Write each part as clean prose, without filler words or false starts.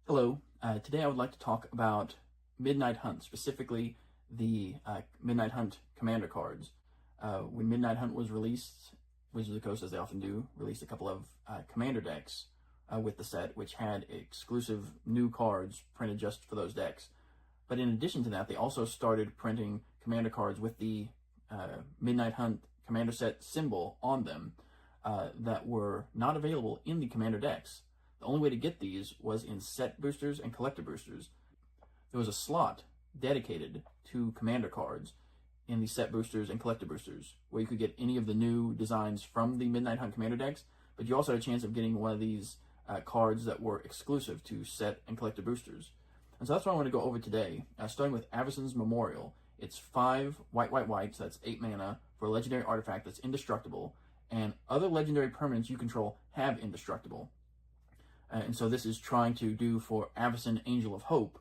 Hello. Today I would like to talk about Midnight Hunt, specifically the Midnight Hunt commander cards. When Midnight Hunt was released, Wizards of the Coast, as they often do, released a couple of commander decks with the set, which had exclusive new cards printed just for those decks. But in addition to that, they also started printing commander cards with the Midnight Hunt commander set symbol on them that were not available in the commander decks. The only way to get these was in set boosters and collector boosters. There was a slot dedicated to commander cards in the set boosters and collector boosters, where you could get any of the new designs from the Midnight Hunt commander decks, but you also had a chance of getting one of these cards that were exclusive to set and collector boosters. And so that's what I want to go over today, starting with Avacyn's Memorial. It's 5 white, so that's 8 mana for a legendary artifact that's indestructible, and other legendary permanents you control have indestructible. And so this is trying to do for Avacyn Angel of Hope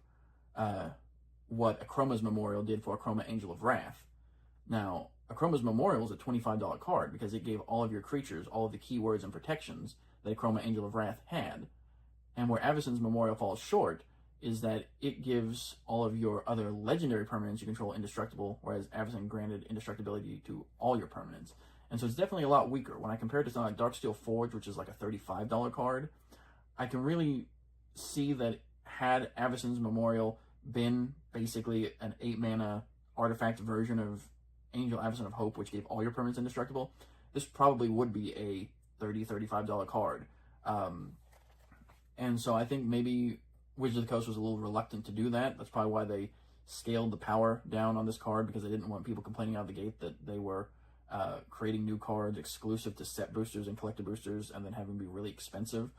what Akroma's Memorial did for Akroma Angel of Wrath. Now, Akroma's Memorial is a $25 card because it gave all of your creatures all of the keywords and protections that Akroma Angel of Wrath had. And where Avacyn's Memorial falls short is that it gives all of your other legendary permanents you control indestructible, whereas Avacyn granted indestructibility to all your permanents. And so it's definitely a lot weaker. When I compare it to something like Darksteel Forge, which is like a $35 card, I can really see that had Avacyn's Memorial been basically an 8 mana artifact version of Angel Avacyn of Hope, which gave all your permanents indestructible, this probably would be a $30, $35 card. And so I think maybe Wizards of the Coast was a little reluctant to do that. That's probably why they scaled the power down on this card, because they didn't want people complaining out of the gate that they were creating new cards exclusive to set boosters and collector boosters and then having them be really expensive.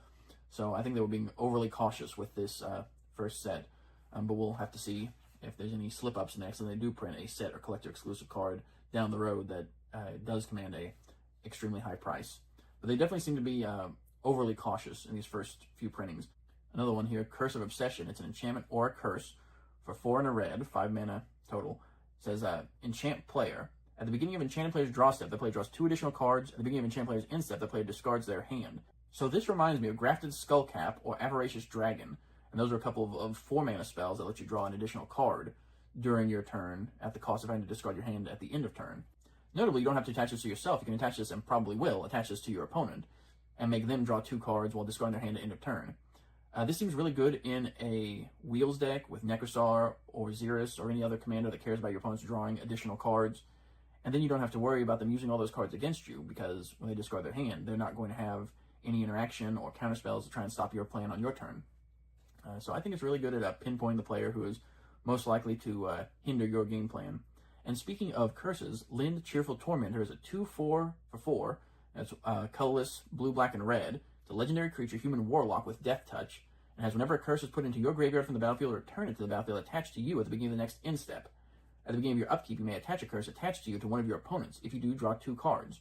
So I think they were being overly cautious with this first set, but we'll have to see if there's any slip-ups next, and they do print a set or collector exclusive card down the road that does command a extremely high price. But they definitely seem to be overly cautious in these first few printings. Another one here, Curse of Obsession. It's an enchantment or a curse for 4 and a red, 5 mana total. It says, enchant player. At the beginning of enchanted player's draw step, the player draws 2 additional cards. At the beginning of enchanted player's end step, the player discards their hand. So this reminds me of Grafted Skullcap or Avaricious Dragon, and those are a couple of 4 mana spells that let you draw an additional card during your turn at the cost of having to discard your hand at the end of turn. Notably, you don't have to attach this to yourself. You can attach this, and probably will, attach this to your opponent and make them draw 2 cards while discarding their hand at end of turn. This seems really good in a Wheels deck with Necrosar or Xeris or any other commander that cares about your opponents drawing additional cards. And then you don't have to worry about them using all those cards against you, because when they discard their hand, they're not going to have any interaction or counterspells to try and stop your plan on your turn. So I think it's really good at pinpointing the player who is most likely to hinder your game plan. And speaking of curses, Lind Cheerful Tormentor is a 2/4 for 4. That's colorless, blue, black, and red. It's a legendary creature, human warlock with death touch, and has whenever a curse is put into your graveyard from the battlefield, return it to the battlefield attached to you at the beginning of the next end step. At the beginning of your upkeep, you may attach a curse attached to you to one of your opponents. If you do, draw 2 cards.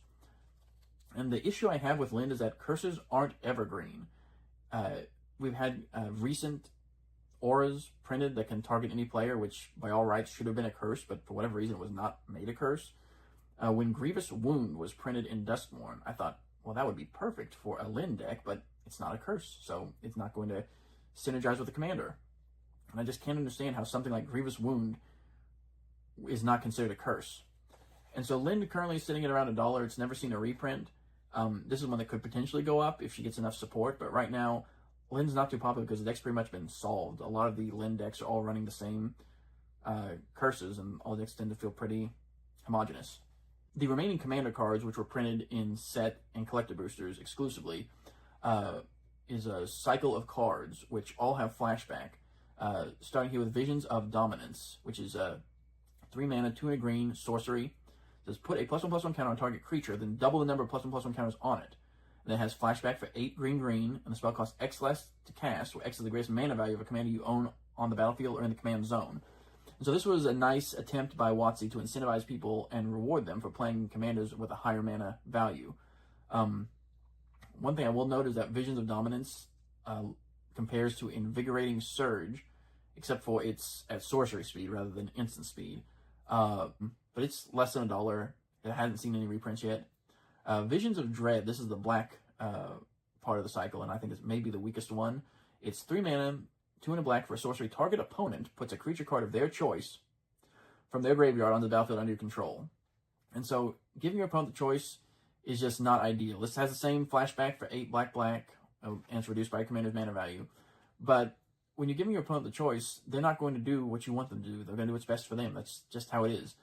And the issue I have with Lind is that curses aren't evergreen. We've had recent auras printed that can target any player, which by all rights should have been a curse, but for whatever reason it was not made a curse. When Grievous Wound was printed in Duskmourn, I thought, well, that would be perfect for a Lind deck, but it's not a curse, so it's not going to synergize with the commander. And I just can't understand how something like Grievous Wound is not considered a curse. And so Lind currently is sitting at around $1. It's never seen a reprint. This is one that could potentially go up if she gets enough support, but right now, Lind's not too popular because the deck's pretty much been solved. A lot of the Lind decks are all running the same curses, and all decks tend to feel pretty homogenous. The remaining commander cards, which were printed in set and collector boosters exclusively, is a cycle of cards, which all have flashback. Starting here with Visions of Dominance, which is a 3 mana, 2 and a green sorcery. It says put a +1/+1 counter on target creature, then double the number of +1/+1 counters on it. And it has flashback for 8 green, and the spell costs X less to cast, where X is the greatest mana value of a commander you own on the battlefield or in the command zone. And so this was a nice attempt by WotC to incentivize people and reward them for playing commanders with a higher mana value. One thing I will note is that Visions of Dominance compares to Invigorating Surge, except for it's at sorcery speed rather than instant speed. But it's less than $1. It hasn't seen any reprints yet. Visions of Dread, this is the black part of the cycle, and I think it's maybe the weakest one. It's 3 mana, 2 and a black for a sorcery. Target opponent puts a creature card of their choice from their graveyard onto the battlefield under your control. And so giving your opponent the choice is just not ideal. This has the same flashback for 8 black, and it's reduced by a commander's mana value. But when you're giving your opponent the choice, they're not going to do what you want them to do. They're going to do what's best for them. That's just how it is.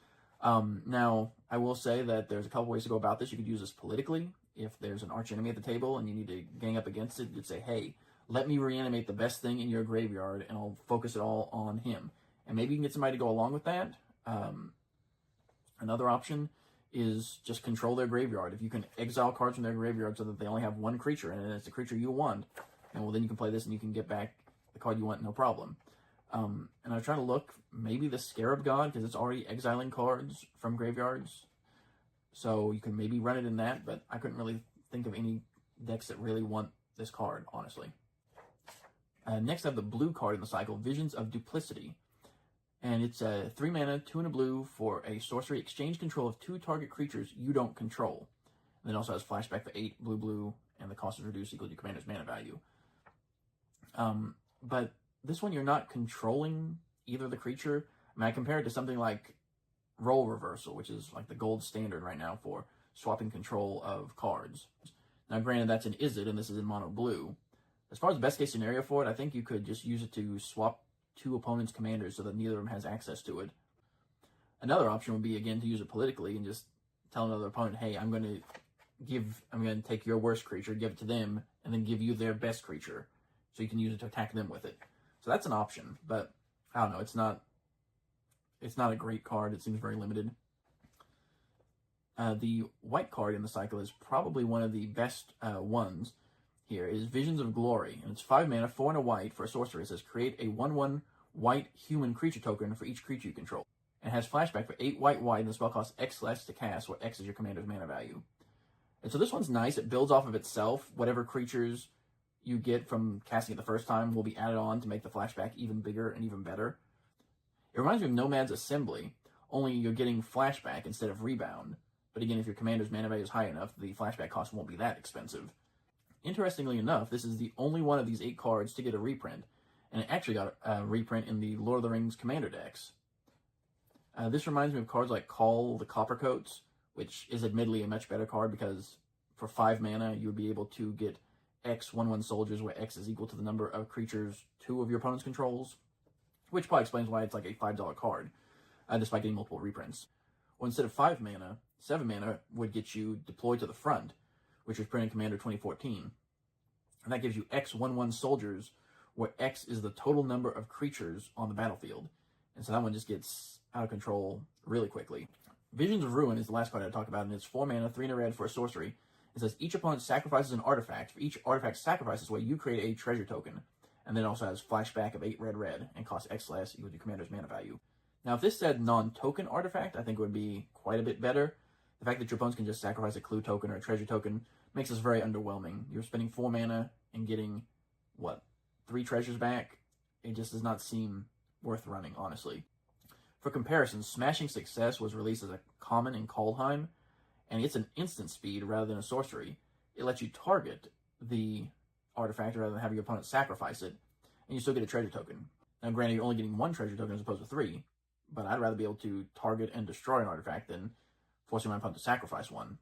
Now, I will say that there's a couple ways to go about this. You could use this politically. If there's an arch enemy at the table and you need to gang up against it, you could say, hey, let me reanimate the best thing in your graveyard, and I'll focus it all on him. And maybe you can get somebody to go along with that. Another option is just control their graveyard. If you can exile cards from their graveyard so that they only have one creature, and it's the creature you want, and well, then you can play this and you can get back the card you want, no problem. And I was trying to look, maybe the Scarab God, because it's already exiling cards from graveyards. So you can maybe run it in that, but I couldn't really think of any decks that really want this card, honestly. Next, I have the blue card in the cycle, Visions of Duplicity. And it's a 3 mana, 2 and a blue for a sorcery. Exchange control of 2 target creatures you don't control. And then it also has flashback for 8 blue, and the cost is reduced equal to your commander's mana value. But this one, you're not controlling either the creature. I mean, I compare it to something like Role Reversal, which is like the gold standard right now for swapping control of cards. Now, granted, that's in Izzet, and this is in mono blue. As far as the best case scenario for it, I think you could just use it to swap 2 opponents' commanders so that neither of them has access to it. Another option would be, again, to use it politically and just tell another opponent, hey, I'm going to take your worst creature, give it to them, and then give you their best creature, so you can use it to attack them with it. So that's an option, but I don't know, it's not a great card. It seems very limited. The white card in the cycle is probably one of the best ones here, is Visions of Glory, and it's 5 mana, 4 and a white for a sorcery. It says create a 1/1 white human creature token for each creature you control. And has flashback for 8 white, and the spell costs X less to cast, where X is your commander's mana value. And so this one's nice. It builds off of itself. Whatever creatures you get from casting it the first time will be added on to make the flashback even bigger and even better. It reminds me of Nomad's Assembly, only you're getting flashback instead of rebound. But again, if your commander's mana value is high enough, the flashback cost won't be that expensive. Interestingly enough, this is the only one of these 8 cards to get a reprint, and it actually got a reprint in the Lord of the Rings Commander decks. This reminds me of cards like Call the Coppercoats, which is admittedly a much better card because for 5 mana, you would be able to get X 1/1 soldiers, where X is equal to the number of creatures 2 of your opponent's controls, which probably explains why it's like a $5 card, despite getting multiple reprints. Or instead of 5 mana, 7 mana would get you Deployed to the Front, which was printed in Commander 2014. And that gives you X 1/1 soldiers, where X is the total number of creatures on the battlefield. And so that one just gets out of control really quickly. Visions of Ruin is the last card I talked about, and it's 4 mana, 3 and a red for a sorcery. It says each opponent sacrifices an artifact. For each artifact sacrifice this way, you create a treasure token. And then it also has flashback of 8 red, and costs X less equal to commander's mana value. Now, if this said non-token artifact, I think it would be quite a bit better. The fact that your opponents can just sacrifice a clue token or a treasure token makes this very underwhelming. You're spending 4 mana and getting, 3 treasures back? It just does not seem worth running, honestly. For comparison, Smashing Success was released as a common in Kaldheim, and it's an instant speed rather than a sorcery. It lets you target the artifact rather than having your opponent sacrifice it, and you still get a treasure token. Now, granted, you're only getting 1 treasure token as opposed to 3, but I'd rather be able to target and destroy an artifact than forcing my opponent to sacrifice one.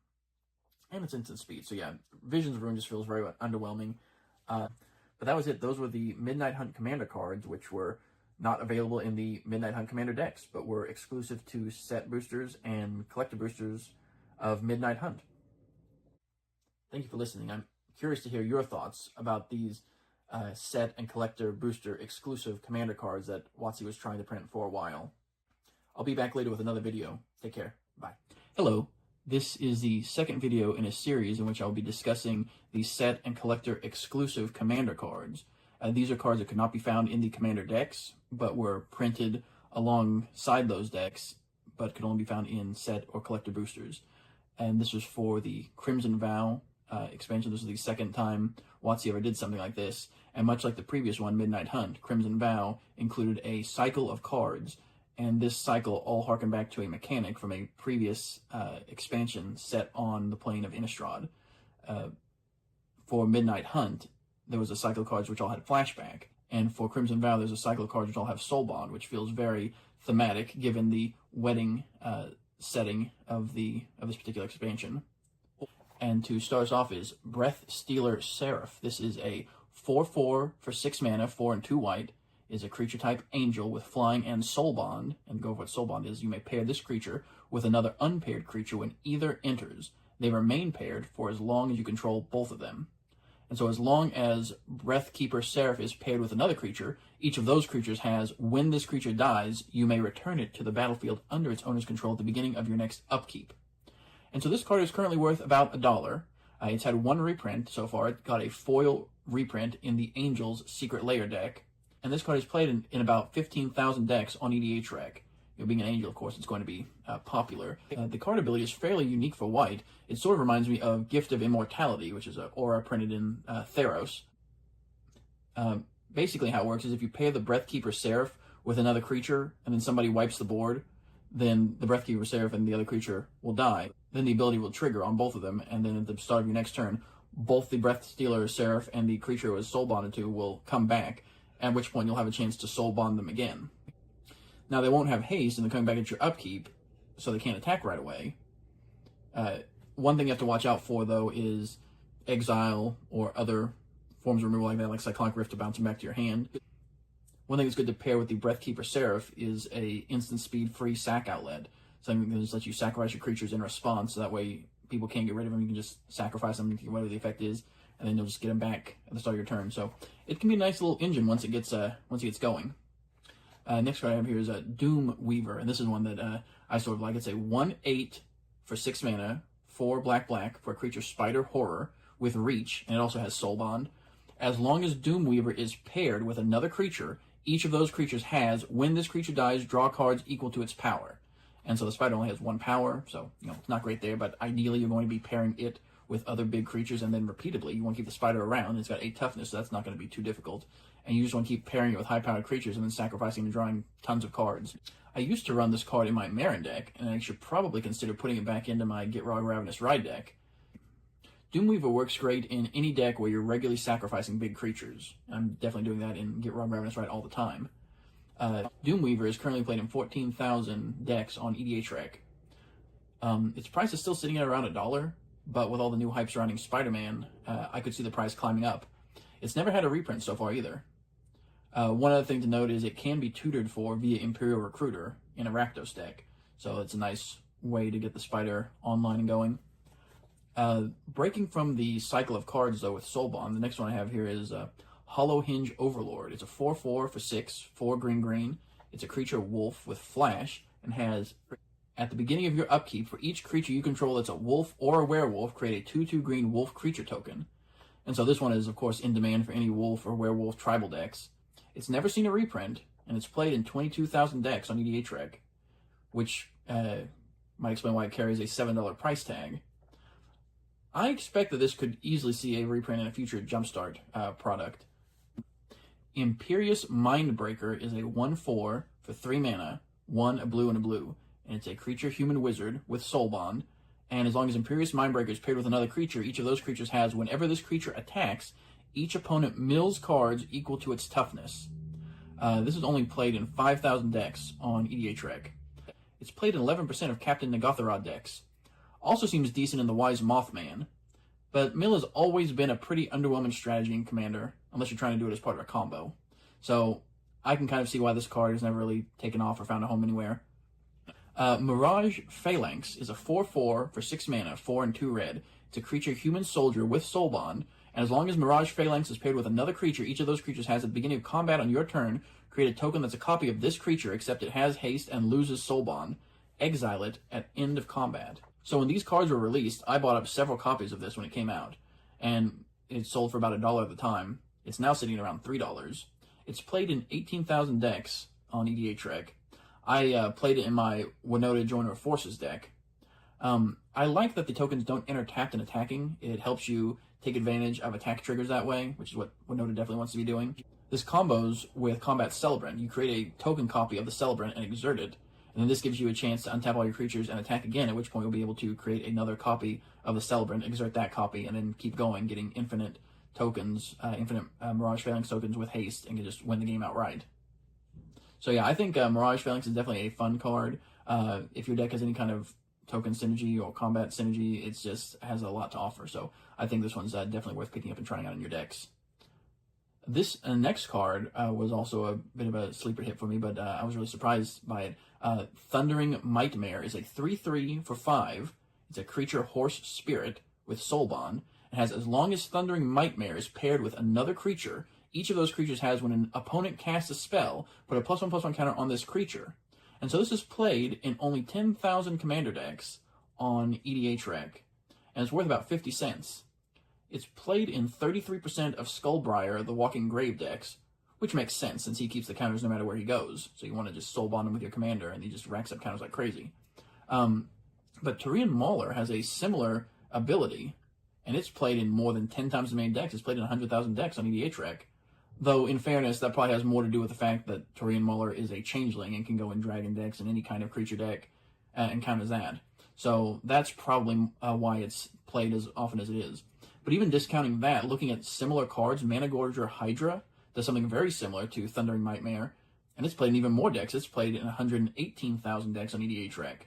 And it's instant speed. So yeah, Visions of Ruin just feels very underwhelming. But that was it. Those were the Midnight Hunt Commander cards, which were not available in the Midnight Hunt Commander decks, but were exclusive to set boosters and collector boosters of Midnight Hunt. Thank you for listening. I'm curious to hear your thoughts about these set and collector booster exclusive Commander cards that WotC was trying to print for a while. I'll be back later with another video. Take care. Bye. Hello. This is the second video in a series in which I'll be discussing the set and collector exclusive Commander cards. These are cards that could not be found in the Commander decks, but were printed alongside those decks, but could only be found in set or collector boosters. And this was for the Crimson Vow expansion. This is the second time WotC ever did something like this. And much like the previous one, Midnight Hunt, Crimson Vow included a cycle of cards. And this cycle all harken back to a mechanic from a previous expansion set on the plane of Innistrad. For Midnight Hunt, there was a cycle of cards which all had flashback. And for Crimson Vow, there's a cycle of cards which all have Soul Bond, which feels very thematic given the wedding setting of this particular expansion. And to start us off is Breath Stealer Seraph. This is a 4/4 for 6 mana, 4 and 2 white. Is a creature type angel with flying and Soul Bond. And go over what Soul Bond is. You may pair this creature with another unpaired creature when either enters. They remain paired for as long as you control both of them. And so as long as Breathkeeper Seraph is paired with another creature, each of those creatures has, when this creature dies, you may return it to the battlefield under its owner's control at the beginning of your next upkeep. And so this card is currently worth about $1. It's had one reprint so far. It got a foil reprint in the Angel's Secret Lair deck. And this card is played in about 15,000 decks on EDHREC. Being an angel, of course, it's going to be popular. The card ability is fairly unique for white. It sort of reminds me of Gift of Immortality, which is an aura printed in Theros. Basically how it works is if you pair the Breathkeeper Seraph with another creature, and then somebody wipes the board, then the Breathkeeper Seraph and the other creature will die. Then the ability will trigger on both of them, and then at the start of your next turn, both the Breath Stealer Seraph and the creature it was soul bonded to will come back, at which point you'll have a chance to soul bond them again. Now, they won't have haste, and they're coming back at your upkeep, so they can't attack right away. One thing you have to watch out for, though, is exile or other forms of removal like that, like Cyclonic Rift to bounce them back to your hand. One thing that's good to pair with the Breathkeeper Seraph is a instant speed free sack outlet. Something that just lets you sacrifice your creatures in response, so that way people can't get rid of them. You can just sacrifice them, whatever the effect is, and then you'll just get them back at the start of your turn. So it can be a nice little engine once it gets going. Next card I have here is Doom Weaver, and this is one that I sort of like. It's a 1/8 for 6 mana, 4 black for a creature Spider Horror with Reach, and it also has Soul Bond. As long as Doom Weaver is paired with another creature, each of those creatures has, when this creature dies, draw cards equal to its power. And so the Spider only has 1 power, so it's not great there, but ideally you're going to be pairing it with other big creatures, and then repeatedly you want to keep the Spider around. It's got 8 toughness, so that's not going to be too difficult. And you just want to keep pairing it with high-powered creatures and then sacrificing and drawing tons of cards. I used to run this card in my Marin deck, and I should probably consider putting it back into my Get Rog Ravenous Ride deck. Doomweaver works great in any deck where you're regularly sacrificing big creatures. I'm definitely doing that in Get Rog Ravenous Ride all the time. Doomweaver is currently played in 14,000 decks on EDHREC. Its price is still sitting at around $1, but with all the new hype surrounding Spider-Man, I could see the price climbing up. It's never had a reprint so far either. One other thing to note is it can be tutored for via Imperial Recruiter in a Rakdos deck, so it's a nice way to get the Spider online and going. Breaking from the cycle of cards, though, with Soul Bond, the next one I have here is Hollow Hinge Overlord. It's a 4/4 for 6, 4 green. It's a creature wolf with flash, and has, at the beginning of your upkeep, for each creature you control that's a wolf or a werewolf, create a 2/2 green wolf creature token. And so this one is, of course, in demand for any wolf or werewolf tribal decks. It's never seen a reprint, and it's played in 22,000 decks on EDHREC, which might explain why it carries a $7 price tag. I expect that this could easily see a reprint in a future Jumpstart product. Imperious Mindbreaker is a 1/4 for 3 mana, 1 a blue and a blue, and it's a creature human wizard with Soul Bond. And as long as Imperious Mindbreaker is paired with another creature, each of those creatures has, whenever this creature attacks, each opponent mills cards equal to its toughness. This is only played in 5,000 decks on EDHREC. It's played in 11% of Captain Nagotharad decks. Also seems decent in the Wise Mothman, but mill has always been a pretty underwhelming strategy in Commander, unless you're trying to do it as part of a combo. So I can kind of see why this card has never really taken off or found a home anywhere. Mirage Phalanx is a 4/4 for 6 mana, 4 and 2 red. It's a creature human soldier with Soul Bond, and as long as Mirage Phalanx is paired with another creature, each of those creatures has at the beginning of combat on your turn, create a token that's a copy of this creature, except it has haste and loses Soul Bond. Exile it at end of combat. So when these cards were released, I bought up several copies of this when it came out, and it sold for about $1 at the time. It's now sitting at around $3. It's played in 18,000 decks on EDHREC. I played it in my Winota Joiner of Forces deck. I like that the tokens don't enter tapped and attacking. It helps you take advantage of attack triggers that way, which is what Winota definitely wants to be doing. This combos with Combat Celebrant. You create a token copy of the Celebrant and exert it, and then this gives you a chance to untap all your creatures and attack again, at which point you'll be able to create another copy of the Celebrant, exert that copy, and then keep going, getting infinite tokens, infinite Mirage Phalanx tokens with haste, and can just win the game outright. So yeah, I think Mirage Phalanx is definitely a fun card. If your deck has any kind of token synergy or combat synergy, it just has a lot to offer. So I think this one's definitely worth picking up and trying out in your decks. This next card was also a bit of a sleeper hit for me, but I was really surprised by it. Thundering Mightmare is a 3/3 for 5. It's a creature horse spirit with Soul Bond. It has, as long as Thundering Mightmare is paired with another creature, each of those creatures has, when an opponent casts a spell, put a +1/+1 counter on this creature. And so this is played in only 10,000 commander decks on EDHREC, and it's worth about 50 cents. It's played in 33% of Skullbriar, the Walking Grave decks, which makes sense since he keeps the counters no matter where he goes. So you want to just Soul Bond him with your commander, and he just racks up counters like crazy. But Turian Mauler has a similar ability, and it's played in more than 10 times as many decks. It's played in 100,000 decks on EDHREC. Though, in fairness, that probably has more to do with the fact that Turian Mauler is a changeling and can go in dragon decks and any kind of creature deck and counters that. So that's probably why it's played as often as it is. But even discounting that, looking at similar cards, Managorger Hydra does something very similar to Thundering Nightmare, and it's played in even more decks. It's played in 118,000 decks on EDHREC.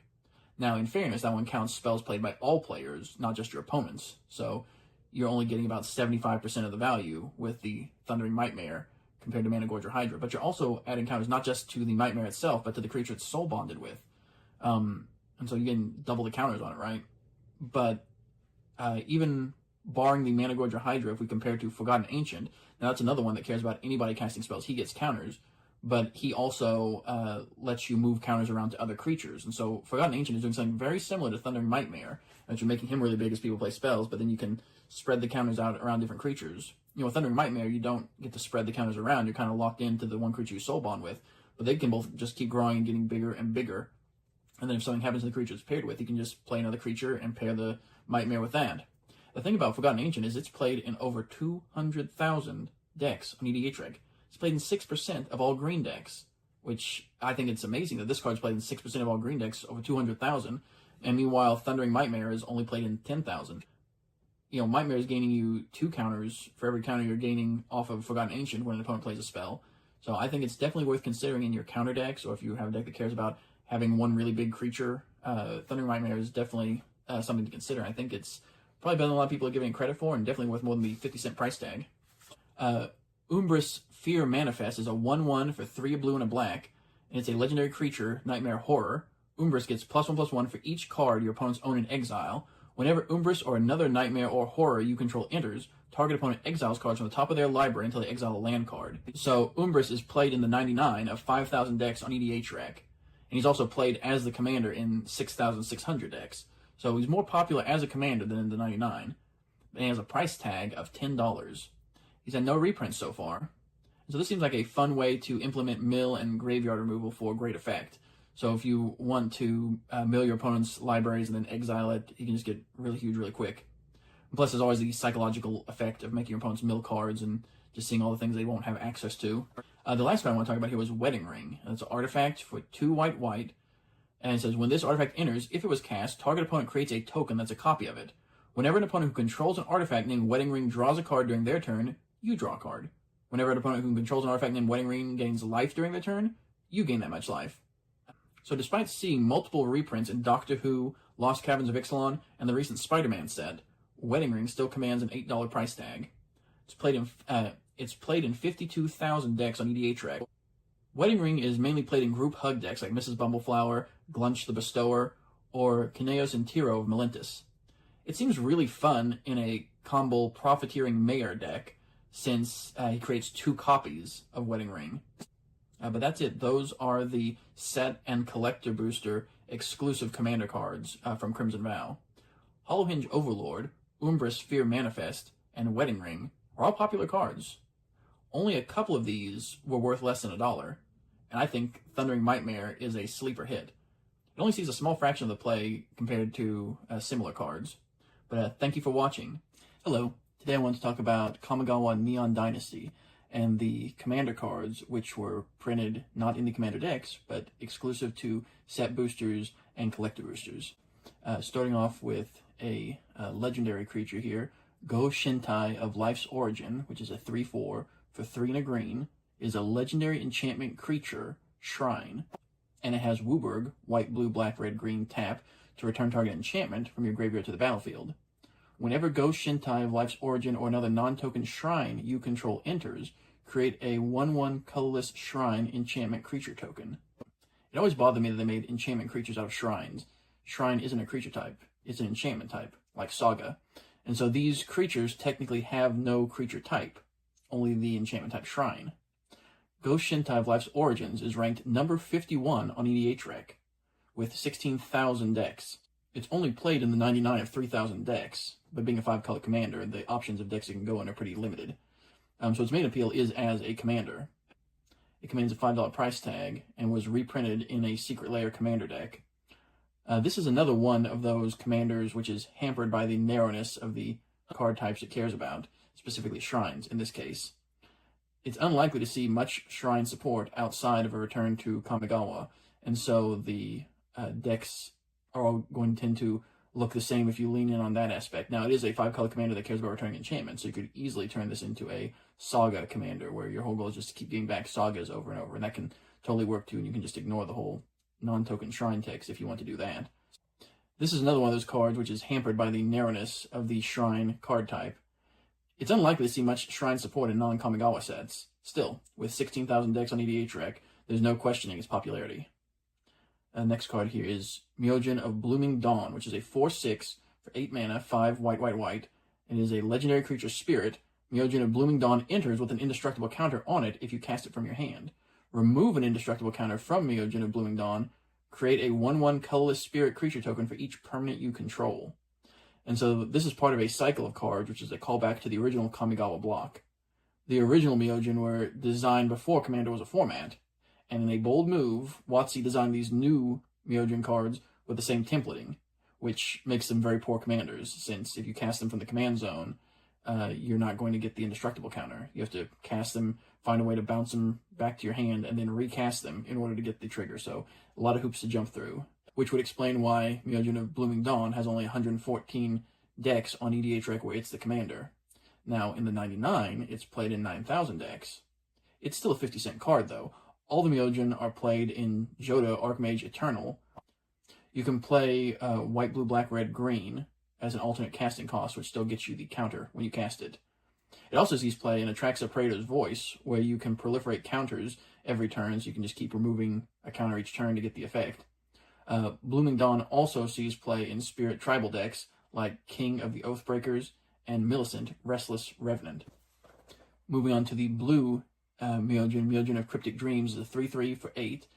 Now, in fairness, that one counts spells played by all players, not just your opponents. So you're only getting about 75% of the value with the Thundering Nightmare compared to Managorger Hydra. But you're also adding counters not just to the Nightmare itself, but to the creature it's soul bonded with. And so you're getting double the counters on it, right? But even barring the Managorger Hydra, if we compare to Forgotten Ancient, now that's another one that cares about anybody casting spells. He gets counters, but he also lets you move counters around to other creatures. And so Forgotten Ancient is doing something very similar to Thundering Nightmare, that you're making him really big as people play spells, but then you can spread the counters out around different creatures. You know, with Thundering Nightmare, you don't get to spread the counters around. You're kind of locked into the one creature you soul bond with, but they can both just keep growing and getting bigger and bigger. And then if something happens to the creature it's paired with, you can just play another creature and pair the Nightmare with that. The thing about Forgotten Ancient is it's played in over 200,000 decks on EDHREC. It's played in 6% of all green decks, which I think it's amazing that this card's played in 6% of all green decks, over 200,000, and meanwhile Thundering Nightmare is only played in 10,000. You know, Nightmare is gaining you 2 counters for every counter you're gaining off of Forgotten Ancient when an opponent plays a spell. So I think it's definitely worth considering in your counter decks, or if you have a deck that cares about having one really big creature. Thundering Nightmare is definitely something to consider. I think it's probably better than a lot of people are giving it credit for, and definitely worth more than the 50-cent price tag. Umbris Fear Manifest is a 1/1 for 3 blue and a black, and it's a legendary creature, Nightmare Horror. Umbris gets +1/+1 for each card your opponents own in exile. Whenever Umbris or another Nightmare or Horror you control enters, target opponent exiles cards from the top of their library until they exile a land card. So Umbris is played in the 99 of 5,000 decks on EDHREC, and he's also played as the commander in 6,600 decks. So he's more popular as a commander than in the 99, and he has a price tag of $10. He's had no reprints so far. So this seems like a fun way to implement mill and graveyard removal for great effect. So if you want to mill your opponent's libraries and then exile it, you can just get really huge really quick. And plus, there's always the psychological effect of making your opponents mill cards and just seeing all the things they won't have access to. The last card I want to talk about here was Wedding Ring. It's an artifact for 2 white, and it says, when this artifact enters, if it was cast, target opponent creates a token that's a copy of it. Whenever an opponent who controls an artifact named Wedding Ring draws a card during their turn, you draw a card. Whenever an opponent who controls an artifact named Wedding Ring gains life during their turn, you gain that much life. So despite seeing multiple reprints in Doctor Who, Lost Caverns of Ixalan, and the recent Spider-Man set, Wedding Ring still commands an $8 price tag. It's played in 52,000 decks on EDHREC. Wedding Ring is mainly played in group hug decks like Mrs. Bumbleflower, Glunch the Bestower, or Kineos and Tiro of Melintis. It seems really fun in a combo Profiteering Mayor deck, since he creates 2 copies of Wedding Ring. But that's it. Those are the set and collector booster exclusive commander cards from Crimson Vow. Hollowhinge Overlord, Umbris Fear Manifest, and Wedding Ring are all popular cards. Only a couple of these were worth less than $1, and I think Thundering Nightmare is a sleeper hit. It only sees a small fraction of the play compared to similar cards. But thank you for watching. Hello. Today I want to talk about Kamigawa Neon Dynasty and the commander cards, which were printed not in the commander decks, but exclusive to set boosters and collector boosters. Starting off with a legendary creature here, Go Shintai of Life's Origin, which is a 3/4 for 3 and a green, is a legendary enchantment creature, Shrine, and it has Wooburg, white, blue, black, red, green, tap, to return target enchantment from your graveyard to the battlefield. Whenever Go Shintai of Life's Origin or another non-token shrine you control enters, create a 1/1 colorless shrine enchantment creature token. It always bothered me that they made enchantment creatures out of shrines. Shrine isn't a creature type, it's an enchantment type, like Saga. And so these creatures technically have no creature type, only the enchantment type Shrine. Go Shintai of Life's Origins is ranked number 51 on EDHREC, with 16,000 decks. It's only played in the 99 of 3,000 decks, but being a 5-color commander, the options of decks it can go in are pretty limited. So its main appeal is as a commander. It commands a $5 price tag and was reprinted in a Secret Lair commander deck. This is another one of those commanders which is hampered by the narrowness of the card types it cares about, specifically shrines in this case. It's unlikely to see much shrine support outside of a return to Kamigawa, and so the decks are all going to tend to look the same if you lean in on that aspect. Now, it is a 5-color commander that cares about returning enchantment, so you could easily turn this into a Saga commander, where your whole goal is just to keep getting back Sagas over and over, and that can totally work too, and you can just ignore the whole non-token shrine text if you want to do that. This is another one of those cards which is hampered by the narrowness of the shrine card type. It's unlikely to see much shrine support in non-Kamigawa sets. Still, with 16,000 decks on EDHREC, there's no questioning its popularity. Next card here is Myojin of Blooming Dawn, which is a 4/6 for 8 mana, 5 white, white, white. It is a legendary creature spirit. Myojin of Blooming Dawn enters with an indestructible counter on it if you cast it from your hand. Remove an indestructible counter from Myojin of Blooming Dawn. Create a 1/1 colorless spirit creature token for each permanent you control. And so this is part of a cycle of cards, which is a callback to the original Kamigawa block. The original Myojin were designed before Commander was a format, and in a bold move, WotC designed these new Myojin cards with the same templating, which makes them very poor commanders, since if you cast them from the command zone, you're not going to get the indestructible counter. You have to cast them, find a way to bounce them back to your hand, and then recast them in order to get the trigger. So a lot of hoops to jump through, which would explain why Myojin of Blooming Dawn has only 114 decks on EDHREC where it's the commander. Now, in the 99, it's played in 9,000 decks. It's still a 50-cent card, though. All the Myojin are played in Joda Archmage Eternal. You can play white, blue, black, red, green as an alternate casting cost, which still gets you the counter when you cast it. It also sees play in Atraxa Praetor's Voice, where you can proliferate counters every turn, so you can just keep removing a counter each turn to get the effect. Blooming Dawn also sees play in Spirit tribal decks, like King of the Oathbreakers and Millicent, Restless Revenant. Moving on to the blue Myojin of Cryptic Dreams, is a 3/3 for 8,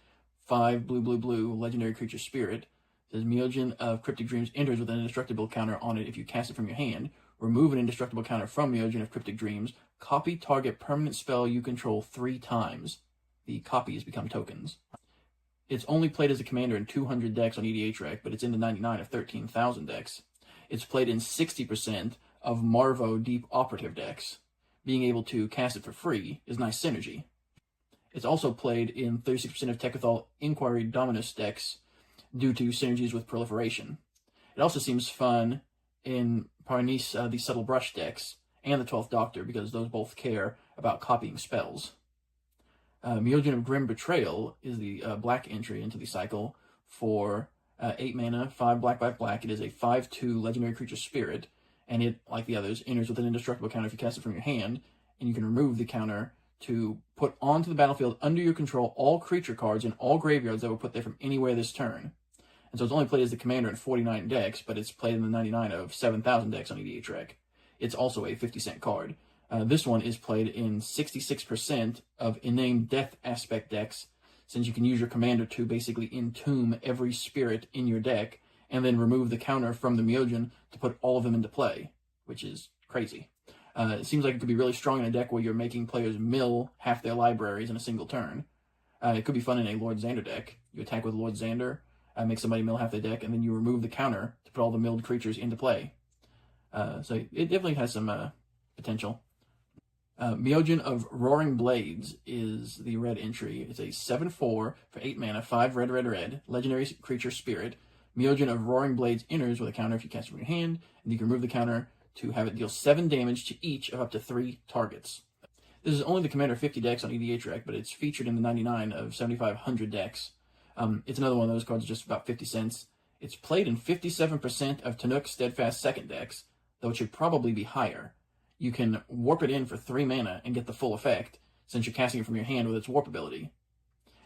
5 blue, blue, blue, legendary creature spirit. It says Myojin of Cryptic Dreams enters with an indestructible counter on it if you cast it from your hand. Remove an indestructible counter from Myojin of Cryptic Dreams. Copy target permanent spell you control 3 times. The copies become tokens. It's only played as a commander in 200 decks on EDHREC, but it's in the 99 of 13,000 decks. It's played in 60% of Marvo Deep Operative decks. Being able to cast it for free is nice synergy. It's also played in 36% of Tekathal Inquiry Dominus decks due to synergies with proliferation. It also seems fun in Parnis, the Subtle Brush decks, and the 12th Doctor, because those both care about copying spells. Myojin of Grim Betrayal is the black entry into the cycle for 8 mana, 5 black, black, black. It is a 5/2 legendary creature spirit, and it, like the others, enters with an indestructible counter if you cast it from your hand, and you can remove the counter to put onto the battlefield under your control all creature cards in all graveyards that were put there from anywhere this turn. And so it's only played as the commander in 49 decks, but it's played in the 99 of 7,000 decks on EDHREC. It's also a 50-cent card. This one is played in 66% of Inane Death Aspect decks, since you can use your commander to basically entomb every spirit in your deck, and then remove the counter from the Myojin to put all of them into play, which is crazy. It seems like it could be really strong in a deck where you're making players mill half their libraries in a single turn. It could be fun in a Lord Xander deck. You attack with Lord Xander, make somebody mill half their deck, and then you remove the counter to put all the milled creatures into play. So it definitely has some potential. Myojin of Roaring Blades is the red entry. It's a 7/4 for 8 mana, 5 red, red, red, legendary creature spirit. Myojin of Roaring Blades enters with a counter if you cast it from your hand, and you can remove the counter to have it deal 7 damage to each of up to 3 targets. This is only the Commander 50 decks on EDHREC, but it's featured in the 99 of 7,500 decks. It's another one of those cards just about 50 cents. It's played in 57% of Tanuk Steadfast second decks, though it should probably be higher. You can warp it in for 3 mana and get the full effect, since you're casting it from your hand with its warp ability.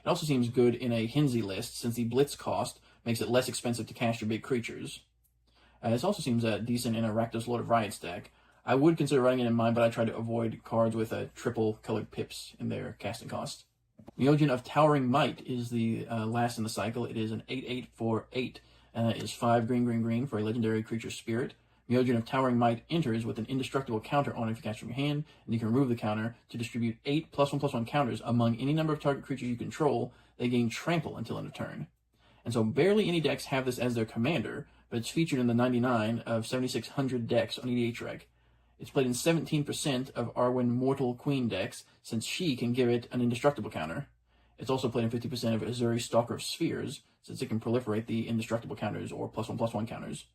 It also seems good in a Hinsey list, since the Blitz cost makes it less expensive to cast your big creatures. This also seems decent in a Rakdos Lord of Riot stack. I would consider running it in mine, but I try to avoid cards with triple colored pips in their casting cost. Myojin of Towering Might is the last in the cycle. It is an 8/8 for 8. It is 5 green for a legendary creature spirit. Myojin of Towering Might enters with an indestructible counter on it if you cast from your hand, and you can remove the counter to distribute 8 +1/+1 counters among any number of target creatures you control. They gain trample until end of turn. And so barely any decks have this as their commander, but it's featured in the 99 of 7,600 decks on EDHREC. It's played in 17% of Arwen Mortal Queen decks, since she can give it an indestructible counter. It's also played in 50% of Azuri Stalker of Spheres, since it can proliferate the indestructible counters or +1/+1 counters.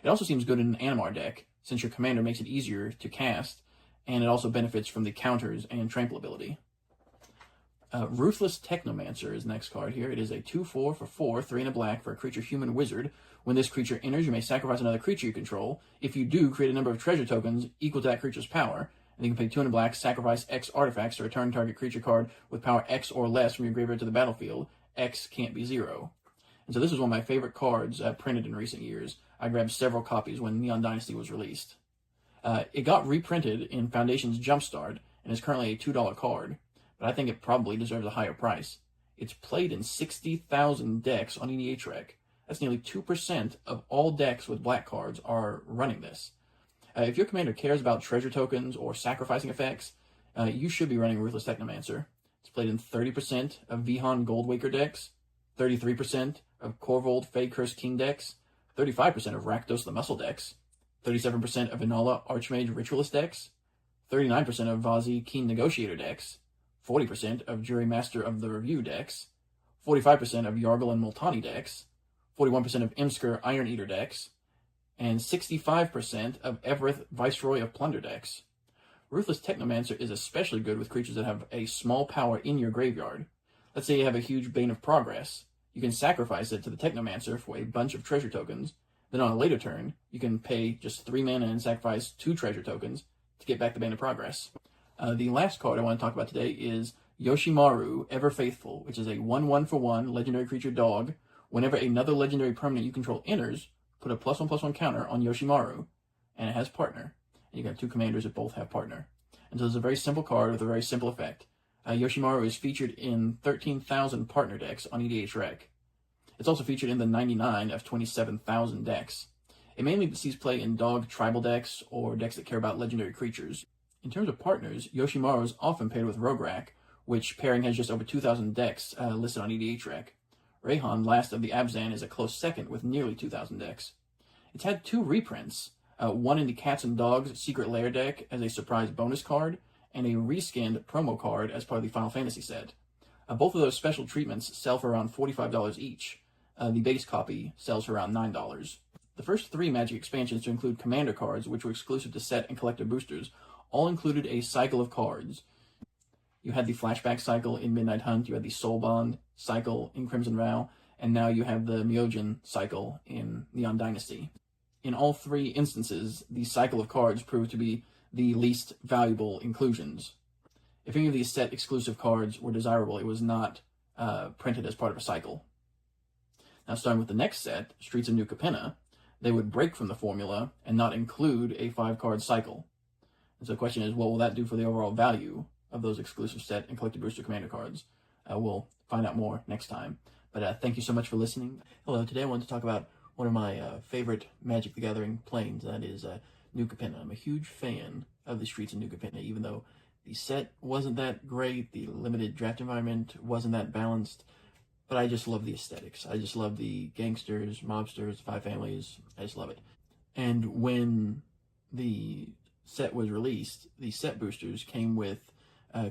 It also seems good in an Animar deck, since your commander makes it easier to cast, and it also benefits from the counters and trample ability. Ruthless Technomancer is the next card here. It is a 2/4 for 4, 3 and a black for a creature human wizard. When this creature enters, you may sacrifice another creature you control. If you do, create a number of treasure tokens equal to that creature's power, and you can pay 2 and a black, sacrifice X artifacts to return target creature card with power X or less from your graveyard to the battlefield. X can't be 0. And so this is one of my favorite cards printed in recent years. I grabbed several copies when Neon Dynasty was released. It got reprinted in Foundation's Jumpstart and is currently a $2 card, but I think it probably deserves a higher price. It's played in 60,000 decks on EDHREC. That's nearly 2% of all decks with black cards are running this. If your commander cares about treasure tokens or sacrificing effects, you should be running Ruthless Technomancer. It's played in 30% of Vihan Goldwaker decks, 33% of Korvold Fey Cursed King decks, 35% of Rakdos the Muscle decks, 37% of Inala Archmage Ritualist decks, 39% of Vazi Keen Negotiator decks, 40% of Jurymaster of the Review decks, 45% of Yargle and Multani decks, 41% of Imsker Iron Eater decks, and 65% of Evereth Viceroy of Plunder decks. Ruthless Technomancer is especially good with creatures that have a small power in your graveyard. Let's say you have a huge Bane of Progress. You can sacrifice it to the Technomancer for a bunch of treasure tokens. Then on a later turn, you can pay just 3 mana and sacrifice 2 treasure tokens to get back the Bane of Progress. The last card I want to talk about today is Yoshimaru, Ever Faithful, which is a 1/1 for 1 legendary creature dog. Whenever another legendary permanent you control enters, put a +1/+1 counter on Yoshimaru, and it has partner. And you got 2 commanders that both have partner. And so it's a very simple card with a very simple effect. Yoshimaru is featured in 13,000 partner decks on EDHREC. It's also featured in the 99 of 27,000 decks. It mainly sees play in dog tribal decks or decks that care about legendary creatures. In terms of partners, Yoshimaru is often paired with Rograk, which pairing has just over 2,000 decks listed on EDHREC. Rayhan, last of the Abzan, is a close second with nearly 2,000 decks. It's had 2 reprints, one in the Cats and Dogs Secret Lair deck as a surprise bonus card, and a rescanned promo card as part of the Final Fantasy set. Both of those special treatments sell for around $45 each. The base copy sells for around $9. The first 3 Magic expansions to include commander cards, which were exclusive to set and collector boosters, all included a cycle of cards. You had the Flashback cycle in Midnight Hunt, you had the Soul Bond cycle in Crimson Vow, and now you have the Myojin cycle in Neon Dynasty. In all 3 instances, the cycle of cards proved to be the least valuable inclusions. If any of these set exclusive cards were desirable, it was not printed as part of a cycle. Now, starting with the next set, Streets of New Capenna, they would break from the formula and not include a 5-card cycle. And so the question is, what will that do for the overall value of those exclusive set and collector booster commander cards? We'll find out more next time. But thank you so much for listening. Hello, today I wanted to talk about one of my favorite Magic the Gathering planes, that is New Capenna. I'm a huge fan of the Streets of New Capenna, even though the set wasn't that great, the limited draft environment wasn't that balanced, but I just love the aesthetics. I just love the gangsters, mobsters, 5 families. I just love it. And when the set was released, the set boosters came with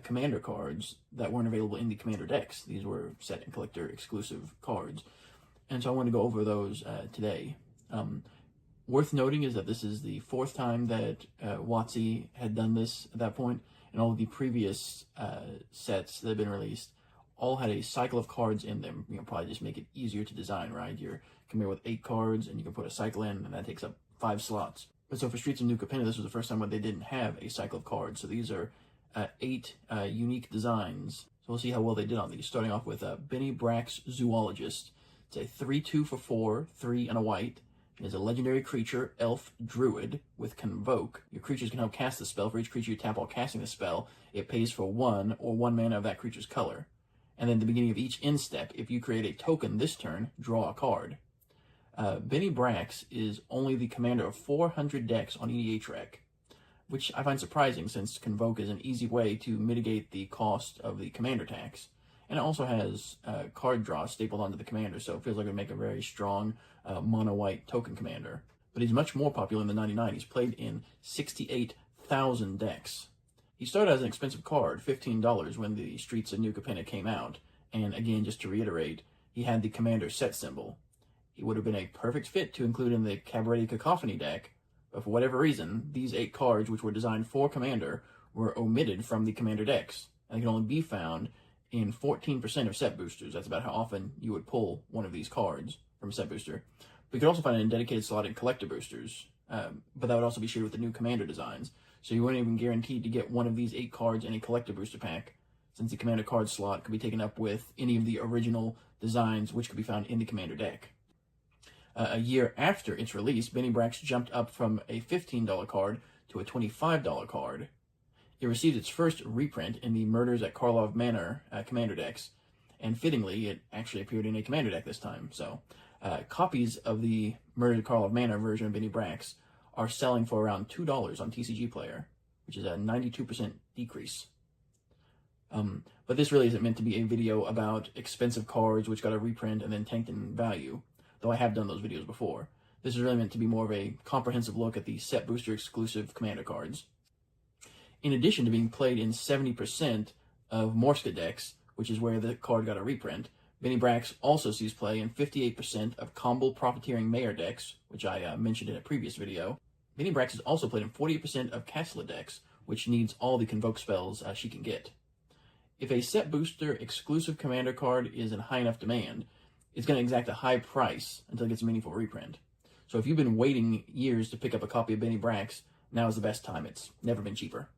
commander cards that weren't available in the commander decks. These were set and collector exclusive cards. And so I want to go over those today. Worth noting is that this is the fourth time that WotC had done this at that point, and all of the previous sets that have been released all had a cycle of cards in them. Probably just make it easier to design, right? You're coming with 8 cards, and you can put a cycle in, and that takes up 5 slots. But so for Streets of New Capenna, this was the first time when they didn't have a cycle of cards. So these are 8 unique designs. So we'll see how well they did on these. Starting off with Benny Brack's Zoologist. It's a 3/2 for 4, 3 and a white. It is a legendary creature, elf druid, with Convoke. Your creatures can help cast the spell. For each creature you tap while casting the spell, it pays for 1 or 1 mana of that creature's color. And then at the beginning of each end step, if you create a token this turn, draw a card. Benny Brax is only the commander of 400 decks on EDHREC, which I find surprising since Convoke is an easy way to mitigate the cost of the commander tax. And it also has card draw stapled onto the commander, so it feels like it would make a very strong mono-white token commander. But he's much more popular in the 99. He's played in 68,000 decks. He started as an expensive card, $15, when the Streets of New Capenna came out. And again, just to reiterate, he had the commander set symbol. He would have been a perfect fit to include in the Cabaret Cacophony deck, but for whatever reason, these 8 cards, which were designed for commander, were omitted from the commander decks, and they can only be found in 14% of set boosters. That's about how often you would pull one of these cards from a set booster. But you could also find it in dedicated slot in collector boosters, but that would also be shared with the new commander designs. So you weren't even guaranteed to get one of these 8 cards in a collector booster pack, since the commander card slot could be taken up with any of the original designs, which could be found in the commander deck. A year after its release, Benny Brax jumped up from a $15 card to a $25 card. It received its first reprint in the Murders at Karlov Manor commander decks, and fittingly, it actually appeared in a commander deck this time. So, copies of the Murders at Karlov Manor version of Benny Brax are selling for around $2 on TCG Player, which is a 92% decrease. But this really isn't meant to be a video about expensive cards which got a reprint and then tanked in value, though I have done those videos before. This is really meant to be more of a comprehensive look at the set booster exclusive commander cards. In addition to being played in 70% of Morska decks, which is where the card got a reprint, Benny Brax also sees play in 58% of Combo Profiteering Mayor decks, which I mentioned in a previous video. Benny Brax is also played in 48% of Castla decks, which needs all the Convoke spells she can get. If a set booster exclusive commander card is in high enough demand, it's going to exact a high price until it gets a meaningful reprint. So if you've been waiting years to pick up a copy of Benny Brax, now is the best time. It's never been cheaper.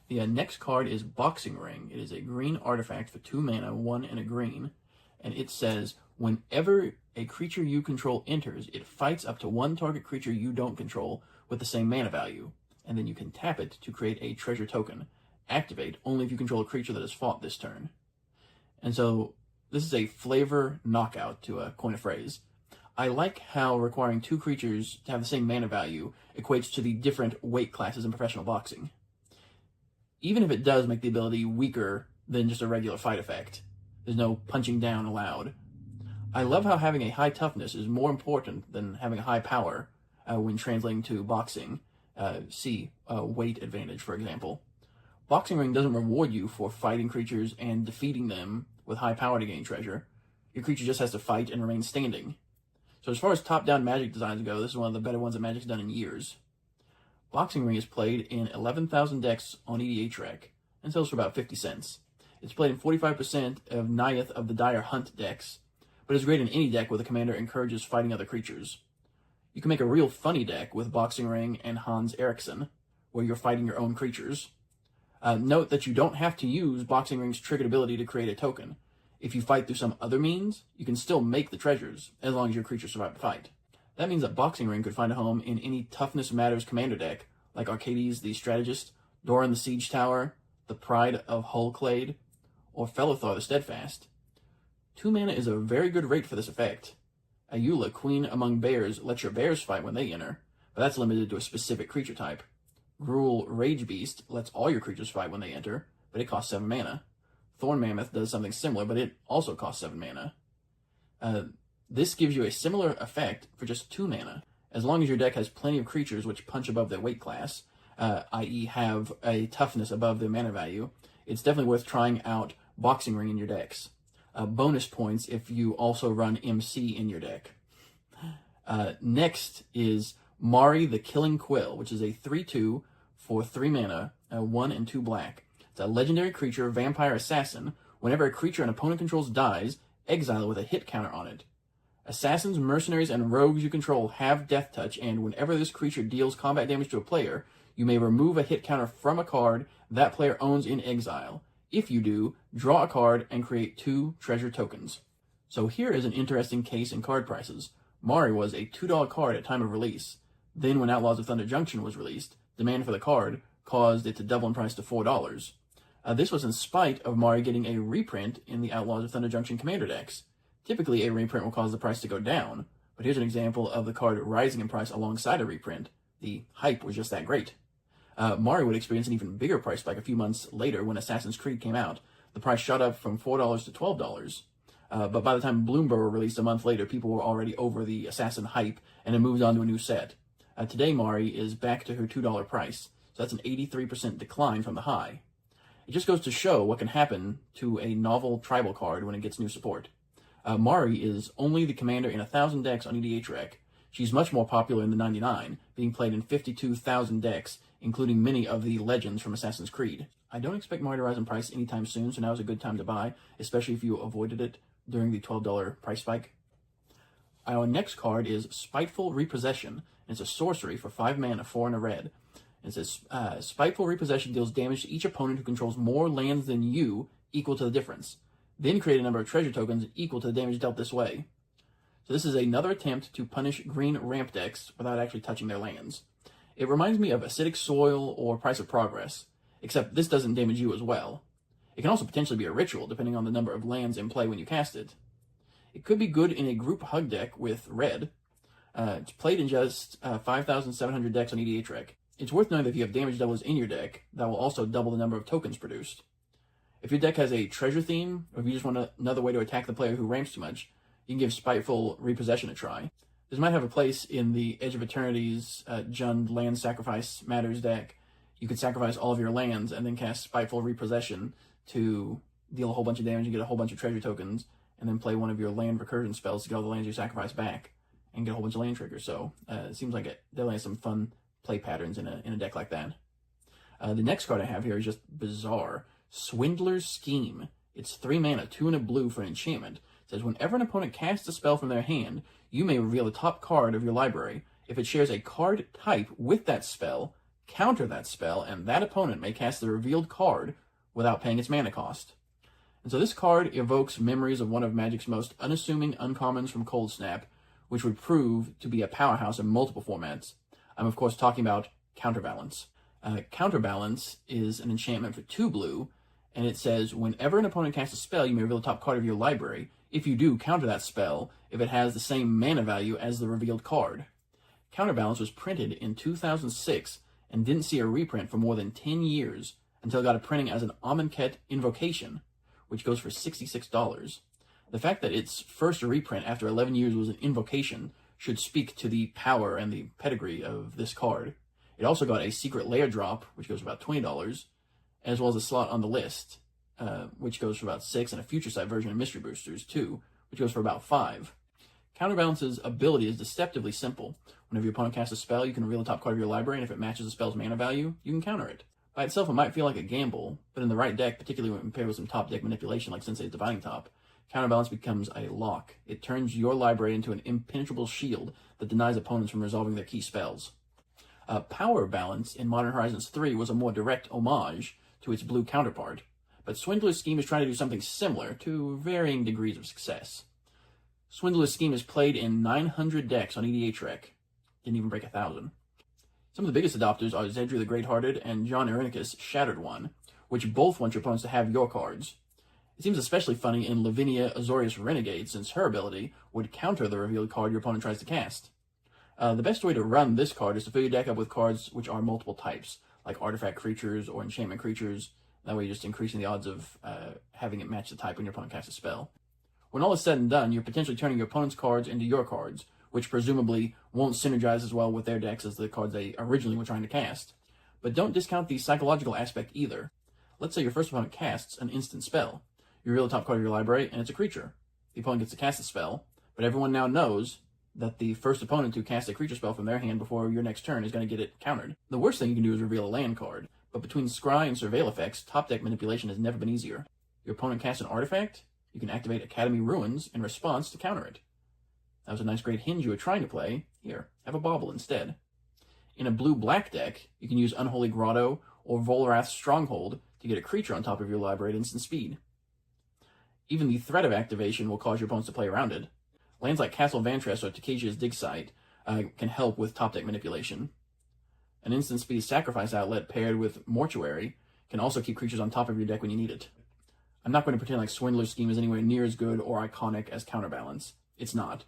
The next card is Boxing Ring. It is a green artifact for 2 mana, 1 and a green, and it says, whenever a creature you control enters, it fights up to 1 target creature you don't control with the same mana value, and then you can tap it to create a treasure token. Activate only if you control a creature that has fought this turn. And so this is a flavor knockout, to coin a phrase. I like how requiring 2 creatures to have the same mana value equates to the different weight classes in professional boxing, even if it does make the ability weaker than just a regular fight effect. There's no punching down allowed. I love how having a high toughness is more important than having a high power when translating to boxing. See weight advantage, for example. Boxing Ring doesn't reward you for fighting creatures and defeating them with high power to gain treasure. Your creature just has to fight and remain standing. So as far as top-down Magic designs go, this is one of the better ones that Magic's done in years. Boxing Ring is played in 11,000 decks on EDHREC and sells for about 50 cents. It's played in 45% of Naiath of the Dire Hunt decks, but is great in any deck where the commander encourages fighting other creatures. You can make a real funny deck with Boxing Ring and Hans Eriksson, where you're fighting your own creatures. Note that you don't have to use Boxing Ring's triggered ability to create a token. If you fight through some other means, you can still make the treasures, as long as your creatures survive the fight. That means that Boxing Ring could find a home in any Toughness Matters commander deck, like Arcades the Strategist, Doran the Siege Tower, the Pride of Hullclade, or Felithar the Steadfast. 2 mana is a very good rate for this effect. Ayula, Queen Among Bears, lets your bears fight when they enter, but that's limited to a specific creature type. Gruul Rage Beast lets all your creatures fight when they enter, but it costs 7 mana. Thorn Mammoth does something similar, but it also costs 7 mana. This gives you a similar effect for just 2 mana, as long as your deck has plenty of creatures which punch above their weight class, i.e. have a toughness above their mana value. It's definitely worth trying out Boxing Ring in your decks. Bonus points if you also run MC in your deck. Next is Mari the Killing Quill, which is a 3/2 for 3 mana, 1 and 2 black. It's a legendary creature, vampire assassin. Whenever a creature an opponent controls dies, exile it with a hit counter on it. Assassins, mercenaries, and rogues you control have death touch, and whenever this creature deals combat damage to a player, you may remove a hit counter from a card that player owns in exile. If you do, draw a card and create 2 treasure tokens. So here is an interesting case in card prices. Mari was a $2 card at time of release. Then when Outlaws of Thunder Junction was released, demand for the card caused it to double in price to $4. This was in spite of Mari getting a reprint in the Outlaws of Thunder Junction commander decks. Typically, a reprint will cause the price to go down, but here's an example of the card rising in price alongside a reprint. The hype was just that great. Mari would experience an even bigger price spike a few months later when Assassin's Creed came out. The price shot up from $4 to $12. But by the time Bloomburrow released a month later, people were already over the Assassin hype and had moved on to a new set. Today, Mari is back to her $2 price, so that's an 83% decline from the high. It just goes to show what can happen to a novel tribal card when it gets new support. Mari is only the commander in 1,000 decks on EDHREC. She's much more popular in the 99, being played in 52,000 decks, including many of the legends from Assassin's Creed. I don't expect Mari to rise in price anytime soon, so now is a good time to buy, especially if you avoided it during the $12 price spike. Our next card is Spiteful Repossession, and it's a sorcery for 5 mana, 4 and a red. It says, Spiteful Repossession deals damage to each opponent who controls more lands than you, equal to the difference. Then create a number of treasure tokens equal to the damage dealt this way. So this is another attempt to punish green ramp decks without actually touching their lands. It reminds me of Acidic Soil or Price of Progress, except this doesn't damage you as well. It can also potentially be a ritual, depending on the number of lands in play when you cast it. It could be good in a group hug deck with red. It's played in just 5,700 decks on EDHREC. It's worth knowing that if you have damage doubles in your deck, that will also double the number of tokens produced. If your deck has a treasure theme, or if you just want another way to attack the player who ramps too much, you can give Spiteful Repossession a try. This might have a place in the Edge of Eternity's Jund Land Sacrifice Matters deck. You could sacrifice all of your lands and then cast Spiteful Repossession to deal a whole bunch of damage and get a whole bunch of treasure tokens, and then play one of your land recursion spells to get all the lands you sacrifice back and get a whole bunch of land triggers. So it seems like it definitely has some fun play patterns in a deck like that. The next card I have here is just bizarre. Swindler's Scheme. It's 3 mana, 2 and a blue for an enchantment. It says, whenever an opponent casts a spell from their hand, you may reveal the top card of your library. If it shares a card type with that spell, counter that spell, and that opponent may cast the revealed card without paying its mana cost. And so this card evokes memories of one of Magic's most unassuming uncommons from Cold Snap, which would prove to be a powerhouse in multiple formats. I'm of course talking about Counterbalance. Counterbalance is an enchantment for 2 blue, and it says, whenever an opponent casts a spell, you may reveal the top card of your library. If you do, counter that spell if it has the same mana value as the revealed card. Counterbalance was printed in 2006 and didn't see a reprint for more than 10 years until it got a printing as an Amonkhet Invocation, which goes for $66. The fact that its first reprint after 11 years was an Invocation should speak to the power and the pedigree of this card. It also got a Secret Lair drop, which goes for about $20, as well as a slot on the list, which goes for about $6, and a Future Sight version of Mystery Boosters, too, which goes for about $5. Counterbalance's ability is deceptively simple. Whenever your opponent casts a spell, you can reveal the top card of your library, and if it matches the spell's mana value, you can counter it. By itself, it might feel like a gamble, but in the right deck, particularly when paired with some top deck manipulation like Sensei's Divining Top, Counterbalance becomes a lock. It turns your library into an impenetrable shield that denies opponents from resolving their key spells. Power Balance in Modern Horizons 3 was a more direct homage to its blue counterpart, but Swindler's Scheme is trying to do something similar to varying degrees of success. Swindler's Scheme is played in 900 decks on EDHREC. Didn't even break 1,000. Some of the biggest adopters are Zedri the Greathearted and John Irenicus' Shattered One, which both want your opponents to have your cards. It seems especially funny in Lavinia Azorius Renegade, since her ability would counter the revealed card your opponent tries to cast. The best way to run this card is to fill your deck up with cards which are multiple types, like artifact creatures or enchantment creatures. That way you're just increasing the odds of having it match the type when your opponent casts a spell. When all is said and done, you're potentially turning your opponent's cards into your cards, which presumably won't synergize as well with their decks as the cards they originally were trying to cast. But don't discount the psychological aspect either. Let's say your first opponent casts an instant spell. You reveal the top card of your library, and it's a creature. The opponent gets to cast the spell, but everyone now knows that the first opponent to cast a creature spell from their hand before your next turn is going to get it countered. The worst thing you can do is reveal a land card, but between Scry and Surveil effects, top deck manipulation has never been easier. Your opponent casts an artifact, you can activate Academy Ruins in response to counter it. That was a nice great hinge you were trying to play. Here, have a bauble instead. In a blue-black deck, you can use Unholy Grotto or Volrath's Stronghold to get a creature on top of your library at instant speed. Even the threat of activation will cause your opponents to play around it. Lands like Castle Vantress or Takesia's Dig Site can help with top deck manipulation. An instant speed sacrifice outlet paired with Mortuary can also keep creatures on top of your deck when you need it. I'm not going to pretend like Swindler's Scheme is anywhere near as good or iconic as Counterbalance. It's not.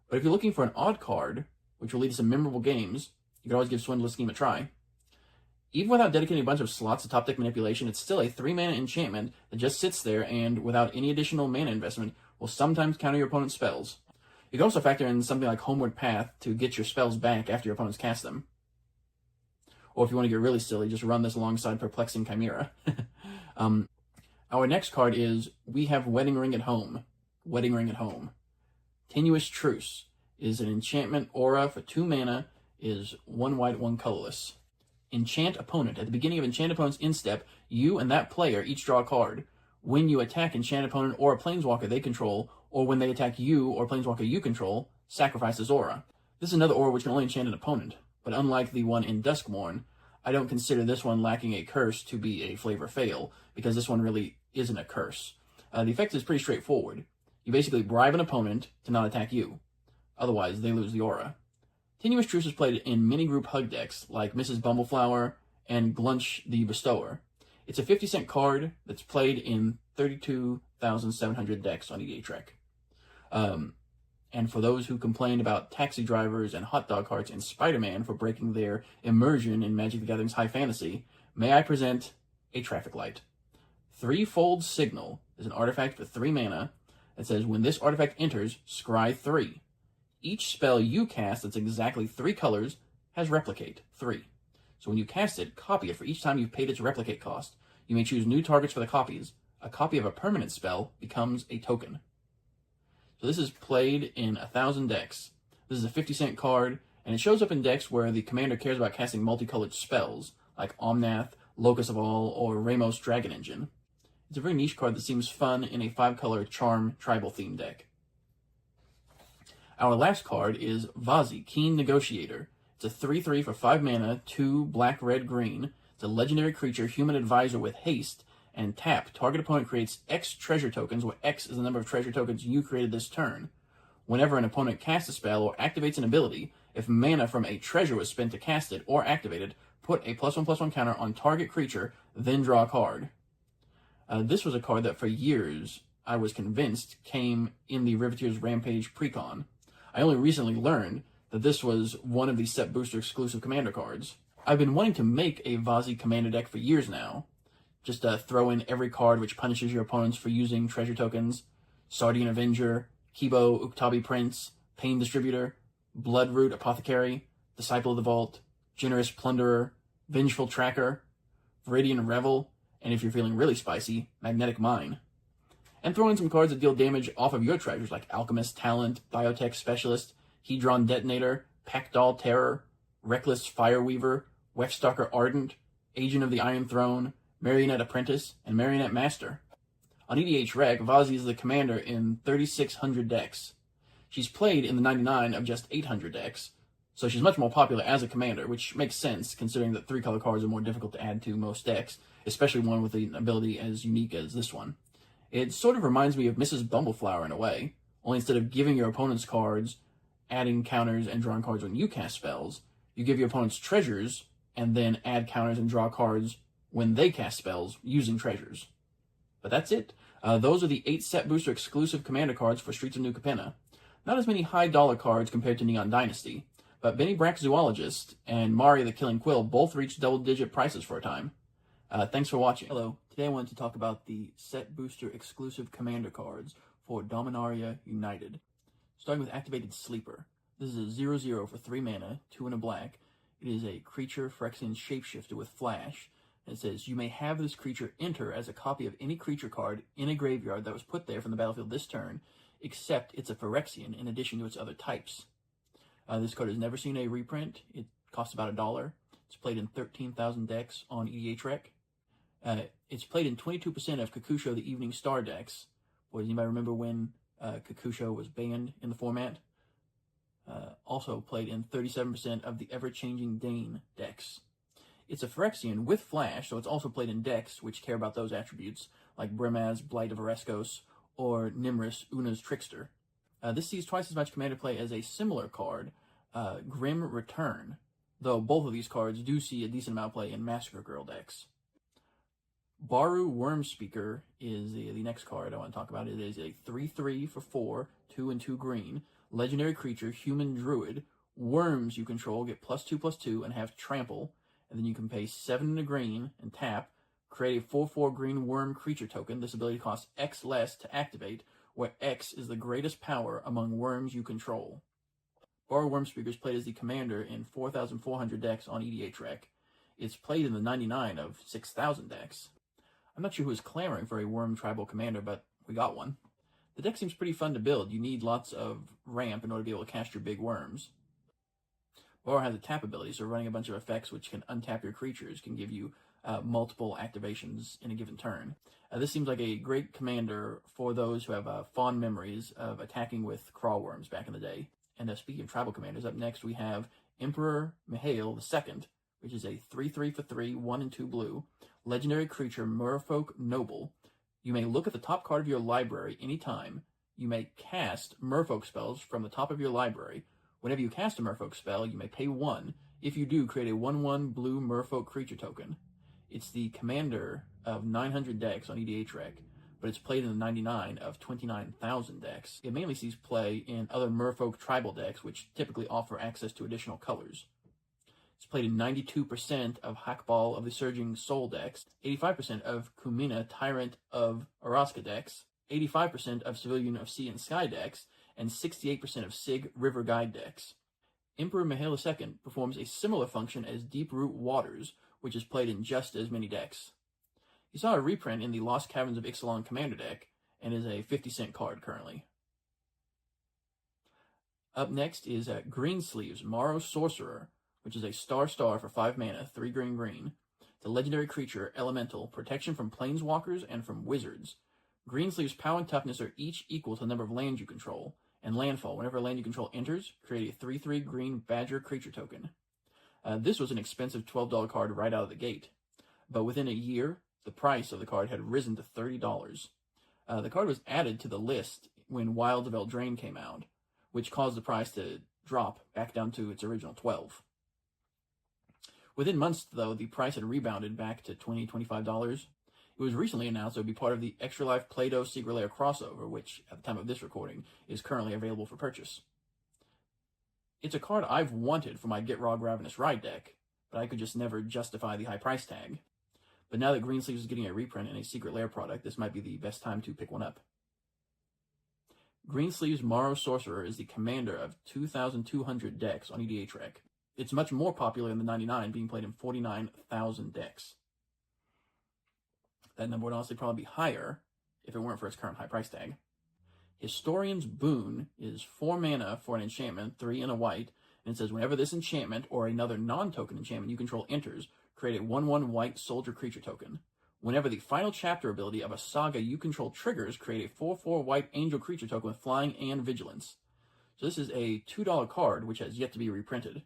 But if you're looking for an odd card, which will lead to some memorable games, you can always give Swindler's Scheme a try. Even without dedicating a bunch of slots to top deck manipulation, it's still a 3-mana enchantment that just sits there and, without any additional mana investment, will sometimes counter your opponent's spells. You can also factor in something like Homeward Path to get your spells back after your opponents cast them. Or if you want to get really silly, just run this alongside Perplexing Chimera. Our next card is We Have Wedding Ring at Home. Wedding Ring at Home. Tenuous Truce is an enchantment aura for 2 mana, is 1 white, 1 colorless. Enchant Opponent. At the beginning of Enchant Opponent's instep, you and that player each draw a card. When you attack Enchant Opponent or a Planeswalker they control, or when they attack you or Planeswalker you control, sacrifice this aura. This is another aura which can only enchant an opponent, but unlike the one in Duskmourn, I don't consider this one lacking a curse to be a flavor fail, because this one really isn't a curse. The effect is pretty straightforward. You basically bribe an opponent to not attack you. Otherwise, they lose the aura. Tenuous Truce is played in many group hug decks, like Mrs. Bumbleflower and Glunch the Bestower. It's a 50-cent card that's played in 32,700 decks on EDH Rec. And for those who complained about taxi drivers and hot dog carts in Spider-Man for breaking their immersion in Magic the Gathering's high fantasy, may I present a traffic light. Threefold Signal is an artifact for 3 mana that says when this artifact enters, scry 3. Each spell you cast that's exactly 3 colors has Replicate 3. So when you cast it, copy it for each time you've paid its Replicate cost. You may choose new targets for the copies. A copy of a permanent spell becomes a token. So this is played in 1,000 decks. This is a 50-cent card, and it shows up in decks where the commander cares about casting multicolored spells, like Omnath, Locus of All, or Ramos Dragon Engine. It's a very niche card that seems fun in a 5-color Charm tribal theme deck. Our last card is Vazi, Keen Negotiator. It's a 3/3 for 5 mana, 2 black, red, green. It's a legendary creature, human advisor with haste, and tap. Target opponent creates X treasure tokens, where X is the number of treasure tokens you created this turn. Whenever an opponent casts a spell or activates an ability, if mana from a treasure was spent to cast it or activate it, put a +1/+1 counter on target creature, then draw a card. This was a card that for years I was convinced came in the Riveteers Rampage precon. I only recently learned that this was one of the Set Booster exclusive commander cards. I've been wanting to make a Vazi commander deck for years now. Just throw in every card which punishes your opponents for using treasure tokens. Sardian Avenger, Kibo Uktabi Prince, Pain Distributor, Bloodroot Apothecary, Disciple of the Vault, Generous Plunderer, Vengeful Tracker, Viridian Revel, and if you're feeling really spicy, Magnetic Mine. And throw in some cards that deal damage off of your treasures, like Alchemist Talent, Biotech Specialist, Hedron Detonator, Packdoll Terror, Reckless Fireweaver, Wefstalker Ardent, Agent of the Iron Throne, Marionette Apprentice, and Marionette Master. On EDH Rec, Vazi is the commander in 3,600 decks. She's played in the 99 of just 800 decks, so she's much more popular as a commander, which makes sense considering that 3-color cards are more difficult to add to most decks, especially one with an ability as unique as this one. It sort of reminds me of Mrs. Bumbleflower in a way, only instead of giving your opponent's cards, adding counters, and drawing cards when you cast spells, you give your opponent's treasures, and then add counters and draw cards when they cast spells using treasures. But that's it. Those are the 8 Set Booster exclusive commander cards for Streets of New Capenna. Not as many high-dollar cards compared to Neon Dynasty, but Benny Brack's Zoologist and Mari the Killing Quill both reached double-digit prices for a time. Thanks for watching. Hello. Today I wanted to talk about the Set Booster exclusive commander cards for Dominaria United. Starting with Activated Sleeper. This is a 0/0 for 3 mana, 2 and a black. It is a creature Phyrexian shapeshifter with flash. It says, you may have this creature enter as a copy of any creature card in a graveyard that was put there from the battlefield this turn, except it's a Phyrexian in addition to its other types. This card has never seen a reprint. It costs about $1. It's played in 13,000 decks on EDHREC. It's played in 22% of Kakusho the Evening Star decks. Boy, does anybody remember when Kakusho was banned in the format? Also played in 37% of the Ever-Changing Dane decks. It's a Phyrexian with Flash, so it's also played in decks which care about those attributes, like Brimaz, Blight of Ereskos, or Nimrus, Una's Trickster. This sees twice as much Commander play as a similar card, Grim Return, though both of these cards do see a decent amount of play in Massacre Girl decks. Baru Wormspeaker is the next card I want to talk about. It is a 3/3 for 4, 2 and 2 green, legendary creature, human druid. Worms you control get +2/+2 and have trample, and then you can pay 7 and a green and tap, create a 4/4 green worm creature token. This ability costs X less to activate, where X is the greatest power among worms you control. Baru Wormspeaker is played as the commander in 4,400 decks on EDHREC. It's played in the 99 of 6,000 decks. I'm not sure who is clamoring for a worm tribal commander, but we got one. The deck seems pretty fun to build. You need lots of ramp in order to be able to cast your big worms. Baru has a tap ability, so running a bunch of effects which can untap your creatures can give you multiple activations in a given turn. This seems like a great commander for those who have fond memories of attacking with crawl worms back in the day. And speaking of tribal commanders, up next we have Emperor Mihail II, which is a 3/3 for 3, 1 and 2 blue, legendary creature, Merfolk Noble. You may look at the top card of your library anytime. You may cast Merfolk spells from the top of your library. Whenever you cast a Merfolk spell, you may pay 1. If you do, create a 1/1 blue Merfolk creature token. It's the commander of 900 decks on EDHREC, but it's played in the 99 of 29,000 decks. It mainly sees play in other Merfolk tribal decks, which typically offer access to additional colors. It's played in 92% of Hackball of the Surging Soul decks, 85% of Kumina Tyrant of Araska decks, 85% of Civilian of Sea and Sky decks, and 68% of Sig River Guide decks. Emperor Mihail II performs a similar function as Deep-Root Waters, which is played in just as many decks. He saw a reprint in the Lost Caverns of Ixalan Commander deck, and is a 50-cent card currently. Up next is Greensleeves Morrow Sorcerer, which is a star for 5 mana, 3 green. It's a legendary creature, elemental, protection from planeswalkers and from wizards. Greensleeves' power and toughness are each equal to the number of lands you control, and landfall. Whenever a land you control enters, create a 3/3 green badger creature token. This was an expensive $12 card right out of the gate, but within a year, the price of the card had risen to $30. The card was added to the list when Wilds of Eldraine came out, which caused the price to drop back down to its original $12. Within months, though, the price had rebounded back to $20, $25. It was recently announced it would be part of the Extra Life Play-Doh Secret Lair crossover, which, at the time of this recording, is currently available for purchase. It's a card I've wanted for my Gitrog Ravenous Ride deck, but I could just never justify the high price tag. But now that Greensleeves is getting a reprint in a Secret Lair product, this might be the best time to pick one up. Greensleeves Morrow Sorcerer is the commander of 2,200 decks on EDHREC. It's much more popular than the 99, being played in 49,000 decks. That number would honestly probably be higher if it weren't for its current high price tag. Historian's Boon is 4 mana for an enchantment, 3 and a white, and it says whenever this enchantment or another non-token enchantment you control enters, create a 1/1 white soldier creature token. Whenever the final chapter ability of a saga you control triggers, create a 4/4 white angel creature token with flying and vigilance. So this is a $2 card, which has yet to be reprinted.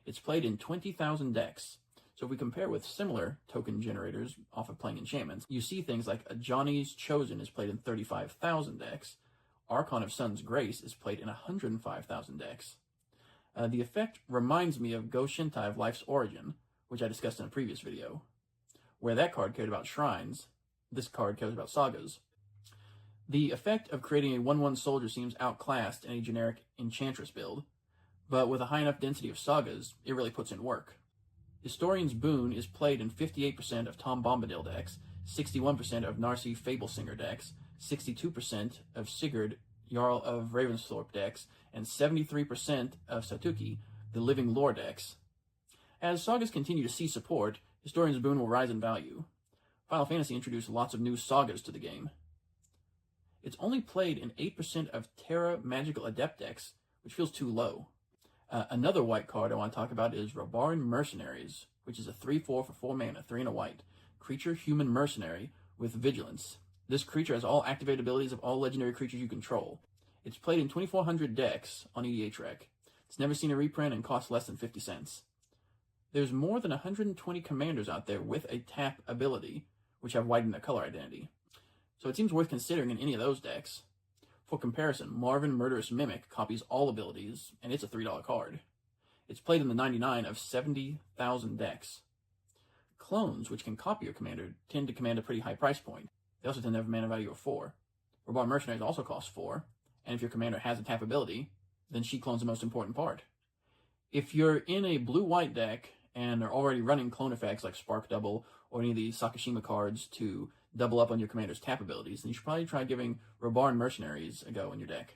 It's played in 20,000 decks. So if we compare with similar token generators off of playing enchantments, you see things like Ajani's Chosen is played in 35,000 decks. Archon of Sun's Grace is played in 105,000 decks. The effect reminds me of Go Shintai of Life's Origin, which I discussed in a previous video. Where that card cared about shrines, this card cares about sagas. The effect of creating a 1/1 soldier seems outclassed in a generic Enchantress build, but with a high enough density of sagas, it really puts in work. Historian's Boon is played in 58% of Tom Bombadil decks, 61% of Narcy Fablesinger decks, 62% of Sigurd, Jarl of Ravensthorpe decks, and 73% of Satuki, the Living Lore decks. As sagas continue to see support, Historian's Boon will rise in value. Final Fantasy introduced lots of new sagas to the game. It's only played in 8% of Terra Magical Adept decks, which feels too low. Another white card I want to talk about is Rabarn Mercenaries, which is a 3/4 for 4 mana, 3 and a white. Creature human mercenary with vigilance. This creature has all activated abilities of all legendary creatures you control. It's played in 2,400 decks on EDHREC. It's never seen a reprint and costs less than 50 cents. There's more than 120 commanders out there with a tap ability, which have white in their color identity. So it seems worth considering in any of those decks. For comparison, Marvin Murderous Mimic copies all abilities, and it's a $3 card. It's played in the 99 of 70,000 decks. Clones, which can copy your commander, tend to command a pretty high price point. They also tend to have a mana value of 4. Rabarn Mercenaries also cost 4, and if your commander has a tap ability, then she clones the most important part. If you're in a blue-white deck and are already running clone effects like Spark Double or any of the Sakashima cards to double up on your commander's tap abilities, then you should probably try giving Rabarn Mercenaries a go in your deck.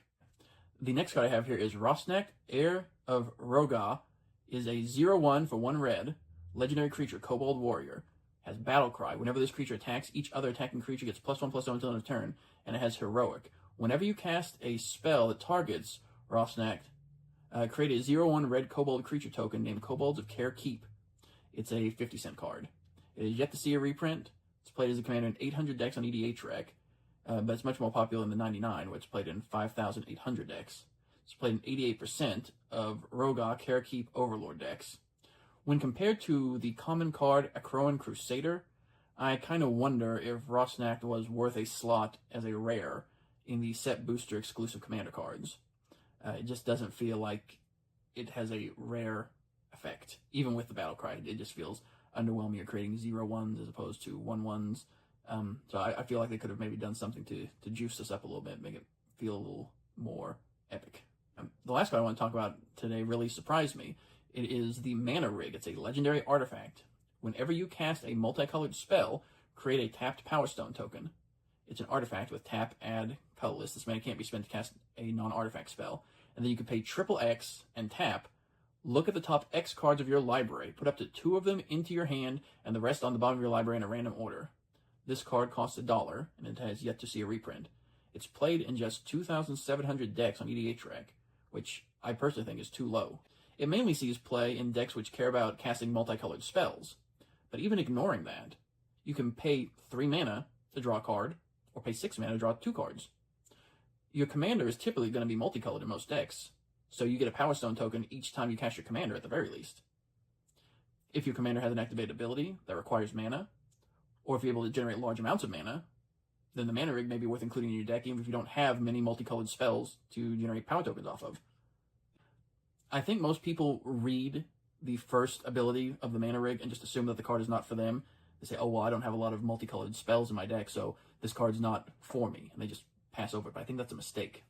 The next card I have here is Rosnak, Heir of Roga, is a 0/1 for 1 red, legendary creature, Kobold Warrior, has Battle Cry. Whenever this creature attacks, each other attacking creature gets +1/+1 until end of turn, and it has Heroic. Whenever you cast a spell that targets Rosnak, create a 0/1 red Kobold creature token named Kobolds of Care Keep. It's a 50-cent card. It is yet to see a reprint. It's played as a commander in 800 decks on EDHREC, but it's much more popular in the 99, where it's played in 5,800 decks. It's played in 88% of Roga, Care Keep, Overlord decks. When compared to the common card Akroan Crusader, I kind of wonder if Rosnak was worth a slot as a rare in the set booster exclusive commander cards. It just doesn't feel like it has a rare effect. Even with the Battle Cry, it just feels underwhelming. You're creating 0/1s as opposed to 1/1s. So I feel like they could have maybe done something to juice this up a little bit, make it feel a little more epic. The last card I want to talk about today really surprised me. It is the Mana Rig. It's a legendary artifact. Whenever you cast a multicolored spell, create a tapped Power Stone token. It's an artifact with tap, add, colorless. This mana can't be spent to cast a non-artifact spell. And then you can pay XXX and tap. Look at the top X cards of your library. Put up to 2 of them into your hand and the rest on the bottom of your library in a random order. This card costs $1, and it has yet to see a reprint. It's played in just 2,700 decks on EDHREC, which I personally think is too low. It mainly sees play in decks which care about casting multicolored spells. But even ignoring that, you can pay 3 mana to draw a card, or pay 6 mana to draw 2 cards. Your commander is typically going to be multicolored in most decks, so you get a Power Stone token each time you cast your commander at the very least. If your commander has an activated ability that requires mana, or if you're able to generate large amounts of mana, then the Mana Rig may be worth including in your deck even if you don't have many multicolored spells to generate power tokens off of. I think most people read the first ability of the Mana Rig and just assume that the card is not for them. They say, oh, well, I don't have a lot of multicolored spells in my deck, so this card's not for me, and they just pass over it. But I think that's a mistake.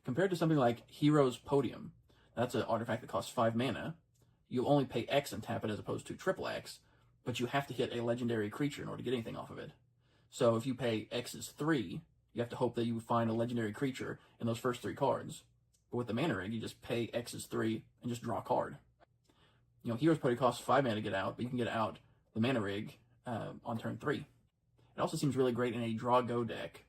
Compared to something like Hero's Podium, that's an artifact that costs 5 mana. You'll only pay X and tap it as opposed to XXX, but you have to hit a legendary creature in order to get anything off of it. So if you pay X is 3, you have to hope that you find a legendary creature in those first 3 cards. But with the Mana Rig, you just pay X is 3 and just draw a card. You know, Hero's Podium costs 5 mana to get out, but you can get out the Mana Rig on turn 3. It also seems really great in a draw-go deck.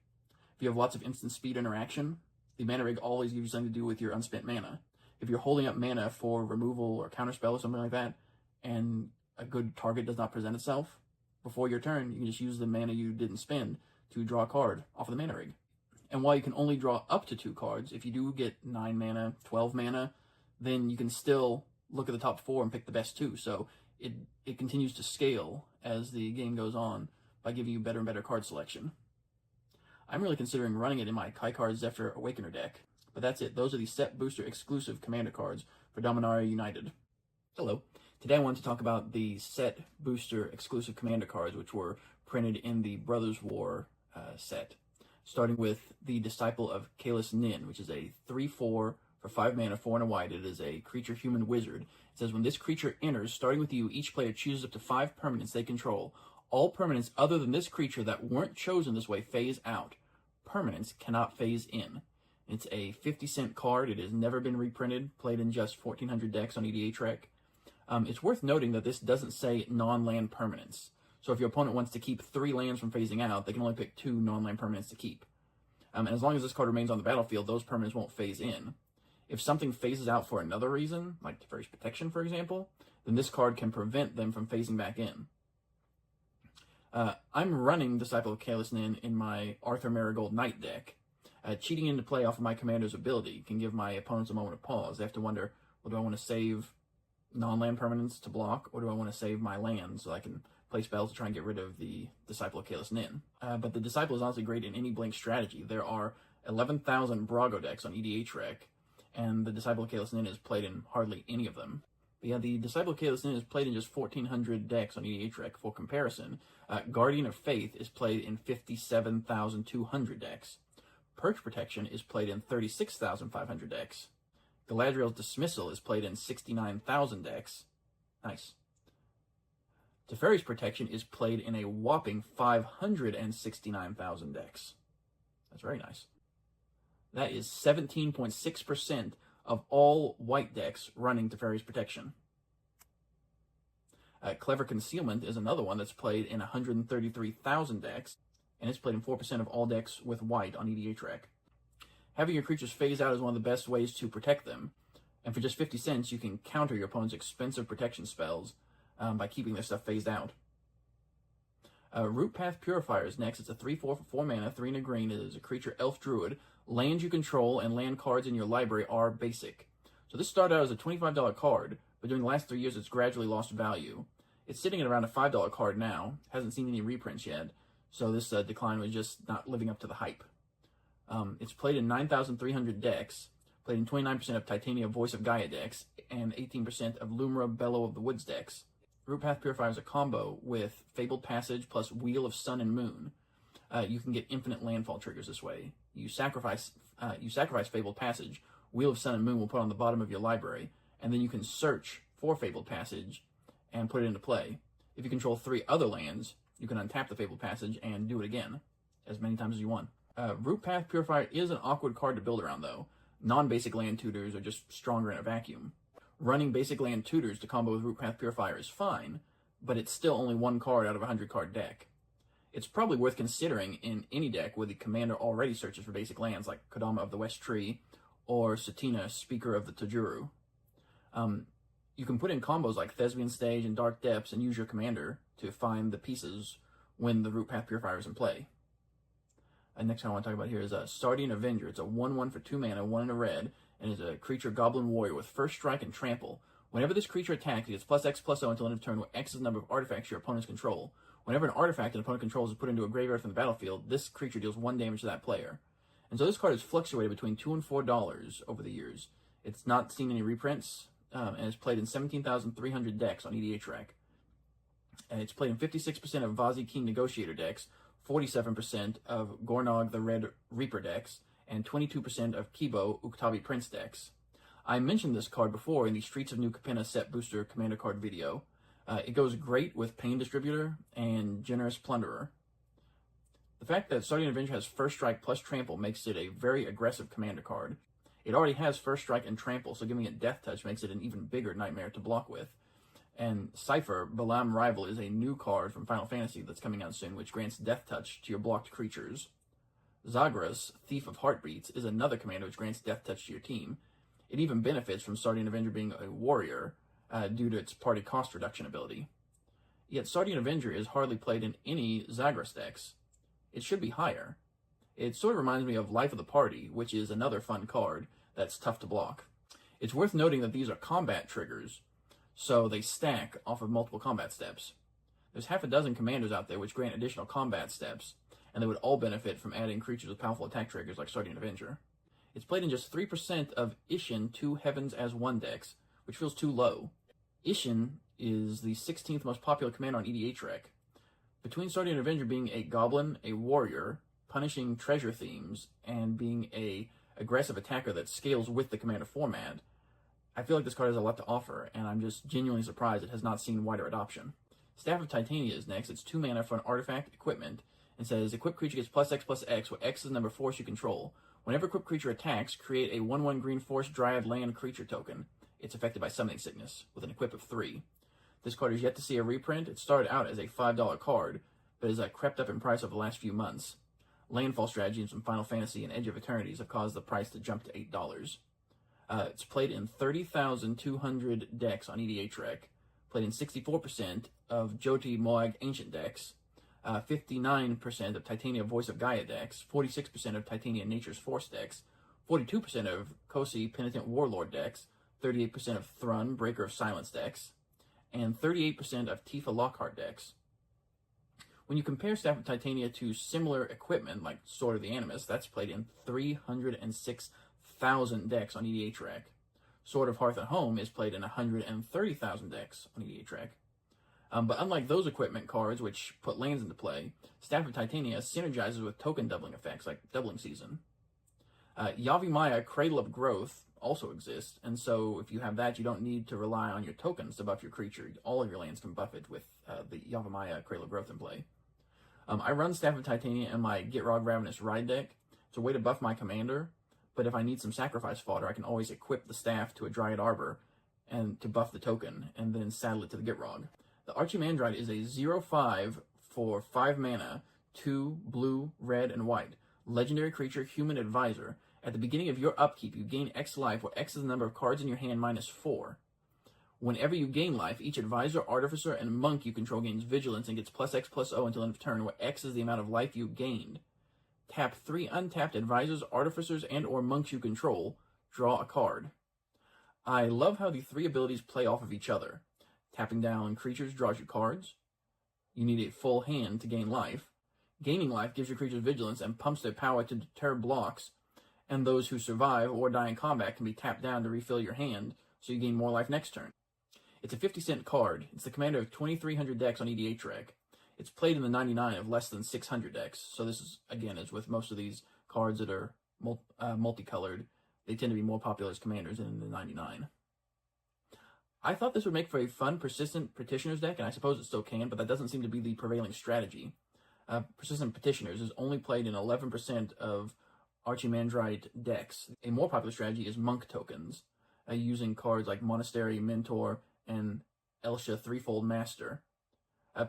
If you have lots of instant speed interaction, the Mana Rig always gives you something to do with your unspent mana. If you're holding up mana for removal or counterspell or something like that, and a good target does not present itself, before your turn, you can just use the mana you didn't spend to draw a card off of the Mana Rig. And while you can only draw up to 2 cards, if you do get 9 mana, 12 mana, then you can still look at the top 4 and pick the best 2. So it continues to scale as the game goes on by giving you better and better card selection. I'm really considering running it in my Kaikar Zephyr Awakener deck. But that's it. Those are the set booster exclusive commander cards for Dominaria United. Hello. Today I wanted to talk about the set booster exclusive commander cards which were printed in the Brothers War set. Starting with the Disciple of Kalis Nin, which is a 3/4 for 5 mana, 4 and a white. It is a creature human wizard. It says when this creature enters, starting with you, each player chooses up to 5 permanents they control. All permanents other than this creature that weren't chosen this way phase out. Permanents cannot phase in. It's a 50-cent card. It has never been reprinted, played in just 1,400 decks on EDHREC. It's worth noting that this doesn't say non-land permanents. So if your opponent wants to keep 3 lands from phasing out, they can only pick 2 non-land permanents to keep. And as long as this card remains on the battlefield, those permanents won't phase in. If something phases out for another reason, like Teferi's Protection, for example, then this card can prevent them from phasing back in. I'm running Disciple of Kalis Nin in my Arthur Marigold Knight deck. Cheating into play off of my commander's ability can give my opponents a moment of pause. They have to wonder, well, do I want to save non-land permanents to block, or do I want to save my lands so I can play spells to try and get rid of the Disciple of Kalis Nin? But the Disciple is honestly great in any blink strategy. There are 11,000 Brago decks on EDHREC, and the Disciple of Kalis Nin is played in hardly any of them. But yeah, the Disciple of Kalis Nin is played in just 1,400 decks on EDHREC. For comparison, Guardian of Faith is played in 57,200 decks. Purge Protection is played in 36,500 decks. Galadriel's Dismissal is played in 69,000 decks. Nice. Teferi's Protection is played in a whopping 569,000 decks. That's very nice. That is 17.6% of all white decks running Teferi's Protection. Clever Concealment is another one that's played in 133,000 decks, and it's played in 4% of all decks with white on EDHREC. Having your creatures phase out is one of the best ways to protect them, and for just 50 cents you can counter your opponent's expensive protection spells by keeping their stuff phased out. Root Path Purifier is next. It's a 3/4 for 4 mana, 3 and a green. It is a creature elf druid. Lands you control and land cards in your library are basic. So this started out as a $25 card, but during the last 3 years it's gradually lost value. It's sitting at around a $5 card now. Hasn't seen any reprints yet, so this decline was just not living up to the hype. It's played in 9,300 decks, played in 29% of Titania Voice of Gaia decks, and 18% of Lumra Bellow of the Woods decks. Root Path Purifier is a combo with Fabled Passage plus Wheel of Sun and Moon. You can get infinite landfall triggers this way. You sacrifice Fabled Passage, Wheel of Sun and Moon will put on the bottom of your library, and then you can search for Fabled Passage and put it into play. If you control 3 other lands, you can untap the Fabled Passage and do it again, as many times as you want. Root Path Purifier is an awkward card to build around, though. Non-basic land tutors are just stronger in a vacuum. Running basic land tutors to combo with Root Path Purifier is fine, but it's still only 1 card out of a 100-card deck. It's probably worth considering in any deck where the commander already searches for basic lands, like Kodama of the West Tree, or Satina, Speaker of the Tajuru. You can put in combos like Thespian Stage and Dark Depths and use your commander to find the pieces when the Root Path Purifier is in play. Next one I want to talk about here is Sardian Avenger. It's a 1/1 for 2 mana, 1 and a red, and is a creature Goblin Warrior with First Strike and Trample. Whenever this creature attacks, it gets +X/+0 until end of turn, where X is the number of artifacts your opponents control. Whenever an artifact an opponent controls is put into a graveyard from the battlefield, this creature deals 1 damage to that player. And so this card has fluctuated between $2 and $4 over the years. It's not seen any reprints, and it's played in 17,300 decks on EDHREC. And it's played in 56% of Vazi King Negotiator decks, 47% of Gornog the Red Reaper decks, and 22% of Kibo Uktabi Prince decks. I mentioned this card before in the Streets of New Capenna set booster commander card video. It goes great with Pain Distributor and Generous Plunderer. The fact that Sardian Avenger has First Strike plus Trample makes it a very aggressive commander card. It already has First Strike and Trample, so giving it Death Touch makes it an even bigger nightmare to block with. And Cypher, Balaam Rival, is a new card from Final Fantasy that's coming out soon, which grants Death Touch to your blocked creatures. Zagras, Thief of Heartbeats, is another commander which grants Death Touch to your team. It even benefits from Sardian Avenger being a warrior due to its party cost reduction ability. Yet Sardian Avenger is hardly played in any Zagras decks. It should be higher. It sort of reminds me of Life of the Party, which is another fun card that's tough to block. It's worth noting that these are combat triggers, so they stack off of multiple combat steps. There's half a dozen commanders out there which grant additional combat steps, and they would all benefit from adding creatures with powerful attack triggers like Sardian Avenger. It's played in just 3% of Ishin 2 Heavens as 1 decks, which feels too low. Ishin is the 16th most popular commander on EDHREC. Between Sardian Avenger being a goblin, a warrior, punishing treasure themes, and being a aggressive attacker that scales with the commander format, I feel like this card has a lot to offer, and I'm just genuinely surprised it has not seen wider adoption. Staff of Titania is next. It's 2 mana for an artifact equipment, and says, equipped creature gets +X/+X, where X is the number of force you control. Whenever equipped creature attacks, create a 1/1 green force Dryad land creature token. It's affected by Summoning Sickness, with an equip of 3. This card is yet to see a reprint. It started out as a $5 card, but has crept up in price over the last few months. Landfall strategies from Final Fantasy and Edge of Eternities have caused the price to jump to $8. It's played in 30,200 decks on EDHREC, played in 64% of Jyoti Moag Ancient decks, 59% of Titania Voice of Gaia decks, 46% of Titania Nature's Force decks, 42% of Kosi Penitent Warlord decks, 38% of Thrun Breaker of Silence decks, and 38% of Tifa Lockhart decks. When you compare Staff of Titania to similar equipment like Sword of the Animus, that's played in 306,000 decks on EDHREC. Sword of Hearth and Home is played in 130,000 decks on EDHREC. But unlike those equipment cards, which put lands into play, Staff of Titania synergizes with token doubling effects like Doubling Season. Yavimaya Cradle of Growth also exists, and so if you have that, you don't need to rely on your tokens to buff your creature. All of your lands can buff it with the Yavimaya Cradle of Growth in play. I run Staff of Titania in my Gitrog Ravenous Ride deck. It's a way to buff my commander, but if I need some sacrifice fodder, I can always equip the staff to a Dryad Arbor and to buff the token, and then saddle it to the Gitrog. The Archimandrite is a 0/5 for 5 mana, 2 blue, red, and white. Legendary creature, human advisor. At the beginning of your upkeep, you gain X life, where X is the number of cards in your hand minus 4. Whenever you gain life, each advisor, artificer, and monk you control gains vigilance and gets +X/+0 until end of turn, where X is the amount of life you gained. Tap 3 untapped advisors, artificers, and or monks you control. Draw a card. I love how the 3 abilities play off of each other. Tapping down creatures draws you cards. You need a full hand to gain life. Gaining life gives your creatures vigilance and pumps their power to deter blocks, and those who survive or die in combat can be tapped down to refill your hand, so you gain more life next turn. It's a 50-cent card. It's the commander of 2,300 decks on EDHREC. It's played in the 99 of less than 600 decks. So this is, again, as with most of these cards that are multicolored, they tend to be more popular as commanders than in the 99. I thought this would make for a fun, persistent Petitioners deck, and I suppose it still can, but that doesn't seem to be the prevailing strategy. Persistent Petitioners is only played in 11% of Archimandrite decks. A more popular strategy is Monk tokens, using cards like Monastery, Mentor, and Elsha Threefold Master.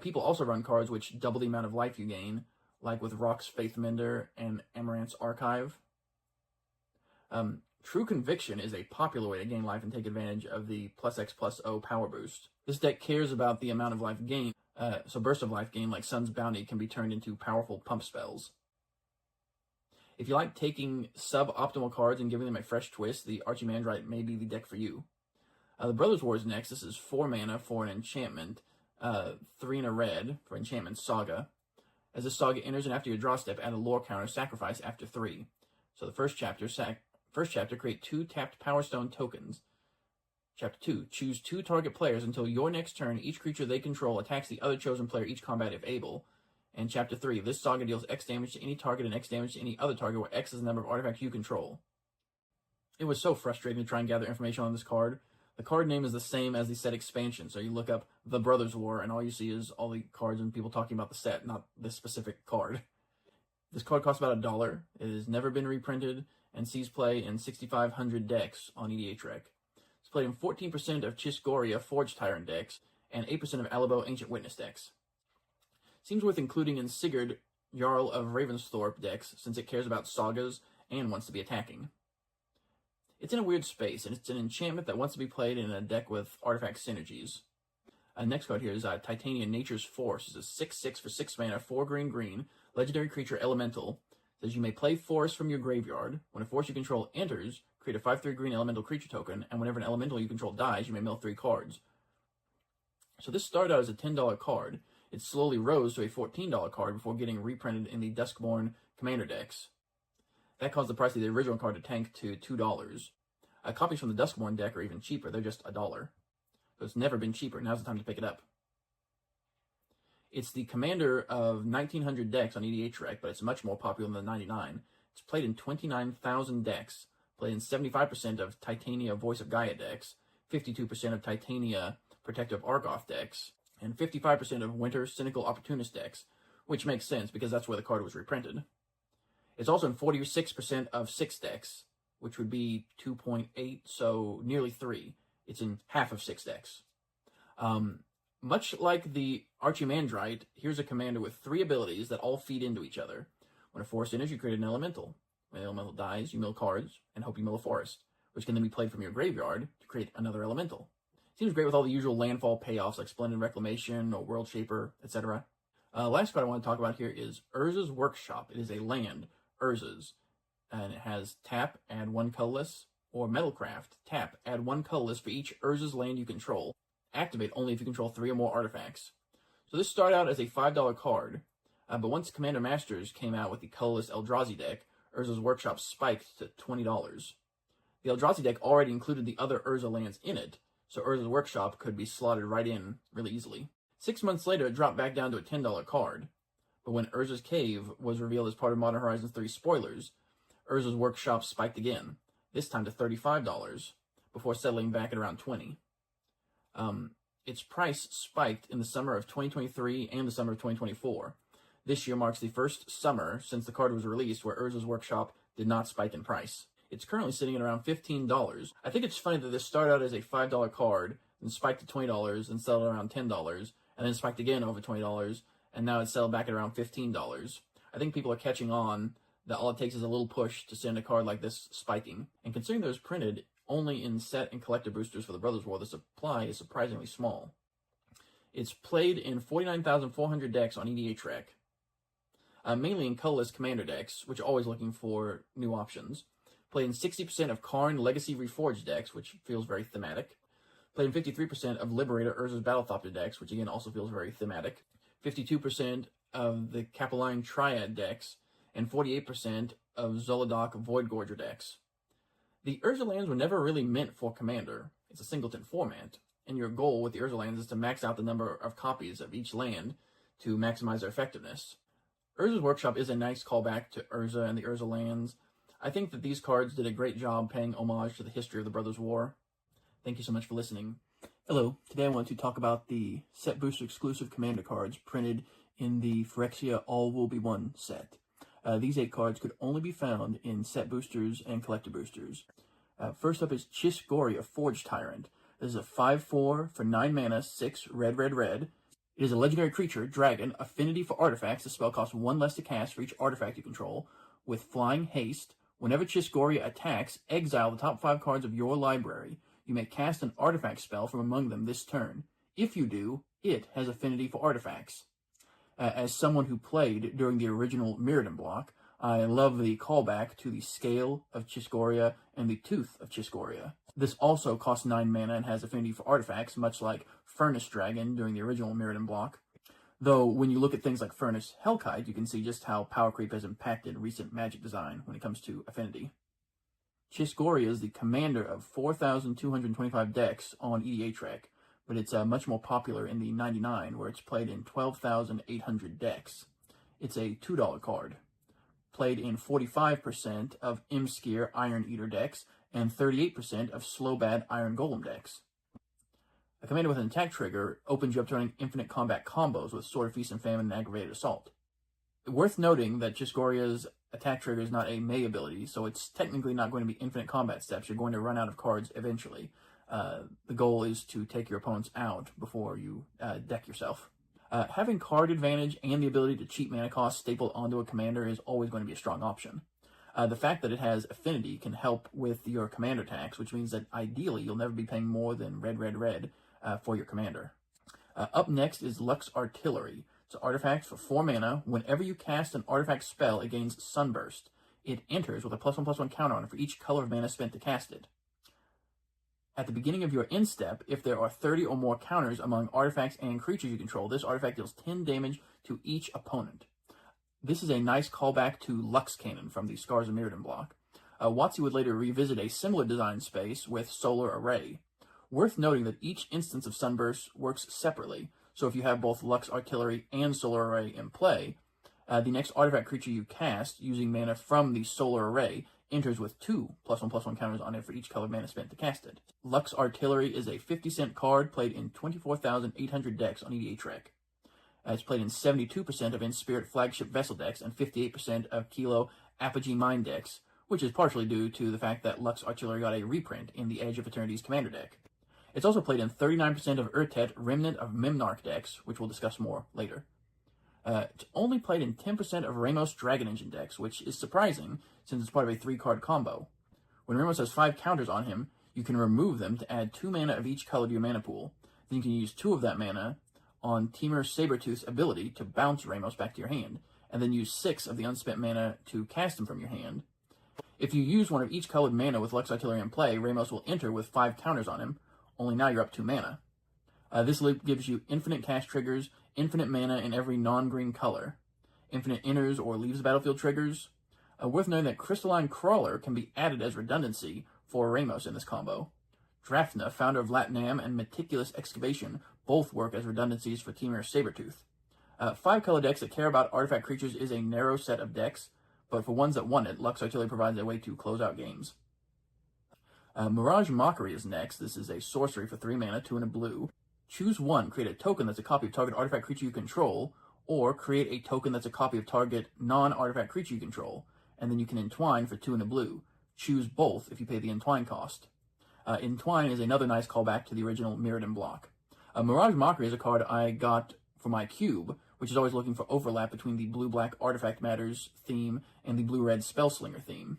People also run cards which double the amount of life you gain, like with Rock's Faithmender and Amaranth's Archive. True Conviction is a popular way to gain life and take advantage of the +X/+0 power boost. This deck cares about the amount of life gained, so Burst of Life gain like Sun's Bounty can be turned into powerful pump spells. If you like taking suboptimal cards and giving them a fresh twist, the Archimandrite may be the deck for you. The Brothers War is next. This is 4 mana for an enchantment, 3 and a red for enchantment Saga. As this Saga enters and after your draw step, add a lore counter, sacrifice after 3. So the first chapter, create 2 tapped Power Stone tokens. Chapter 2, choose 2 target players until your next turn. Each creature they control attacks the other chosen player each combat if able. And Chapter 3, this Saga deals X damage to any target and X damage to any other target, where X is the number of artifacts you control. It was so frustrating to try and gather information on this card. The card name is the same as the set expansion, so you look up The Brothers War, and all you see is all the cards and people talking about the set, not this specific card. This card costs about $1. It has never been reprinted, and sees play in 6,500 decks on EDHREC. It's played in 14% of Chisgoria Forge Tyrant decks, and 8% of Alebo Ancient Witness decks. Seems worth including in Sigurd, Jarl of Ravensthorpe decks, since it cares about sagas and wants to be attacking. It's in a weird space, and it's an enchantment that wants to be played in a deck with artifact synergies. Next card here is Titania Nature's Force. It's a 6/6 for 6 mana, 4 green, legendary creature elemental. It says you may play Forest from your graveyard. When a force you control enters, create a 5/3 green elemental creature token, and whenever an elemental you control dies, you may mill 3 cards. So this started out as a $10 card. It slowly rose to a $14 card before getting reprinted in the Duskborn Commander decks. That caused the price of the original card to tank to $2. Copies from the Duskborn deck are even cheaper. They're just $1. So it's never been cheaper. Now's the time to pick it up. It's the commander of 1,900 decks on EDHREC, but it's much more popular than the 99. It's played in 29,000 decks, played in 75% of Titania Voice of Gaia decks, 52% of Titania Protective Argoth decks, and 55% of Winter Cynical Opportunist decks, which makes sense because that's where the card was reprinted. It's also in 46% of 6 decks, which would be 2.8, so nearly 3. It's in half of 6 decks. Much like the Archimandrite, here's a commander with 3 abilities that all feed into each other. When a forest enters, you create an elemental. When the elemental dies, you mill cards and hope you mill a forest. which can then be played from your graveyard to create another elemental. Seems great with all the usual landfall payoffs like Splendid Reclamation or World Shaper, etc. Last card I want to talk about here is Urza's Workshop. It is a land, Urza's, and it has tap, add 1 colorless, or Metalcraft, tap, add 1 colorless for each Urza's land you control. Activate only if you control 3 or more artifacts. So this started out as a $5 card, but once Commander Masters came out with the colorless Eldrazi deck, Urza's Workshop spiked to $20. The Eldrazi deck already included the other Urza lands in it, so Urza's Workshop could be slotted right in really easily. 6 months later, it dropped back down to a $10 card, but when Urza's Cave was revealed as part of Modern Horizons 3 spoilers, Urza's Workshop spiked again, this time to $35, before settling back at around $20. Its price spiked in the summer of 2023 and the summer of 2024. This year marks the first summer since the card was released where Urza's Workshop did not spike in price. It's currently sitting at around $15. I think it's funny that this started out as a $5 card, then spiked to $20, and settled around $10, and then spiked again over $20, and now it's settled back at around $15. I think people are catching on that all it takes is a little push to send a card like this spiking, and considering that it was printed only in set and collector boosters for the Brothers War, the supply is surprisingly small. It's played in 49,400 decks on EDHREC, mainly in colorless commander decks, which are always looking for new options. Played in 60% of Karn Legacy Reforged decks, which feels very thematic. Played in 53% of Liberator Urza's Battlethopter decks, which again also feels very thematic. 52% of the Capelline Triad decks, and 48% of Zolodok Voidgorger decks. The Urza lands were never really meant for Commander. It's a singleton format, and your goal with the Urza lands is to max out the number of copies of each land to maximize their effectiveness. Urza's Workshop is a nice callback to Urza and the Urza lands. I think that these cards did a great job paying homage to the history of the Brothers' War. Thank you so much for listening. Hello, today I want to talk about the Set Booster exclusive Commander cards printed in the Phyrexia All Will Be One set. These 8 cards could only be found in set boosters and collector boosters. First up is Chisgoria, Forge Tyrant. This is a 5/4 for 9 mana, 6 red. It is a legendary creature, dragon, affinity for artifacts. The spell costs 1 less to cast for each artifact you control, with flying haste. Whenever Chisgoria attacks, exile the top 5 cards of your library. You may cast an artifact spell from among them this turn. If you do, it has affinity for artifacts. As someone who played during the original Mirrodin block, I love the callback to the Scale of Chisgoria and the Tooth of Chisgoria. This also costs 9 mana and has affinity for artifacts, much like Furnace Dragon during the original Mirrodin block. Though, when you look at things like Furnace Hellkite, you can see just how power creep has impacted recent Magic design when it comes to affinity. Chisgoria is the commander of 4,225 decks on EDHREC, but it's much more popular in the 99, where it's played in 12,800 decks. It's a $2 card. Played in 45% of Imskir Iron Eater decks and 38% of Slowbad Iron Golem decks. A commander with an attack trigger opens you up to running infinite combat combos with Sword of Feast and Famine and Aggravated Assault. Worth noting that Chisgoria's attack trigger is not a May ability, so it's technically not going to be infinite combat steps. You're going to run out of cards eventually. The goal is to take your opponents out before you deck yourself. Having card advantage and the ability to cheat mana cost stapled onto a commander is always going to be a strong option. The fact that it has affinity can help with your commander attacks, which means that ideally you'll never be paying more than red for your commander. Up next is Lux Artillery. It's an artifact for 4 mana. Whenever you cast an artifact spell, it gains Sunburst. It enters with a +1/+1 counter on it for each color of mana spent to cast it. At the beginning of your end step, if there are 30 or more counters among artifacts and creatures you control, this artifact deals 10 damage to each opponent. This is a nice callback to Lux Cannon from the Scars of Mirrodin block. WotC would later revisit a similar design space with Solar Array. Worth noting that each instance of Sunburst works separately, so if you have both Lux Artillery and Solar Array in play, the next artifact creature you cast using mana from the Solar Array enters with 2 +1/+1 counters on it for each color mana spent to cast it. Lux Artillery is a 50-cent card played in 24,800 decks on EDHREC. It's played in 72% of In-Spirit flagship vessel decks and 58% of Kilo Apogee Mine decks, which is partially due to the fact that Lux Artillery got a reprint in the Edge of Eternity's commander deck. It's also played in 39% of Urtet Remnant of Memnarch decks, which we'll discuss more later. It's only played in 10% of Ramos Dragon Engine decks, which is surprising since it's part of a 3-card combo. When Ramos has 5 counters on him, you can remove them to add 2 mana of each color to your mana pool. Then you can use 2 of that mana on Temur Sabertooth's ability to bounce Ramos back to your hand, and then use 6 of the unspent mana to cast him from your hand. If you use one of each colored mana with Lux Artillery in play, Ramos will enter with 5 counters on him, only now you're up 2 mana. This loop gives you infinite cast triggers, infinite mana in every non-green color, infinite enters or leaves the battlefield triggers. Worth noting that Crystalline Crawler can be added as redundancy for Ramos in this combo. Draftna, founder of Latnam, and Meticulous Excavation both work as redundancies for Temur Sabertooth. 5-color decks that care about artifact creatures is a narrow set of decks, but for ones that want it, Lux Artillery provides a way to close out games. Mirage Mockery is next. This is a sorcery for 3 mana, 2 and a blue. Choose one, create a token that's a copy of target artifact creature you control, or create a token that's a copy of target non-artifact creature you control, and then you can entwine for 2 and a blue. Choose both if you pay the entwine cost. Entwine is another nice callback to the original Mirrodin block. Mirage Mockery is a card I got for my cube, which is always looking for overlap between the blue-black Artifact Matters theme and the blue-red Spellslinger theme.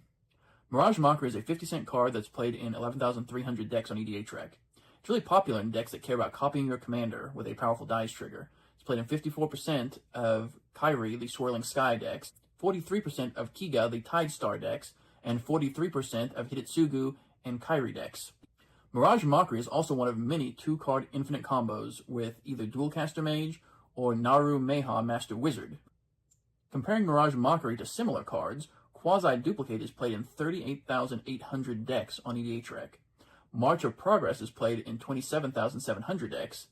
Mirage Mockery is a 50-cent card that's played in 11,300 decks on EDHREC. It's really popular in decks that care about copying your commander with a powerful dice trigger. It's played in 54% of Kairi, the Swirling Sky decks, 43% of Kiga, the Tide Star decks, and 43% of Hitotsugu and Kairi decks. Mirage Mockery is also one of many 2-card infinite combos with either Dualcaster Mage or Naru Meha Master Wizard. Comparing Mirage Mockery to similar cards, Quasi-Duplicate is played in 38,800 decks on EDHREC. March of Progress is played in 27,700 decks.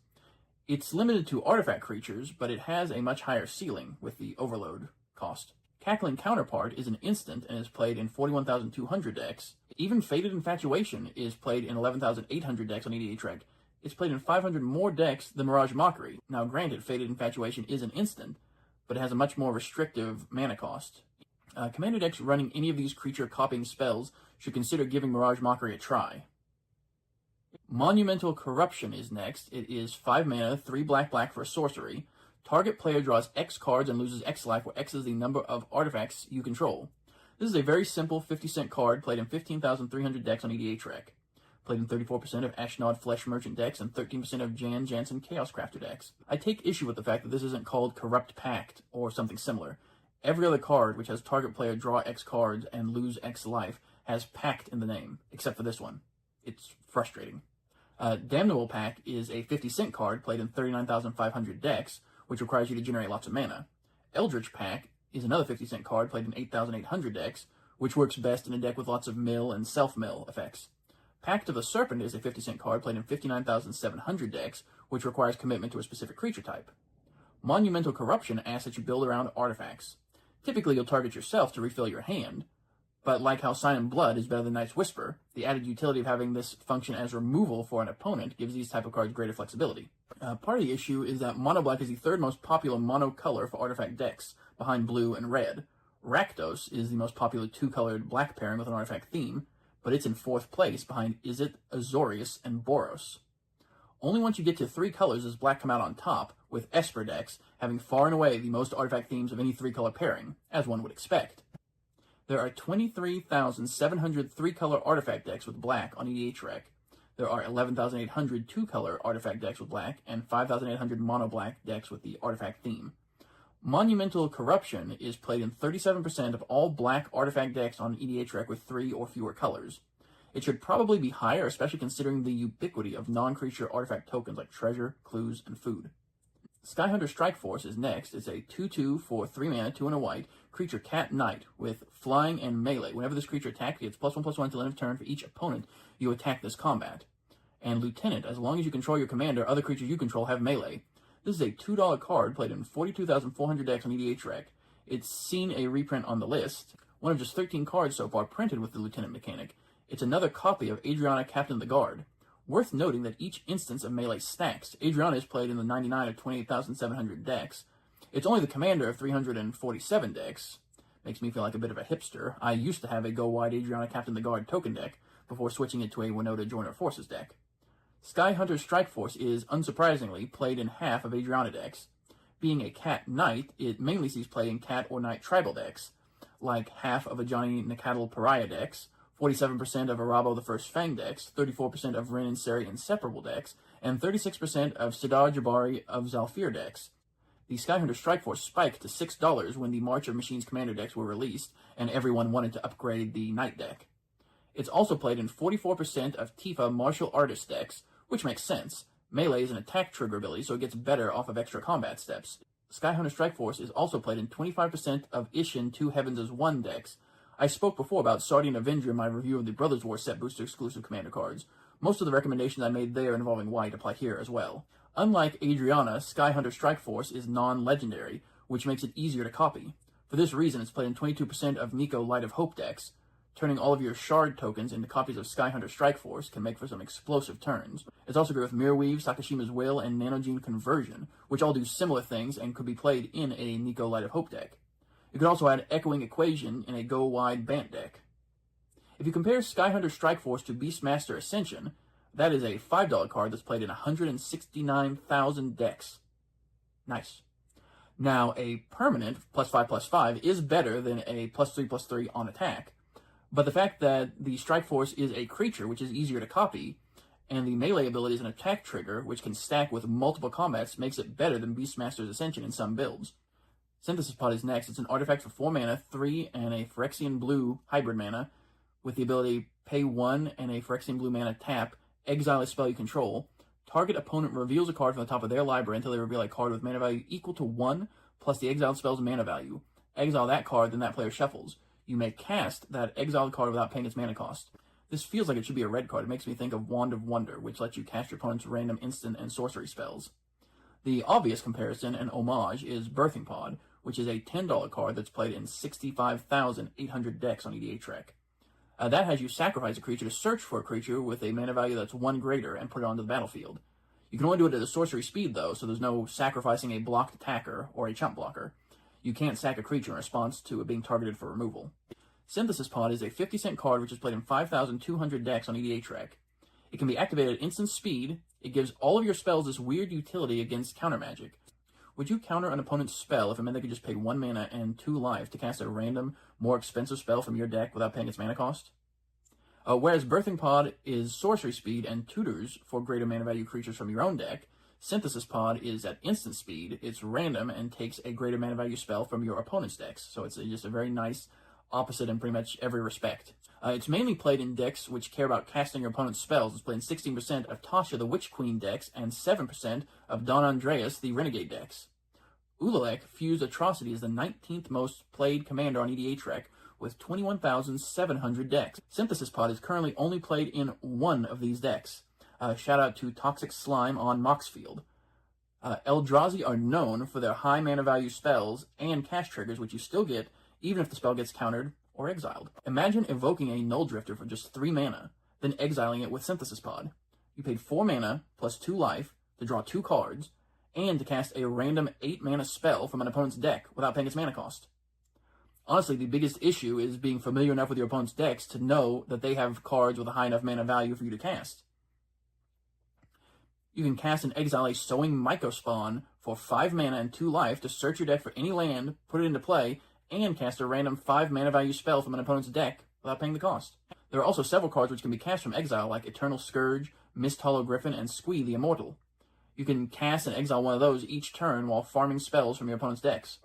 It's limited to artifact creatures, but it has a much higher ceiling with the overload cost. Cackling Counterpart is an instant and is played in 41,200 decks. Even Faded Infatuation is played in 11,800 decks on EDHREC. It's played in 500 more decks than Mirage Mockery. Now granted, Faded Infatuation is an instant, but it has a much more restrictive mana cost. Commander decks running any of these creature copying spells should consider giving Mirage Mockery a try. Monumental Corruption is next. It is 5 mana, 3 black for a sorcery. Target player draws X cards and loses X life, where X is the number of artifacts you control. This is a very simple 50-cent card played in 15,300 decks on EDHREC. Played in 34% of Ashnod Flesh Merchant decks and 13% of Jan Jansen Chaos Crafter decks. I take issue with the fact that this isn't called Corrupt Pact or something similar. Every other card which has target player draw X cards and lose X life has Pact in the name, except for this one. It's frustrating. Damnable Pact is a 50-cent card played in 39,500 decks, which requires you to generate lots of mana. Eldritch Pact is another 50-cent card played in 8,800 decks, which works best in a deck with lots of mill and self-mill effects. Pact of the Serpent is a 50-cent card played in 59,700 decks, which requires commitment to a specific creature type. Monumental Corruption asks that you build around artifacts. Typically, you'll target yourself to refill your hand, but like how Sign in Blood is better than Night's Whisper, the added utility of having this function as removal for an opponent gives these type of cards greater flexibility. Part of the issue is that Mono Black is the 3rd most popular mono color for artifact decks, behind blue and red. Rakdos is the most popular 2-colored black pairing with an artifact theme, but it's in 4th place behind Izzet, Azorius, and Boros. Only once you get to 3 colors does black come out on top, with Esper decks having far and away the most artifact themes of any 3-color pairing, as one would expect. There are 23,700 3-color artifact decks with black on EDHREC. There are 11,800 2-color artifact decks with black, and 5,800 mono-black decks with the artifact theme. Monumental Corruption is played in 37% of all black artifact decks on EDHREC with 3 or fewer colors. It should probably be higher, especially considering the ubiquity of non-creature artifact tokens like treasure, clues, and food. Skyhunter Strike Force is next. It's a 2/2 for 3 mana, 2 and a white, creature Cat Knight with flying and melee. Whenever this creature attacks, it gets +1/+1 until end of turn for each opponent you attack this combat. And Lieutenant, as long as you control your commander, other creatures you control have melee. This is a $2 card played in 42,400 decks on EDHREC. It's seen a reprint on the list, one of just 13 cards so far printed with the Lieutenant mechanic. It's another copy of Adriana, Captain of the Guard. Worth noting that each instance of melee stacks. Adriana is played in the 99 of 28,700 decks. It's only the commander of 347 decks. Makes me feel like a bit of a hipster. I used to have a Go Wide Adriana, Captain of the Guard token deck before switching it to a Winota Joiner Forces deck. Skyhunter Strike Force is, unsurprisingly, played in half of Adriana decks. Being a Cat Knight, it mainly sees play in Cat or Knight tribal decks, like half of Ajani Nakatl Pariah decks, 47% of Arabo the First Fang decks, 34% of Rin and Seri Inseparable decks, and 36% of Sidar Jabari of Zalfir decks. The Skyhunter Strike Force spiked to $6 when the March of Machines Commander decks were released, and everyone wanted to upgrade the Knight deck. It's also played in 44% of Tifa Martial Artist decks, which makes sense. Melee is an attack trigger ability, so it gets better off of extra combat steps. Skyhunter Strike Force is also played in 25% of Ishin Two Heavens as One decks. I spoke before about Sardian Avenger in my review of the Brothers War set booster exclusive commander cards. Most of the recommendations I made there involving white apply here as well. Unlike Adriana, Skyhunter Strike Force is non-legendary, which makes it easier to copy. For this reason, it's played in 22% of Nico Light of Hope decks. Turning all of your shard tokens into copies of Skyhunter Strike Force can make for some explosive turns. It's also good with Mirrorweave, Sakashima's Will, and Nanogene Conversion, which all do similar things and could be played in a Nico Light of Hope deck. You could also add Echoing Equation in a go-wide Bant deck. If you compare Skyhunter Strike Force to Beastmaster Ascension, that is a $5 card that's played in 169,000 decks. Nice. Now, a permanent +5/+5 is better than a +3/+3 on attack, but the fact that the Strike Force is a creature, which is easier to copy, and the melee ability is an attack trigger, which can stack with multiple combats, makes it better than Beastmaster's Ascension in some builds. Synthesis Pod is next. It's an artifact for 4 mana, 3 and a Phyrexian Blue hybrid mana, with the ability pay 1 and a Phyrexian Blue mana tap, exile a spell you control. Target opponent reveals a card from the top of their library until they reveal a card with mana value equal to 1 plus the exiled spell's mana value. Exile that card, then that player shuffles. You may cast that exiled card without paying its mana cost. This feels like it should be a red card. It makes me think of Wand of Wonder, which lets you cast your opponent's random instant and sorcery spells. The obvious comparison and homage is Birthing Pod, which is a $10 card that's played in 65,800 decks on EDH Rec. That has you sacrifice a creature to search for a creature with a mana value that's 1 greater and put it onto the battlefield. You can only do it at a sorcery speed, though, so there's no sacrificing a blocked attacker or a chump blocker. You can't sack a creature in response to it being targeted for removal. Synthesis Pod is a 50-cent card which is played in 5,200 decks on EDH Rec. It can be activated at instant speed. It gives all of your spells this weird utility against counter magic. Would you counter an opponent's spell if it meant they could just pay 1 mana and 2 life to cast a random, more expensive spell from your deck without paying its mana cost? Whereas Birthing Pod is sorcery speed and tutors for greater mana value creatures from your own deck, Synthesis Pod is at instant speed, it's random, and takes a greater mana value spell from your opponent's decks. So it's just a very nice opposite in pretty much every respect. It's mainly played in decks which care about casting your opponent's spells. It's played in 16% of Tasha the Witch Queen decks and 7% of Don Andreas the Renegade decks. Ulalek Fused Atrocity is the 19th most played commander on EDH Rec with 21,700 decks. Synthesis Pod is currently only played in 1 of these decks. Shout out to Toxic Slime on Moxfield. Eldrazi are known for their high mana value spells and cast triggers, which you still get even if the spell gets countered or exiled. Imagine evoking a Null Drifter for just 3 mana, then exiling it with Synthesis Pod. You paid 4 mana plus 2 life to draw 2 cards, and to cast a random 8 mana spell from an opponent's deck without paying its mana cost. Honestly, the biggest issue is being familiar enough with your opponent's decks to know that they have cards with a high enough mana value for you to cast. You can cast and exile a Sowing Mycospawn for 5 mana and 2 life to search your deck for any land, put it into play, and cast a random 5 mana value spell from an opponent's deck without paying the cost. There are also several cards which can be cast from exile, like Eternal Scourge, Mist Hollow Griffin, and Squee the Immortal. You can cast and exile one of those each turn while farming spells from your opponent's decks.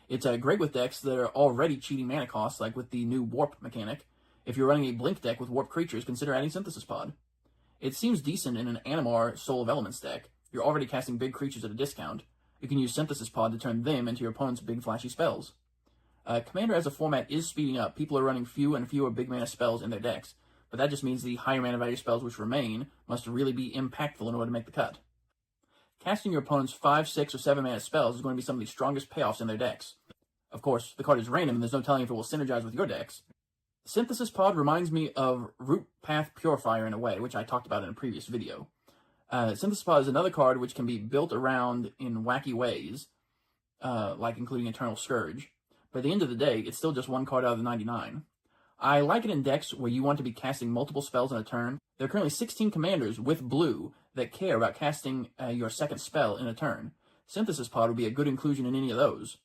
It's great with decks that are already cheating mana costs, like with the new Warp mechanic. If you're running a Blink deck with Warp creatures, consider adding Synthesis Pod. It seems decent in an Animar Soul of Elements deck. You're already casting big creatures at a discount. You can use Synthesis Pod to turn them into your opponent's big flashy spells. Commander as a format is speeding up. People are running fewer and fewer big mana spells in their decks, but that just means the higher mana value spells which remain must really be impactful in order to make the cut. Casting your opponent's 5, 6, or 7 mana spells is going to be some of the strongest payoffs in their decks. Of course, the card is random and there's no telling if it will synergize with your decks. Synthesis Pod reminds me of Root Path Purifier in a way, which I talked about in a previous video. Synthesis Pod is another card which can be built around in wacky ways, like including Eternal Scourge. But at the end of the day, it's still just one card out of the 99. I like it in decks where you want to be casting multiple spells in a turn. There are currently 16 commanders with blue that care about casting your second spell in a turn. Synthesis Pod would be a good inclusion in any of those.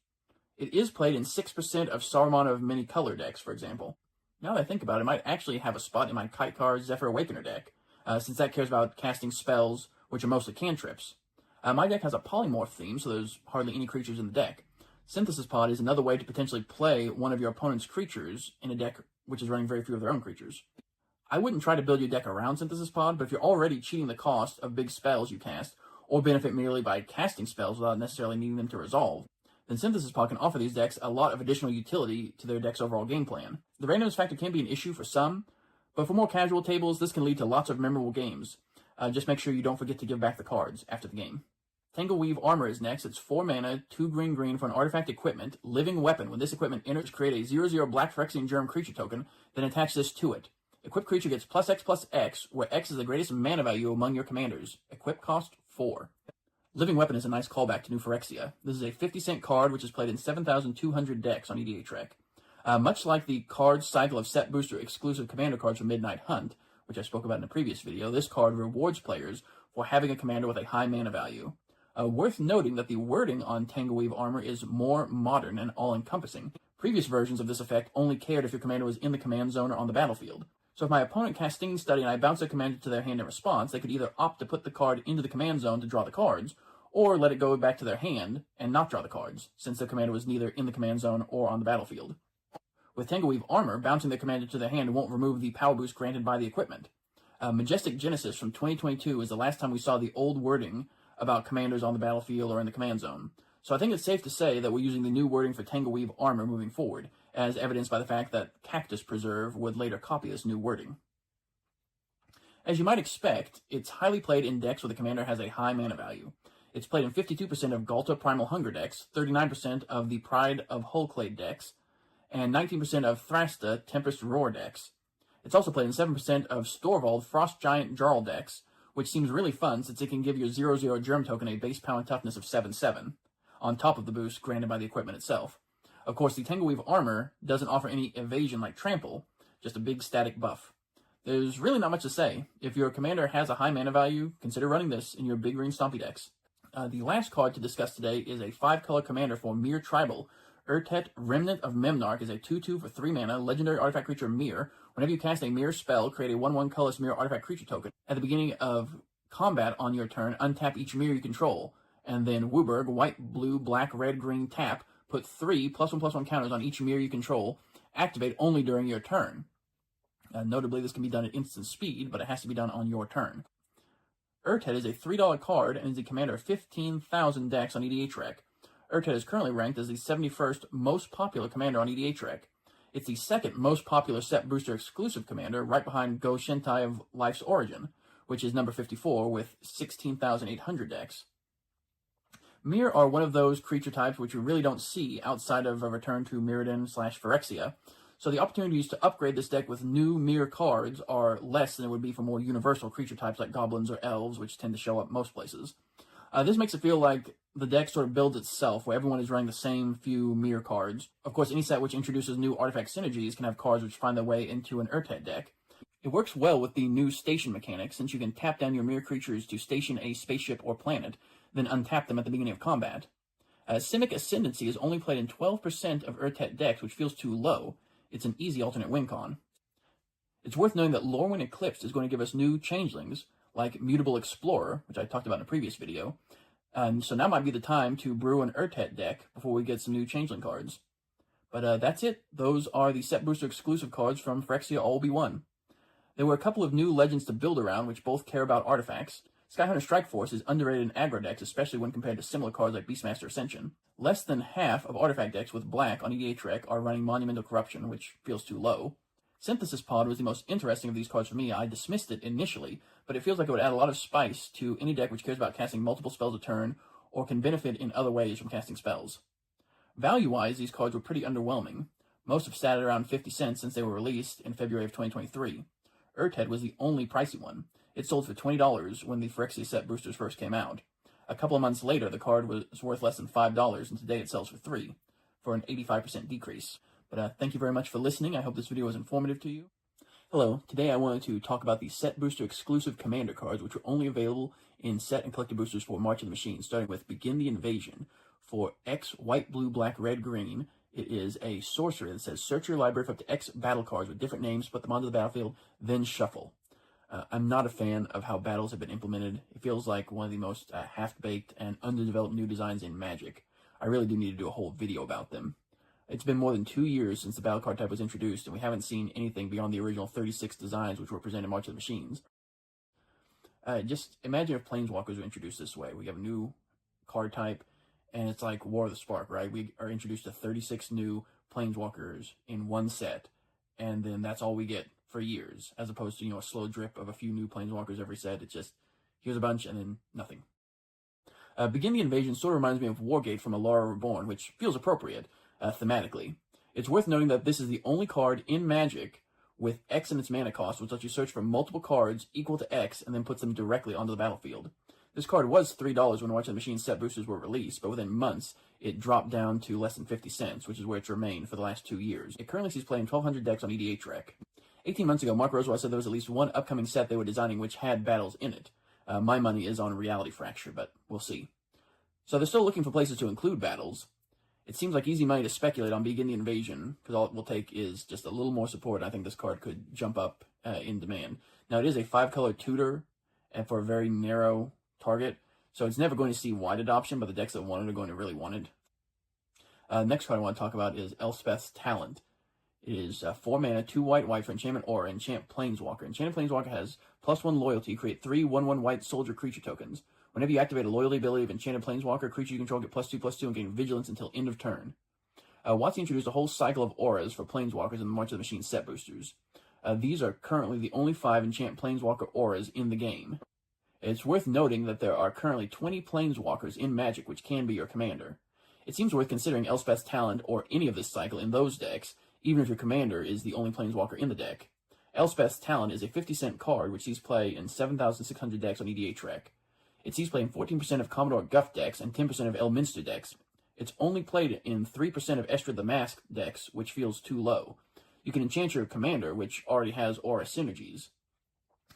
It is played in 6% of Saruman of many color decks, for example. Now that I think about it, I might actually have a spot in my Kite Card Zephyr Awakener deck, since that cares about casting spells, which are mostly cantrips. My deck has a polymorph theme, so there's hardly any creatures in the deck. Synthesis Pod is another way to potentially play one of your opponent's creatures in a deck which is running very few of their own creatures. I wouldn't try to build your deck around Synthesis Pod, but if you're already cheating the cost of big spells you cast, or benefit merely by casting spells without necessarily needing them to resolve, then Synthesis Pod can offer these decks a lot of additional utility to their deck's overall game plan. The randomness factor can be an issue for some, but for more casual tables, this can lead to lots of memorable games. Just make sure you don't forget to give back the cards after the game. Tangleweave Armor is next. It's 4 mana, 2 green for an artifact equipment, living weapon. When this equipment enters, create a 0/0 black Phyrexian Germ creature token, then attach this to it. Equipped creature gets +X/+X, where X is the greatest mana value among your commanders. Equip cost 4. Living Weapon is a nice callback to New Phyrexia. This is a 50-cent card which is played in 7,200 decks on EDHREC. Much like the card cycle of set booster exclusive commander cards from Midnight Hunt, which I spoke about in a previous video, this card rewards players for having a commander with a high mana value. Worth noting that the wording on Tangleweave Armor is more modern and all-encompassing. Previous versions of this effect only cared if your commander was in the command zone or on the battlefield. So if my opponent casts Stinging Study and I bounce a commander to their hand in response, they could either opt to put the card into the command zone to draw the cards, or let it go back to their hand and not draw the cards, since the commander was neither in the command zone or on the battlefield. With Tangleweave Armor, bouncing the commander to their hand won't remove the power boost granted by the equipment. Majestic Genesis from 2022 is the last time we saw the old wording about commanders on the battlefield or in the command zone. So I think it's safe to say that we're using the new wording for Tangleweave Armor moving forward, as evidenced by the fact that Cactus Preserve would later copy this new wording. As you might expect, it's highly played in decks where the commander has a high mana value. It's played in 52% of Galta Primal Hunger decks, 39% of the Pride of Hullclade decks, and 19% of Thrasta Tempest Roar decks. It's also played in 7% of Storvald Frost Giant Jarl decks, which seems really fun since it can give your 0/0 Germ token a base power and toughness of 7/7, on top of the boost granted by the equipment itself. Of course, the Tangleweave Armor doesn't offer any evasion like Trample, just a big static buff. There's really not much to say. If your commander has a high mana value, consider running this in your big green stompy decks. The last card to discuss today is a 5-color commander for Myr Tribal. Urtet, Remnant of Memnarch, is a 2/2 for 3 mana, legendary artifact creature Myr. Whenever you cast a Myr spell, create a 1/1 colorless Myr artifact creature token. At the beginning of combat on your turn, untap each Myr you control, and then Wooburg, white, blue, black, red, green, tap, put 3 +1/+1 counters on each Myr you control, activate only during your turn. Notably, this can be done at instant speed, but it has to be done on your turn. Urtet is a $3 card and is the commander of 15,000 decks on EDHREC. Urtet is currently ranked as the 71st most popular commander on EDHREC. It's the second most popular set booster exclusive commander, right behind Go Shentai of Life's Origin, which is number 54 with 16,800 decks. Myr are one of those creature types which you really don't see outside of a return to Mirrodin/Phyrexia, so the opportunities to upgrade this deck with new Myr cards are less than it would be for more universal creature types like goblins or elves, which tend to show up most places. This makes it feel like the deck sort of builds itself, where everyone is running the same few Myr cards. Of course, any set which introduces new artifact synergies can have cards which find their way into an Urtet deck. It works well with the new station mechanic, since you can tap down your Myr creatures to station a spaceship or planet, then untap them at the beginning of combat. Simic Ascendancy is only played in 12% of Urtet decks, which feels too low. It's an easy alternate win con. It's worth knowing that Lorwyn Eclipsed is going to give us new changelings, like Mutable Explorer, which I talked about in a previous video. So now might be the time to brew an Urtet deck before we get some new changeling cards. But that's it. Those are the set booster exclusive cards from Phyrexia All Be One. There were a couple of new legends to build around, which both care about artifacts. Skyhunter Strike Force is underrated in aggro decks, especially when compared to similar cards like Beastmaster Ascension. Less than half of artifact decks with black on EDHREC are running Monumental Corruption, which feels too low. Synthesis Pod was the most interesting of these cards for me. I dismissed it initially, but it feels like it would add a lot of spice to any deck which cares about casting multiple spells a turn, or can benefit in other ways from casting spells. Value-wise, these cards were pretty underwhelming. Most have sat at around 50 cents since they were released in February of 2023. Urtet was the only pricey one. It sold for $20 when the Phyrexia set boosters first came out. A couple of months later, the card was worth less than $5, and today it sells for $3, for an 85% decrease. But thank you very much for listening. I hope this video was informative to you. Hello, today I wanted to talk about the set booster exclusive commander cards, which were only available in set and collector boosters for March of the Machine, starting with Begin the Invasion for X, white, blue, black, red, green, It is a sorcery that says search your library for up to X battle cards with different names, put them onto the battlefield, then shuffle. I'm not a fan of how battles have been implemented. It feels like one of the most half-baked and underdeveloped new designs in Magic. I really do need to do a whole video about them. It's been more than 2 years since the battle card type was introduced, and we haven't seen anything beyond the original 36 designs which were presented in March of the Machines. Just imagine if Planeswalkers were introduced this way. We have a new card type, and it's like War of the Spark, right? We are introduced to 36 new Planeswalkers in one set, and then that's all we get for years, as opposed to, a slow drip of a few new Planeswalkers every set. It's just, here's a bunch, and then nothing. Begin the Invasion sort of reminds me of Wargate from Alara Reborn, which feels appropriate, thematically. It's worth noting that this is the only card in Magic with X in its mana cost, which lets you search for multiple cards equal to X and then puts them directly onto the battlefield. This card was $3 when Watch of the Machine set boosters were released, but within months, it dropped down to less than 50 cents, which is where it's remained for the last 2 years. It currently sees play in 1,200 decks on EDHREC. 18 months ago, Mark Roswell said there was at least one upcoming set they were designing which had battles in it. My money is on Reality Fracture, but we'll see. So they're still looking for places to include battles. It seems like easy money to speculate on Begin the Invasion, because all it will take is just a little more support. I think this card could jump up in demand. Now, it is a 5-color tutor and for a very narrow target, so it's never going to see wide adoption, but the decks that want it are going to really want it. Next card I want to talk about is Elspeth's Talent. It is 4 mana, 2 white for Enchantment Aura, Enchant Planeswalker. Enchanted Planeswalker has +1 loyalty, create 3 1/1 white soldier creature tokens. Whenever you activate a loyalty ability of Enchanted Planeswalker, creature you control get +2/+2 and gain Vigilance until end of turn. WotC introduced a whole cycle of auras for Planeswalkers in the March of the Machine set boosters. These are currently the only 5 Enchant Planeswalker auras in the game. It's worth noting that there are currently 20 Planeswalkers in Magic which can be your commander. It seems worth considering Elspeth's Talent or any of this cycle in those decks, even if your commander is the only Planeswalker in the deck. Elspeth's Talent is a 50-cent card which sees play in 7,600 decks on EDHREC. It sees play in 14% of Commodore Guff decks and 10% of Elminster decks. It's only played in 3% of Estrad the Mask decks, which feels too low. You can enchant your commander, which already has aura synergies.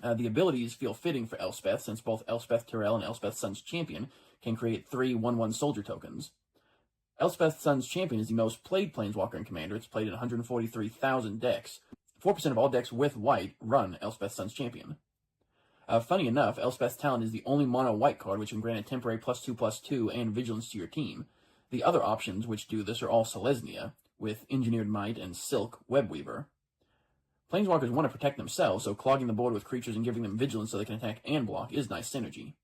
The abilities feel fitting for Elspeth, since both Elspeth Tyrell and Elspeth Sun's Champion can create 3 1/1 soldier tokens. Elspeth Sun's Champion is the most played Planeswalker in Commander. It's played in 143,000 decks. 4% of all decks with white run Elspeth Sun's Champion. Funny enough, Elspeth's Talent is the only mono white card which can grant a temporary +2/+2 and Vigilance to your team. The other options which do this are all Selesnya, with Engineered Might and Silk Webweaver. Planeswalkers want to protect themselves, so clogging the board with creatures and giving them Vigilance so they can attack and block is nice synergy.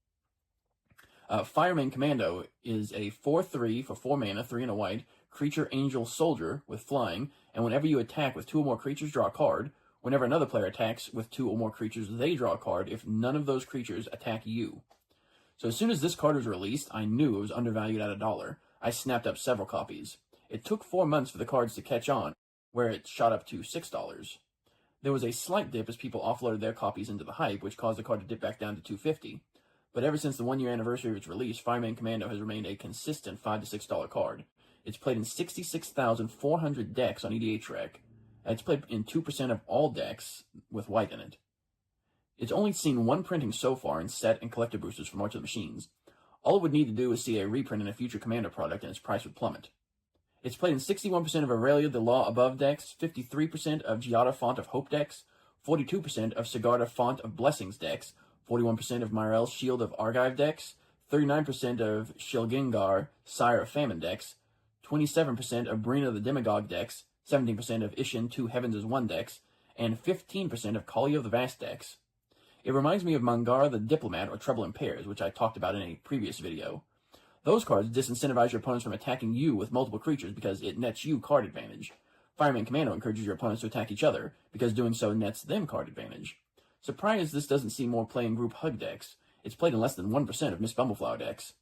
Fireman Commando is a 4/3 for 4 mana, 3 and a white, creature angel soldier with flying, and whenever you attack with 2 or more creatures, draw a card. Whenever another player attacks with 2 or more creatures, they draw a card if none of those creatures attack you. So as soon as this card was released, I knew it was undervalued at $1. I snapped up several copies. It took 4 months for the cards to catch on, where it shot up to $6. There was a slight dip as people offloaded their copies into the hype, which caused the card to dip back down to $2.50. But ever since the 1-year anniversary of its release, Fireman Commando has remained a consistent $5 to $6 card. It's played in 66,400 decks on EDHREC. It's played in 2% of all decks with white in it. It's only seen 1 printing so far in set and collector boosters for March of the Machines. All it would need to do is see a reprint in a future Commander product and its price would plummet. It's played in 61% of Aurelia the Law Above decks, 53% of Giada Font of Hope decks, 42% of Sigarda Font of Blessings decks, 41% of Myrel's Shield of Argive decks, 39% of Shilgingar Sire of Famine decks, 27% of Brina the Demagogue decks, 17% of Ishin 2 Heavens as 1 decks, and 15% of Kali of the Vast decks. It reminds me of Mangar the Diplomat or Trouble in Pairs, which I talked about in a previous video. Those cards disincentivize your opponents from attacking you with multiple creatures because it nets you card advantage. Fireman Commando encourages your opponents to attack each other because doing so nets them card advantage. Surprised this doesn't see more play in group hug decks. It's played in less than 1% of Miss Bumbleflower decks.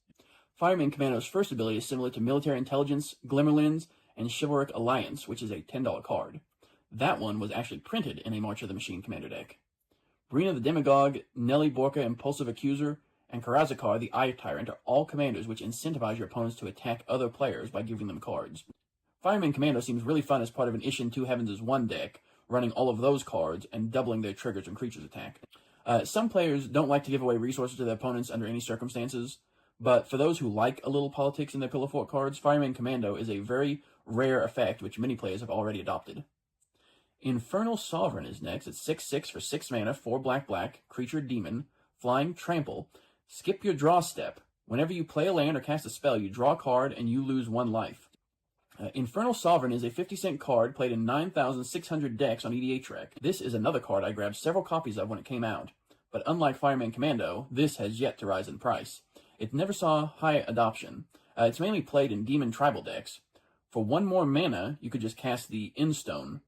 Fireman Commando's first ability is similar to Military Intelligence, Glimmerlands, and Chivalric Alliance, which is a $10 card. That one was actually printed in a March of the Machine Commander deck. Brina the Demagogue, Nelly Borka Impulsive Accuser, and Karazakar the Eye Tyrant are all commanders which incentivize your opponents to attack other players by giving them cards. Fireman Commando seems really fun as part of an Ishin 2 Heavens as 1 deck, running all of those cards and doubling their triggers when creatures attack. Some players don't like to give away resources to their opponents under any circumstances, but for those who like a little politics in their Pillow Fort cards, Fireman Commando is a very rare effect which many players have already adopted. Infernal Sovereign is next. It's 6/6 for 6 mana, 4 black, creature demon, flying, trample. Skip your draw step. Whenever you play a land or cast a spell, you draw a card and you lose 1 life. Infernal Sovereign is a 50-cent card played in 9,600 decks on EDHREC. This is another card I grabbed several copies of when it came out, but unlike Fireman Commando, this has yet to rise in price. It never saw high adoption. It's mainly played in Demon Tribal decks. For 1 more mana, you could just cast the Endstone.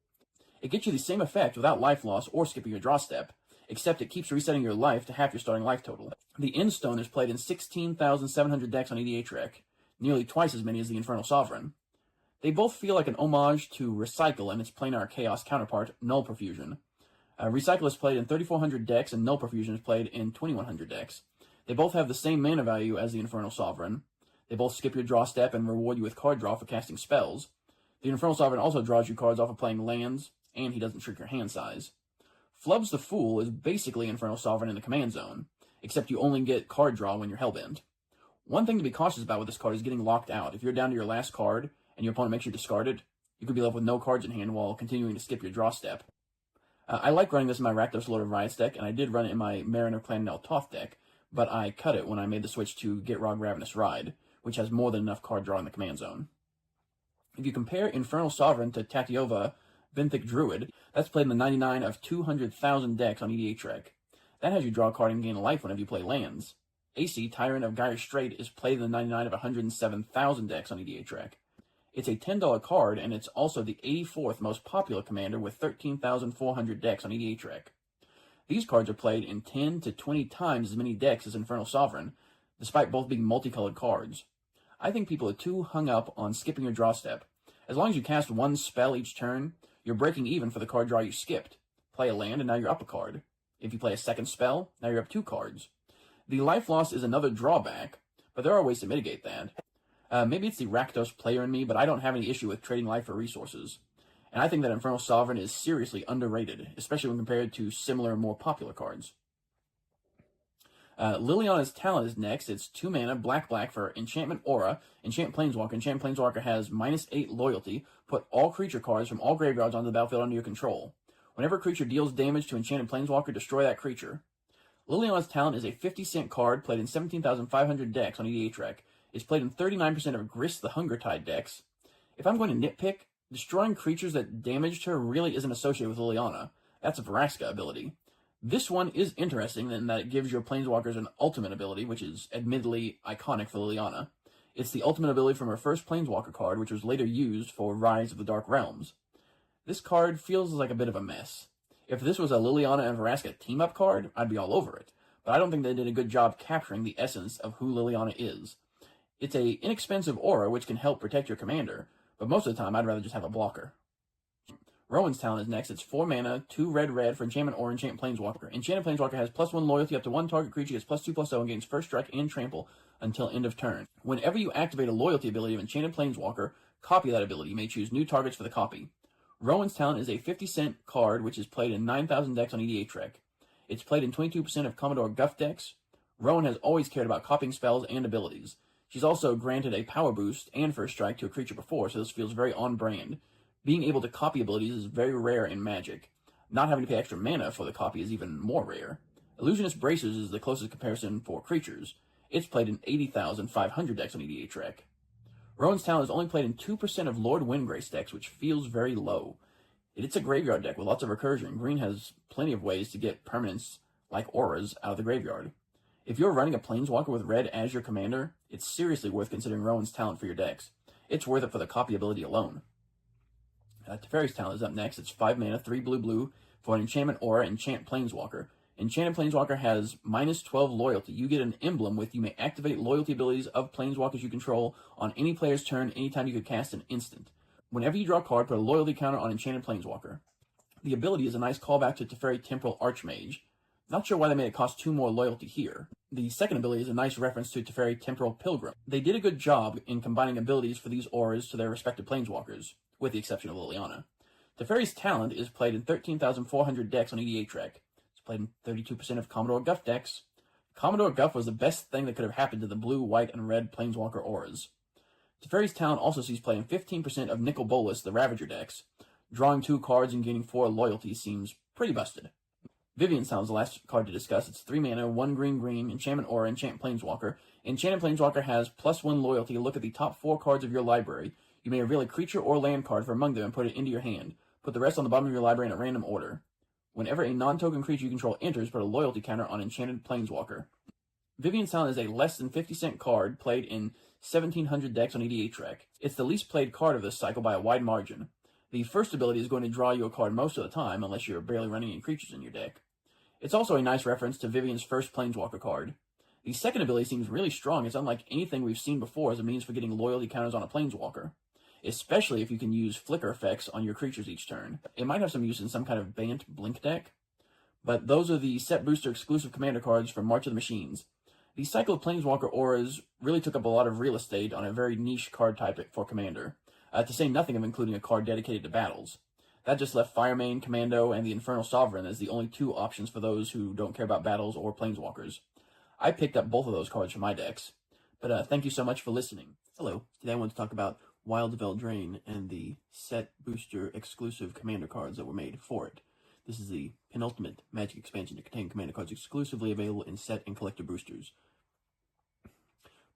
It gets you the same effect without life loss or skipping your draw step, except it keeps resetting your life to half your starting life total. The Endstone is played in 16,700 decks on EDHREC, nearly twice as many as the Infernal Sovereign. They both feel like an homage to Recycle and its planar Chaos counterpart, Null Profusion. Recycle is played in 3,400 decks, and Null Profusion is played in 2,100 decks. They both have the same mana value as the Infernal Sovereign. They both skip your draw step and reward you with card draw for casting spells. The Infernal Sovereign also draws you cards off of playing lands, and he doesn't shrink your hand size. Flubs the Fool is basically Infernal Sovereign in the command zone, except you only get card draw when you're hellbent. One thing to be cautious about with this card is getting locked out. If you're down to your last card, and your opponent makes you discard it, you could be left with no cards in hand while continuing to skip your draw step. I like running this in my Rakdos Lord of Riots deck, and I did run it in my Mariner Clan Nel Toth deck, but I cut it when I made the switch to Gitrog Ravenous Ride, which has more than enough card draw in the command zone. If you compare Infernal Sovereign to Tatyova Benthic Druid, that's played in the 99 of 200,000 decks on EDHREC. That has you draw a card and gain a life whenever you play lands. AC, Tyrant of Gyre Strait, is played in the 99 of 107,000 decks on EDHREC. It's a $10 card, and it's also the 84th most popular commander with 13,400 decks on EDHREC. These cards are played in 10 to 20 times as many decks as Infernal Sovereign, despite both being multicolored cards. I think people are too hung up on skipping your draw step. As long as you cast 1 spell each turn, you're breaking even for the card draw you skipped. Play a land, and now you're up a card. If you play a second spell, now you're up 2 cards. The life loss is another drawback, but there are ways to mitigate that. Maybe it's the Rakdos player in me, but I don't have any issue with trading life for resources. And I think that Infernal Sovereign is seriously underrated, especially when compared to similar, more popular cards. Liliana's Talent is next. It's 2 mana, black for Enchantment Aura, Enchant Planeswalker. Enchant Planeswalker has -8 loyalty. Put all creature cards from all graveyards onto the battlefield under your control. Whenever a creature deals damage to Enchanted Planeswalker, destroy that creature. Liliana's Talent is a 50-cent card played in 17,500 decks on EDHREC. It's played in 39% of Grist the Hungertide decks. If I'm going to nitpick, destroying creatures that damaged her really isn't associated with Liliana. That's a Vraska ability. This one is interesting in that it gives your Planeswalkers an ultimate ability, which is admittedly iconic for Liliana. It's the ultimate ability from her first Planeswalker card, which was later used for Rise of the Dark Realms. This card feels like a bit of a mess. If this was a Liliana and Vraska team-up card, I'd be all over it. But I don't think they did a good job capturing the essence of who Liliana is. It's a inexpensive aura which can help protect your commander, but most of the time I'd rather just have a blocker. Rowan's Talent is next. It's 4 mana, 2 red for Enchantment or Enchant Planeswalker. Enchanted Planeswalker has +1 loyalty up to 1 target creature gets +2/+0 and gains first strike and trample until end of turn. Whenever you activate a loyalty ability of Enchanted Planeswalker, copy that ability. You may choose new targets for the copy. Rowan's Talent is a 50-cent card which is played in 9,000 decks on EDHREC. It's played in 22% of Commodore Guff decks. Rowan has always cared about copying spells and abilities. She's also granted a power boost and first strike to a creature before, so this feels very on brand. Being able to copy abilities is very rare in Magic. Not having to pay extra mana for the copy is even more rare. Illusionist Bracers is the closest comparison for creatures. It's played in 80,500 decks on EDHREC. Rowan's Talent is only played in 2% of Lord Windgrace decks, which feels very low. It's a graveyard deck with lots of recursion. Green has plenty of ways to get permanents like auras out of the graveyard. If you're running a Planeswalker with red as your commander, it's seriously worth considering Rowan's Talent for your decks. It's worth it for the copy ability alone. Teferi's Talent is up next. It's 5 mana, 3 blue for an Enchantment Aura, Enchant Planeswalker. Enchanted Planeswalker has -12 loyalty. You get an emblem with you may activate loyalty abilities of Planeswalkers you control on any player's turn anytime you could cast an instant. Whenever you draw a card, put a loyalty counter on Enchanted Planeswalker. The ability is a nice callback to Teferi Temporal Archmage. Not sure why they made it cost 2 more loyalty here. The second ability is a nice reference to Teferi Temporal Pilgrim. They did a good job in combining abilities for these auras to their respective Planeswalkers, with the exception of Liliana. Teferi's Talent is played in 13,400 decks on EDHREC. It's played in 32% of Commodore Guff decks. Commodore Guff was the best thing that could have happened to the blue, white, and red Planeswalker auras. Teferi's Town also sees play in 15% of Nicol Bolas, the Ravager decks. Drawing 2 cards and gaining 4 loyalty seems pretty busted. Vivian's Town is the last card to discuss. It's 3 mana, 1 green, enchantment aura, enchant Planeswalker. Enchanted Planeswalker has +1 loyalty. Look at the top 4 cards of your library. You may reveal a creature or land card from among them and put it into your hand. Put the rest on the bottom of your library in a random order. Whenever a non-token creature you control enters, put a loyalty counter on Enchanted Planeswalker. Vivian's Town is a less than 50-cent card played in 1,700 decks on EDHREC. It's the least played card of this cycle by a wide margin. The first ability is going to draw you a card most of the time, unless you're barely running any creatures in your deck. It's also a nice reference to Vivian's first Planeswalker card. The second ability seems really strong. It's unlike anything we've seen before as a means for getting loyalty counters on a Planeswalker, especially if you can use flicker effects on your creatures each turn. It might have some use in some kind of Bant Blink deck, but those are the set booster exclusive commander cards from March of the Machines. The cycle of Planeswalker auras really took up a lot of real estate on a very niche card type for Commander, to say nothing of including a card dedicated to battles. That just left Firemane, Commando, and the Infernal Sovereign as the only 2 options for those who don't care about battles or Planeswalkers. I picked up both of those cards for my decks, but thank you so much for listening. Hello, today I want to talk about Wild Veldraine and the set booster exclusive Commander cards that were made for it. This is the penultimate Magic expansion to contain Commander cards exclusively available in set and collector boosters.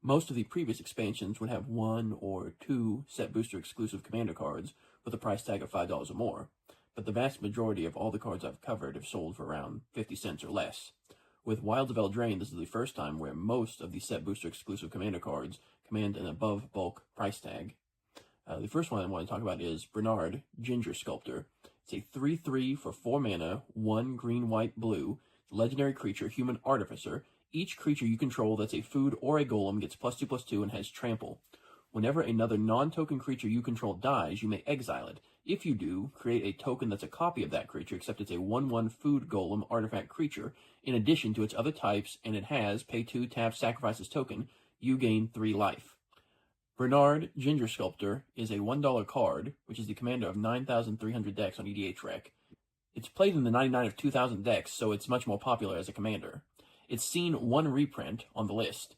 Most of the previous expansions would have 1 or 2 set booster exclusive Commander cards with a price tag of $5 or more, but the vast majority of all the cards I've covered have sold for around 50 cents or less. With Wilds of Eldraine, this is the first time where most of the set booster exclusive Commander cards command an above bulk price tag. The first one I want to talk about is Bernard, Ginger Sculptor. It's a 3/3 for 4 mana, 1 green, white, blue, legendary creature, human artificer. Each creature you control that's a food or a golem gets +2/+2 and has trample. Whenever another non-token creature you control dies, you may exile it. If you do, create a token that's a copy of that creature, except it's a 1/1 food golem artifact creature, in addition to its other types, and it has pay 2, tap, sacrifice this token. You gain 3 life. Bernard, Ginger Sculptor, is a $1 card, which is the commander of 9,300 decks on EDHREC. It's played in the 99 of 2,000 decks, so it's much more popular as a commander. It's seen 1 reprint on the list.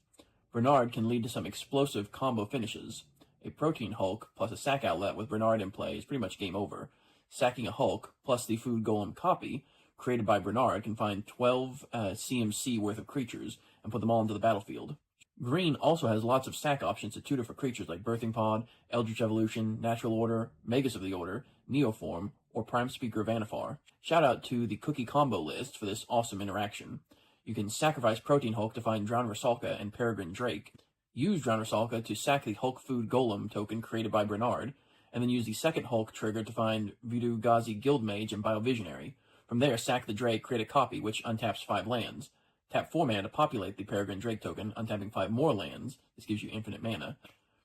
Bernard can lead to some explosive combo finishes. A Protein Hulk plus a sack outlet with Bernard in play is pretty much game over. Sacking a Hulk plus the food golem copy created by Bernard can find 12 CMC worth of creatures and put them all into the battlefield. Green also has lots of sack options to tutor for creatures like Birthing Pod, Eldritch Evolution, Natural Order, Magus of the Order, Neoform, or Prime Speaker Vanifar. Shout out to the Cookie Combo list for this awesome interaction. You can sacrifice Protein Hulk to find Drown Rusalka and Peregrine Drake, use Drown Rusalka to sack the Hulk Food Golem token created by Bernard, and then use the second Hulk trigger to find Vidu Ghazi Guildmage and Biovisionary. From there, sack the Drake, create a copy, which untaps 5 lands. Tap 4 mana to populate the Peregrine Drake token, untapping 5 more lands. This gives you infinite mana.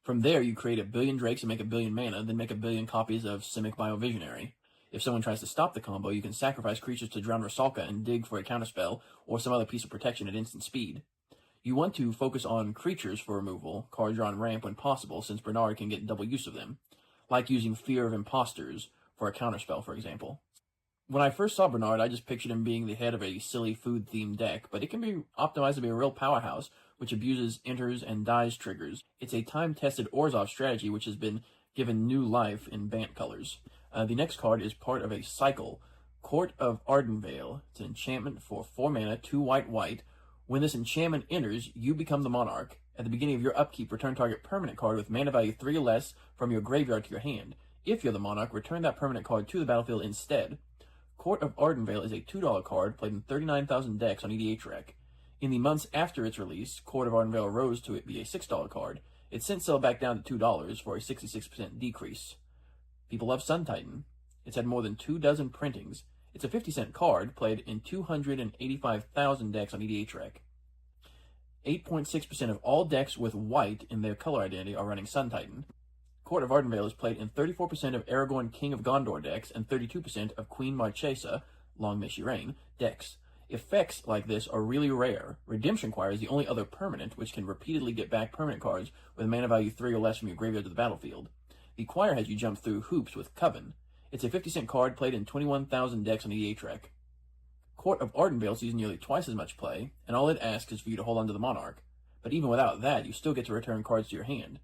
From there, you create a billion Drakes and make a billion mana, then make a billion copies of Simic Biovisionary. If someone tries to stop the combo, you can sacrifice creatures to Drown Rusalka and dig for a counterspell or some other piece of protection at instant speed. You want to focus on creatures for removal, card draw and ramp when possible, since Bernard can get double use of them, like using Fear of Imposters for a counterspell, for example. When I first saw Bernard, I just pictured him being the head of a silly food-themed deck, but it can be optimized to be a real powerhouse, which abuses enters and dies triggers. It's a time-tested Orzhov strategy, which has been given new life in Bant colors. The next card is part of a cycle, Court of Ardenvale. It's an enchantment for 4 mana, 2 white. When this enchantment enters, you become the monarch. At the beginning of your upkeep, return target permanent card with mana value 3 or less from your graveyard to your hand. If you're the monarch, return that permanent card to the battlefield instead. Court of Ardenvale is a $2 card played in 39,000 decks on EDHREC. In the months after its release, Court of Ardenvale rose to it be a $6 card. It's since sold back down to $2 for a 66% decrease. People love Sun Titan. It's had more than 24 printings. It's a 50-cent card played in 285,000 decks on EDHREC. 8.6% of all decks with white in their color identity are running Sun Titan. Court of Ardenvale is played in 34% of Aragorn King of Gondor decks and 32% of Queen Marchesa, long may she reign, decks. Effects like this are really rare. Redemption Choir is the only other permanent which can repeatedly get back permanent cards with mana value 3 or less from your graveyard to the battlefield. The Choir has you jump through hoops with Coven. It's a 50-cent card played in 21,000 decks on EDHREC. Court of Ardenvale sees nearly twice as much play, and all it asks is for you to hold on to the Monarch. But even without that, you still get to return cards to your hand.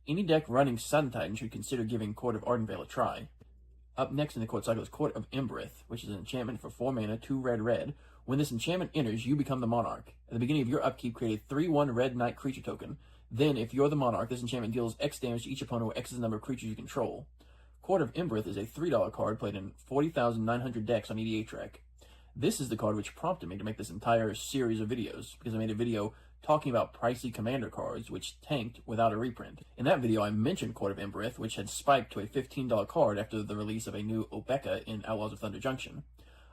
Any deck running Sun Titan should consider giving Court of Ardenvale a try. Up next in the court cycle is Court of Embereth, which is an enchantment for 4 mana, 2 red. When this enchantment enters, you become the monarch. At the beginning of your upkeep, create a 3/1 red knight creature token. Then, if you're the monarch, this enchantment deals X damage to each opponent where X is the number of creatures you control. Court of Embereth is a $3 card played in 40,900 decks on EDH-Rec. This is the card which prompted me to make this entire series of videos, because I made a video talking about pricey commander cards which tanked without a reprint. In that video, I mentioned Court of Embereth, which had spiked to a $15 card after the release of a new Obeka in Outlaws of Thunder Junction.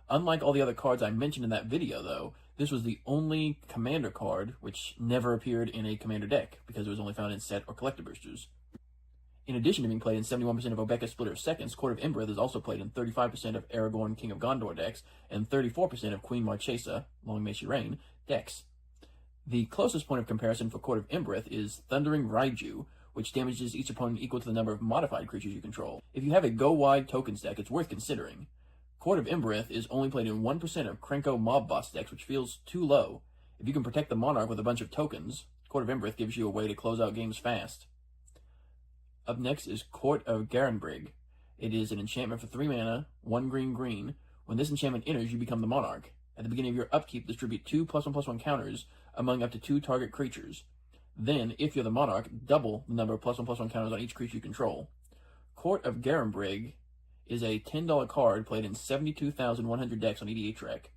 Unlike all the other cards I mentioned in that video, though, this was the only commander card which never appeared in a commander deck, because it was only found in set or collector boosters. In addition to being played in 71% of Obeka Splitter Seconds, Court of Embereth is also played in 35% of Aragorn King of Gondor decks and 34% of Queen Marchesa, Long May She Reign, decks. The closest point of comparison for Court of Embereth is Thundering Raiju, which damages each opponent equal to the number of modified creatures you control. If you have a go-wide tokens deck, it's worth considering. Court of Embereth is only played in 1% of Krenko Mob Boss decks, which feels too low. If you can protect the Monarch with a bunch of tokens, Court of Embereth gives you a way to close out games fast. Up next is Court of Garenbrig. It is an enchantment for 3 mana, 1 green. When this enchantment enters, you become the monarch. At the beginning of your upkeep, distribute 2 +1/+1 counters among up to 2 target creatures. Then, if you're the monarch, double the number of +1/+1 counters on each creature you control. Court of Garenbrig is a $10 card played in 72,100 decks on EDH-Rec.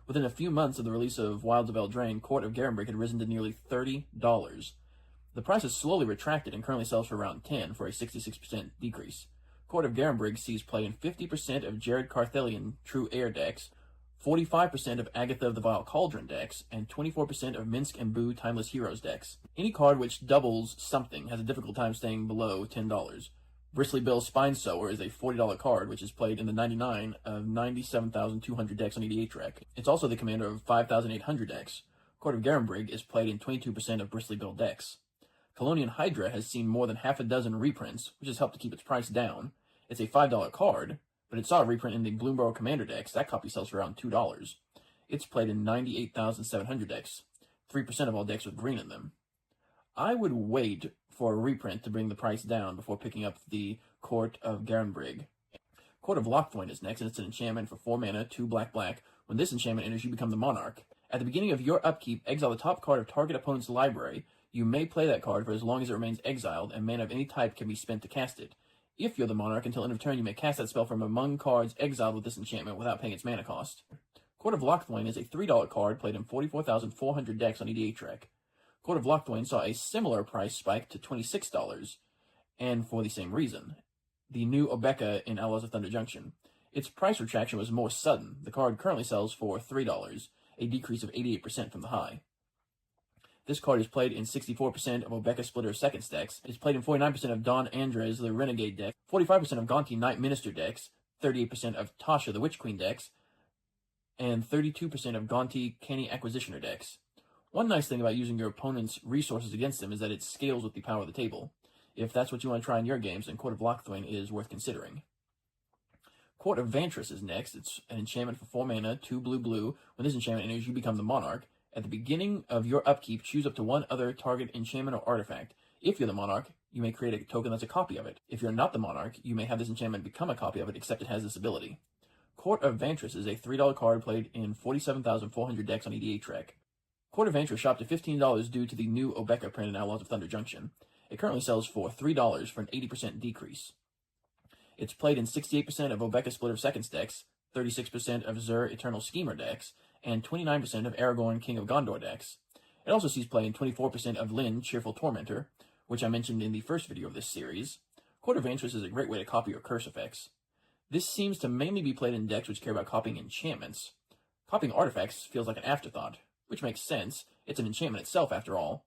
Within a few months of the release of Wilds of Eldraine, Court of Garenbrig had risen to nearly $30. The price has slowly retracted and currently sells for around $10 for a 66% decrease. Court of Garenbrig sees play in 50% of Jared Carthelian True Air decks, 45% of Agatha of the Vile Cauldron decks, and 24% of Minsk and Boo Timeless Heroes decks. Any card which doubles something has a difficult time staying below $10. Bristly Bill Spine Sower is a $40 card which is played in the 99 of 97,200 decks on EDH-Rec. It's also the commander of 5,800 decks. Court of Garenbrig is played in 22% of Bristly Bill decks. Colonian Hydra has seen more than half a dozen reprints, which has helped to keep its price down. It's a $5 card, but it saw a reprint in the Bloomborough Commander decks. That copy sells for around $2. It's played in 98,700 decks, 3% of all decks with green in them. I would wait for a reprint to bring the price down before picking up the Court of Garenbrig. Court of Lockthwain is next, and it's an enchantment for 4 mana, 2 black. When this enchantment enters, you become the monarch. At the beginning of your upkeep, exile the top card of target opponent's library. You may play that card for as long as it remains exiled, and mana of any type can be spent to cast it. If you're the monarch, until end of turn, you may cast that spell from among cards exiled with this enchantment without paying its mana cost. Court of Lockthwain is a $3 card played in 44,400 decks on EDH-Rec. Court of Lockthwain saw a similar price spike to $26, and for the same reason. The new Obeka in Outlaws of Thunder Junction. Its price retraction was more sudden. The card currently sells for $3, a decrease of 88% from the high. This card is played in 64% of Obeka Splitter Seconds decks. It's played in 49% of Don Andres the Renegade deck, 45% of Gonti Knight Minister decks, 38% of Tasha the Witch Queen decks, and 32% of Gonti Canny Acquisitioner decks. One nice thing about using your opponent's resources against them is that it scales with the power of the table. If that's what you want to try in your games, then Court of Lockthwain is worth considering. Court of Vantress is next. It's an enchantment for 4 mana, 2 blue. When this enchantment enters, you become the monarch. At the beginning of your upkeep, choose up to 1 other target enchantment or artifact. If you're the monarch, you may create a token that's a copy of it. If you're not the monarch, you may have this enchantment become a copy of it, except it has this ability. Court of Vantress is a $3 card played in 47,400 decks on EDH-Rec. Court of Vantress shopped to $15 due to the new Obeka print in Outlaws of Thunder Junction. It currently sells for $3 for an 80% decrease. It's played in 68% of Obeka Splitter Seconds decks, 36% of Zur Eternal Schemer decks, and 29% of Aragorn King of Gondor decks. It also sees play in 24% of Lyn Cheerful Tormentor, which I mentioned in the first video of this series. Court of Vantress is a great way to copy your curse effects. This seems to mainly be played in decks which care about copying enchantments. Copying artifacts feels like an afterthought, which makes sense. It's an enchantment itself, after all.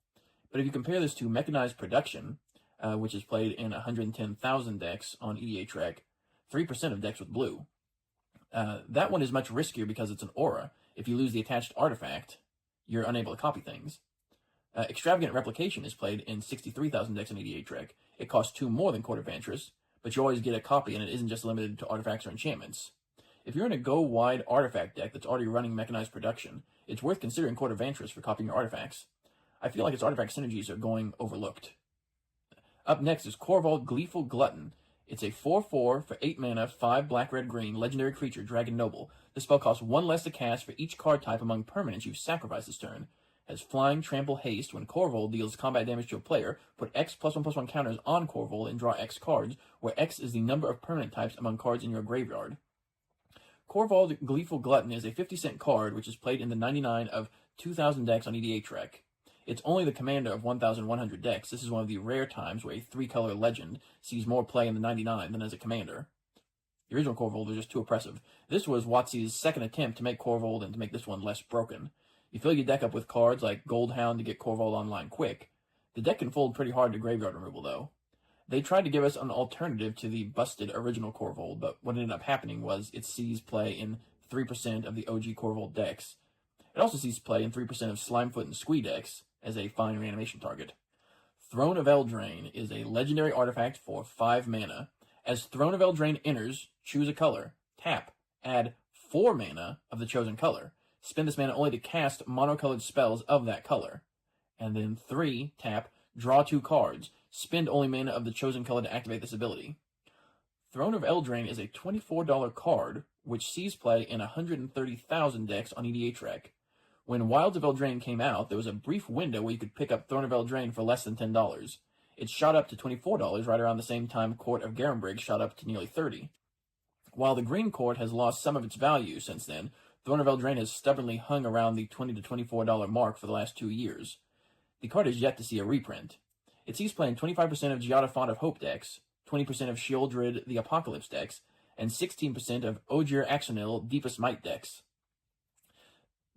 But if you compare this to Mechanized Production, which is played in 110,000 decks on EDH-Rec, 3% of decks with blue. That one is much riskier because it's an aura. If you lose the attached artifact, you're unable to copy things. Extravagant Replication is played in 63,000 decks on EDH-Rec. It costs 2 more than Court of Vantress, but you always get a copy, and it isn't just limited to artifacts or enchantments. If you're in a go-wide artifact deck that's already running Mechanized Production, it's worth considering Court of Vantress for copying your artifacts. I feel like its artifact synergies are going overlooked. Up next is Corvold Gleeful Glutton. It's a 4/4 for 8 mana, 5 black, red, green, legendary creature, Dragon Noble. The spell costs 1 less to cast for each card type among permanents you've sacrificed this turn. Has flying, trample, haste. When Corvold deals combat damage to a player, put X +1/+1 counters on Corvold and draw X cards, where X is the number of permanent types among cards in your graveyard. Corvold Gleeful Glutton is a 50-cent card which is played in the 99 of 2,000 decks on EDH-Rec. It's only the commander of 1,100 decks. This is one of the rare times where a 3-color legend sees more play in the 99 than as a commander. The original Corvold was just too oppressive. This was WotC's second attempt to make Corvold and to make this one less broken. You fill your deck up with cards like Goldhound to get Corvold online quick. The deck can fold pretty hard to graveyard removal, though. They tried to give us an alternative to the busted original Corvold, but what ended up happening was it sees play in 3% of the OG Corvold decks. It also sees play in 3% of Slimefoot and Squee decks as a fine reanimation target. Throne of Eldraine is a legendary artifact for 5 mana. As Throne of Eldraine enters, choose a color. Tap. Add 4 mana of the chosen color. Spend this mana only to cast monocolored spells of that color. And then 3, tap, draw 2 cards. Spend only mana of the chosen color to activate this ability. Throne of Eldraine is a $24 card, which sees play in 130,000 decks on EDH-Rec. When Wilds of Eldraine came out, there was a brief window where you could pick up Throne of Eldraine for less than $10. It shot up to $24 right around the same time Court of Garenbrig shot up to nearly $30. While the Green Court has lost some of its value since then, Throne of Eldraine has stubbornly hung around the $20 to $24 mark for the last 2 years. The card is yet to see a reprint. It sees play in 25% of Giada Font of Hope decks, 20% of Sheoldred the Apocalypse decks, and 16% of Ogier Axonil Deepest Might decks.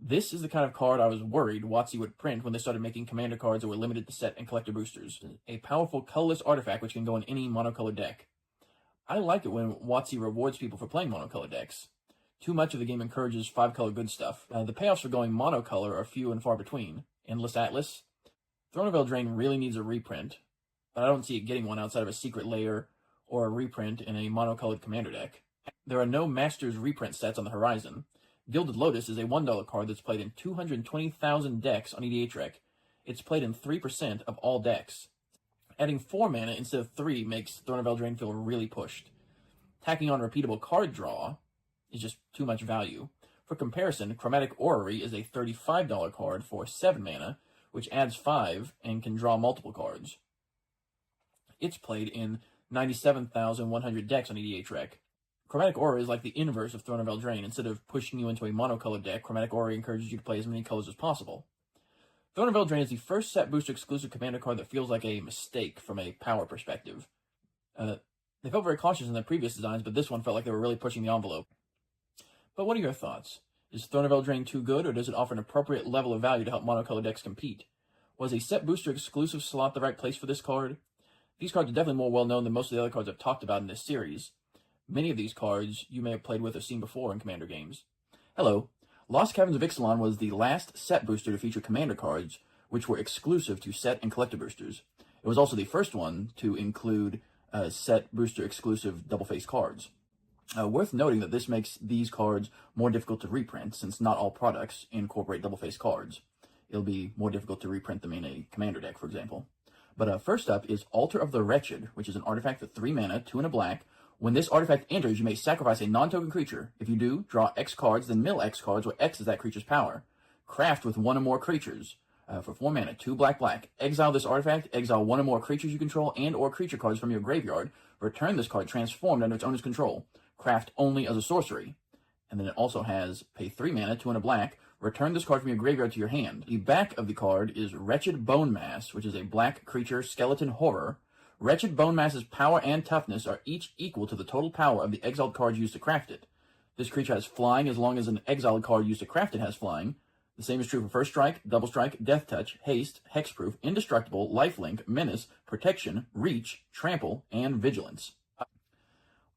This is the kind of card I was worried WotC would print when they started making commander cards that were limited to set and collector boosters. A powerful colorless artifact which can go in any monocolored deck. I like it when WotC rewards people for playing monocolored decks. Too much of the game encourages 5-color good stuff. The payoffs for going monocolor are few and far between. Endless Atlas. Throne of Eldraine really needs a reprint, but I don't see it getting one outside of a Secret Lair or a reprint in a monocolored commander deck. There are no Masters reprint sets on the horizon. Gilded Lotus is a $1 card that's played in 220,000 decks on EDH-Rec. It's played in 3% of all decks. Adding 4 mana instead of 3 makes Throne of Eldraine feel really pushed. Tacking on repeatable card draw is just too much value. For comparison, Chromatic Orrery is a $35 card for 7 mana, which adds 5 and can draw multiple cards. It's played in 97,100 decks on EDH-Rec. Chromatic Aura is like the inverse of Throne of Eldraine. Instead of pushing you into a monocolored deck, Chromatic Aura encourages you to play as many colors as possible. Throne of Eldraine is the first set booster exclusive commander card that feels like a mistake from a power perspective. They felt very cautious in their previous designs, but this one felt like they were really pushing the envelope. But what are your thoughts? Is Throne of Eldraine too good, or does it offer an appropriate level of value to help monocolored decks compete? Was a set booster exclusive slot the right place for this card? These cards are definitely more well known than most of the other cards I've talked about in this series. Many of these cards you may have played with or seen before in Commander games. Hello. Lost Caverns of Ixalan was the last set booster to feature Commander cards, which were exclusive to set and collector boosters. It was also the first one to include set booster exclusive double-face cards. Worth noting that this makes these cards more difficult to reprint, since not all products incorporate double-face cards. It'll be more difficult to reprint them in a Commander deck, for example. But first up is Altar of the Wretched, which is an artifact for 3 mana, 2 and a black. When this artifact enters, you may sacrifice a non-token creature. If you do, draw X cards, then mill X cards, where X is that creature's power. Craft with 1 or more creatures. For 4 mana, 2 black. Exile this artifact, exile 1 or more creatures you control and or creature cards from your graveyard. Return this card transformed under its owner's control. Craft only as a sorcery. And then it also has pay 3 mana, 2 and a black. Return this card from your graveyard to your hand. The back of the card is Wretched Bone Mass, which is a black creature skeleton horror. Wretched Bone Mass's power and toughness are each equal to the total power of the exiled cards used to craft it. This creature has flying as long as an exiled card used to craft it has flying. The same is true for First Strike, Double Strike, Death Touch, Haste, Hexproof, Indestructible, Lifelink, Menace, Protection, Reach, Trample, and Vigilance.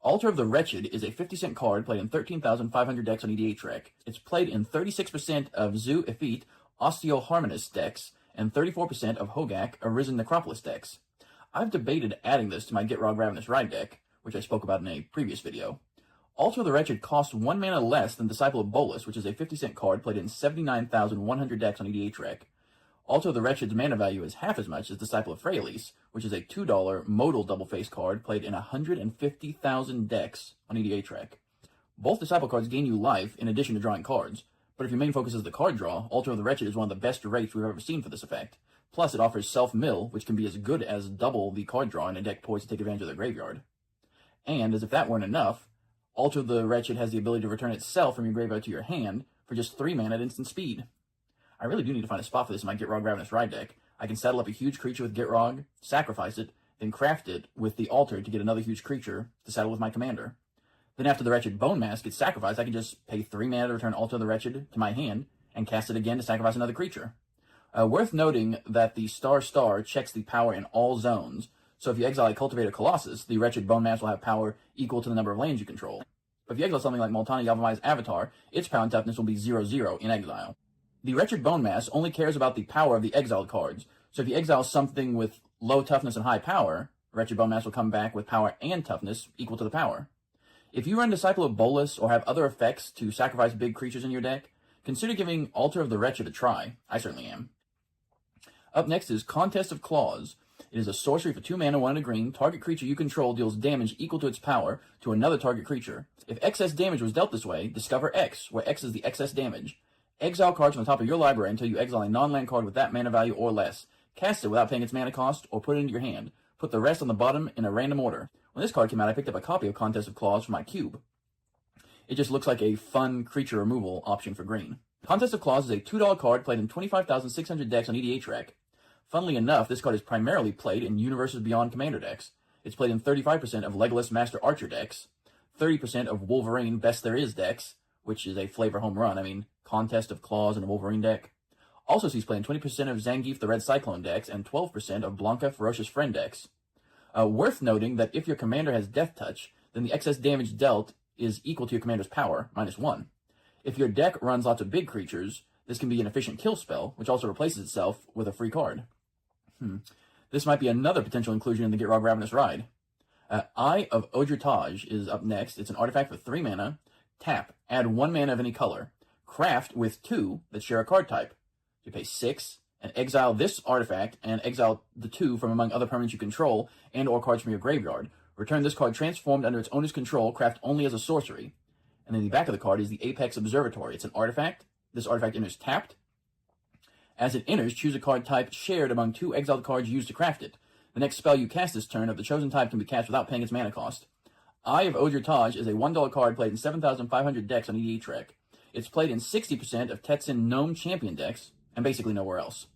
Altar of the Wretched is a 50-cent card played in 13,500 decks on EDH-Rec. It's played in 36% of Zoo Effete, Osteoharmonist decks, and 34% of Hogak, Arisen Necropolis decks. I've debated adding this to my Gitrog Ravenous Ride deck, which I spoke about in a previous video. Altar of the Wretched costs 1 mana less than Disciple of Bolus, which is a 50-cent card played in 79,100 decks on EDH-Rec. Alto the Wretched's mana value is half as much as Disciple of Freyalise, which is a $2 modal double-face card played in 150,000 decks on EDH Rec. Both Disciple cards gain you life in addition to drawing cards, but if your main focus is the card draw, Alto of the Wretched is one of the best rates we've ever seen for this effect. Plus, it offers self-mill, which can be as good as double the card draw in a deck poised to take advantage of their graveyard. And, as if that weren't enough, Alto of the Wretched has the ability to return itself from your graveyard to your hand for just 3 mana at instant speed. I really do need to find a spot for this in my Gitrog Ravenous Ride deck. I can saddle up a huge creature with Gitrog, sacrifice it, then craft it with the altar to get another huge creature to saddle with my commander. Then after the Wretched Bone Mask gets sacrificed, I can just pay 3 mana to return Alto of the Wretched to my hand and cast it again to sacrifice another creature. Worth noting that the star checks the power in all zones, so if you exile a Cultivator Colossus, the Wretched Bone Mask will have power equal to the number of lands you control. But if you exile something like Multani Yavimai's Avatar, its power and toughness will be 0/0 in exile. The Wretched Bone Mask only cares about the power of the exiled cards, so if you exile something with low toughness and high power, Wretched Bone Mask will come back with power and toughness equal to the power. If you run Disciple of Bolas or have other effects to sacrifice big creatures in your deck, consider giving Altar of the Wretched a try. I certainly am. Up next is Contest of Claws. It is a sorcery for 2 mana, 1 and a green. Target creature you control deals damage equal to its power to another target creature. If excess damage was dealt this way, discover X, where X is the excess damage. Exile cards from the top of your library until you exile a non-land card with that mana value or less. Cast it without paying its mana cost, or put it into your hand. Put the rest on the bottom in a random order. When this card came out, I picked up a copy of Contest of Claws for my cube. It just looks like a fun creature removal option for green. Contest of Claws is a $2 card played in 25,600 decks on EDH Rec. Funnily enough, this card is primarily played in Universes Beyond Commander decks. It's played in 35% of Legolas Master Archer decks, 30% of Wolverine Best There Is decks, which is a flavor home run. I mean, Contest of Claws in a Wolverine deck. Also sees play in 20% of Zangief the Red Cyclone decks and 12% of Blanca Ferocious Friend decks. Worth noting that if your commander has Death Touch, then the excess damage dealt is equal to your commander's power, -1. If your deck runs lots of big creatures, this can be an efficient kill spell, which also replaces itself with a free card. This might be another potential inclusion in the Gitrog Ravenous Ride. Eye of Odritage is up next. It's an artifact for 3 mana. Tap, add 1 mana of any color. Craft with 2 that share a card type. You pay 6, and exile this artifact, and exile the 2 from among other permanents you control, and or cards from your graveyard. Return this card transformed under its owner's control, craft only as a sorcery. And then the back of the card is the Apex Observatory. It's an artifact. This artifact enters tapped. As it enters, choose a card type shared among 2 exiled cards used to craft it. The next spell you cast this turn of the chosen type can be cast without paying its mana cost. Eye of Odritage is a $1 card played in 7,500 decks on EDH Rec. It's played in 60% of Tetsun Gnome Champion decks, and basically nowhere else.